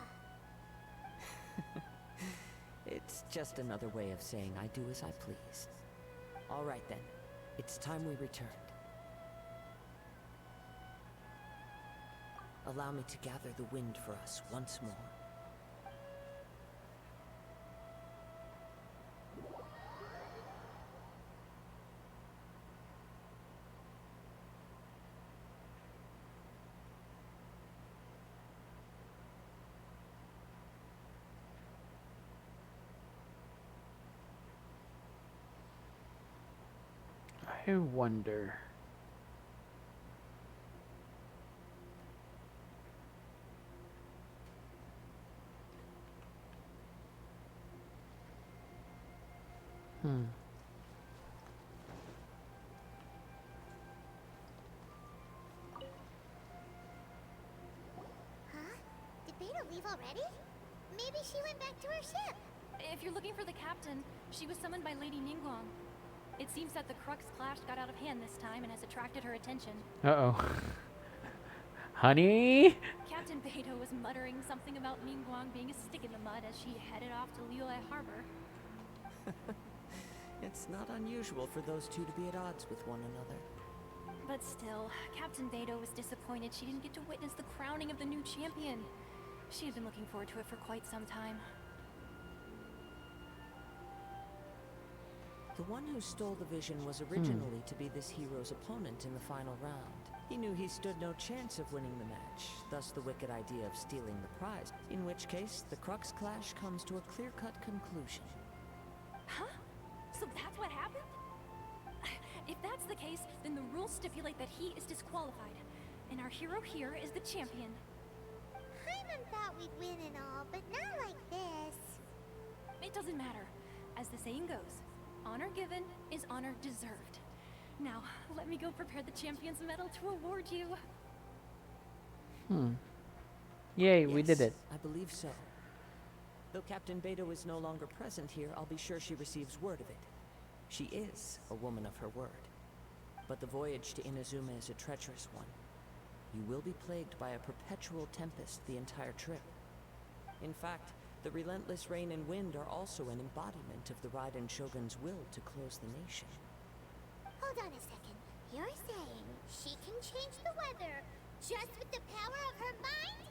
It's just another way of saying I do as I please. All right then, it's time we returned. Allow me to gather the wind for us once more. I wonder. Huh? Did Beta leave already? Maybe she went back to her ship. If you're looking for the captain, she was summoned by Lady Ningguang. It seems that the Crux clash got out of hand this time and has attracted her attention. Uh-oh. Honey? Captain Beto was muttering something about Ningguang being a stick in the mud as she headed off to Liyue Harbor. It's not unusual for those two to be at odds with one another. But still, Captain Beto was disappointed she didn't get to witness the crowning of the new champion. She had been looking forward to it for quite some time. The one who stole the vision was originally to be this hero's opponent in the final round. He knew he stood no chance of winning the match, thus the wicked idea of stealing the prize, in which case the Crux clash comes to a clear-cut conclusion. Huh? So that's what happened? If that's the case, then the rules stipulate that he is disqualified, and our hero here is the champion. Paimon thought we'd win and all, but not like this. It doesn't matter. As the saying goes, honor given is honor deserved. Now, let me go prepare the champion's medal to award you. Yay, we did it. I believe so. Though Captain Beto is no longer present here, I'll be sure she receives word of it. She is a woman of her word. But the voyage to Inazuma is a treacherous one. You will be plagued by a perpetual tempest the entire trip. In fact, the relentless rain and wind are also an embodiment of the Raiden Shogun's will to close the nation. Hold on a second. You're saying she can change the weather just with the power of her mind?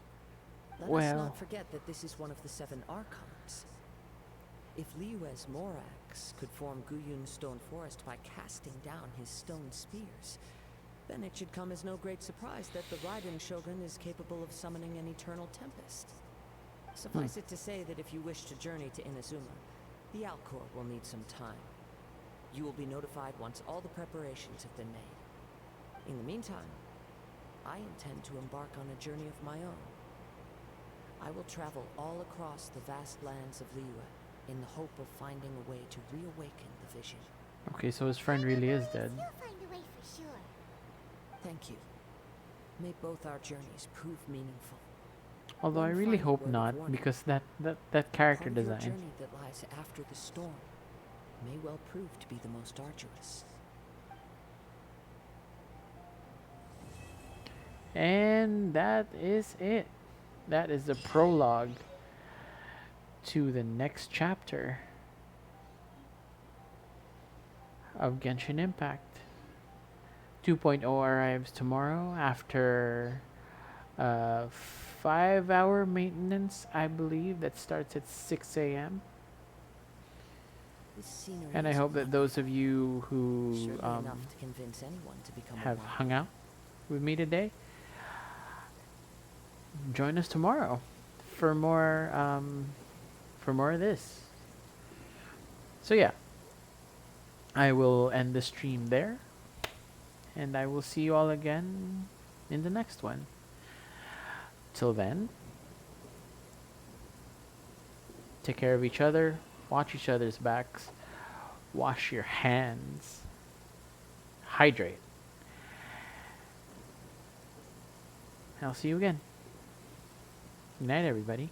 Let us not forget that this is one of the 7 Archons. If Liyue's Morax could form Guyun's stone forest by casting down his stone spears, then it should come as no great surprise that the Raiden Shogun is capable of summoning an eternal tempest. Suffice it to say that if you wish to journey to Inazuma, the Alcor will need some time. You will be notified once all the preparations have been made. In the meantime, I intend to embark on a journey of my own. I will travel all across the vast lands of Liyue in the hope of finding a way to reawaken the vision. Okay, so his friend really is dead. You'll find a way for sure. Thank you. May both our journeys prove meaningful. Although I One really final hope word of not, warning. because that character Part of your design. journey that lies after the storm may well prove to be the most arduous. And that is it. That is the prologue to the next chapter of Genshin Impact. 2.0 arrives tomorrow after 5-hour maintenance, I believe, that starts at 6 a.m. This scenery And I is hope that wonderful. those of you who Surely enough to convince anyone to become have a monk. hung out with me today, join us tomorrow for more of this. So yeah, I will end the stream there, and I will see you all again in the next one. Till then, take care of each other, watch each other's backs, wash your hands, hydrate. I'll see you again. Good night, everybody.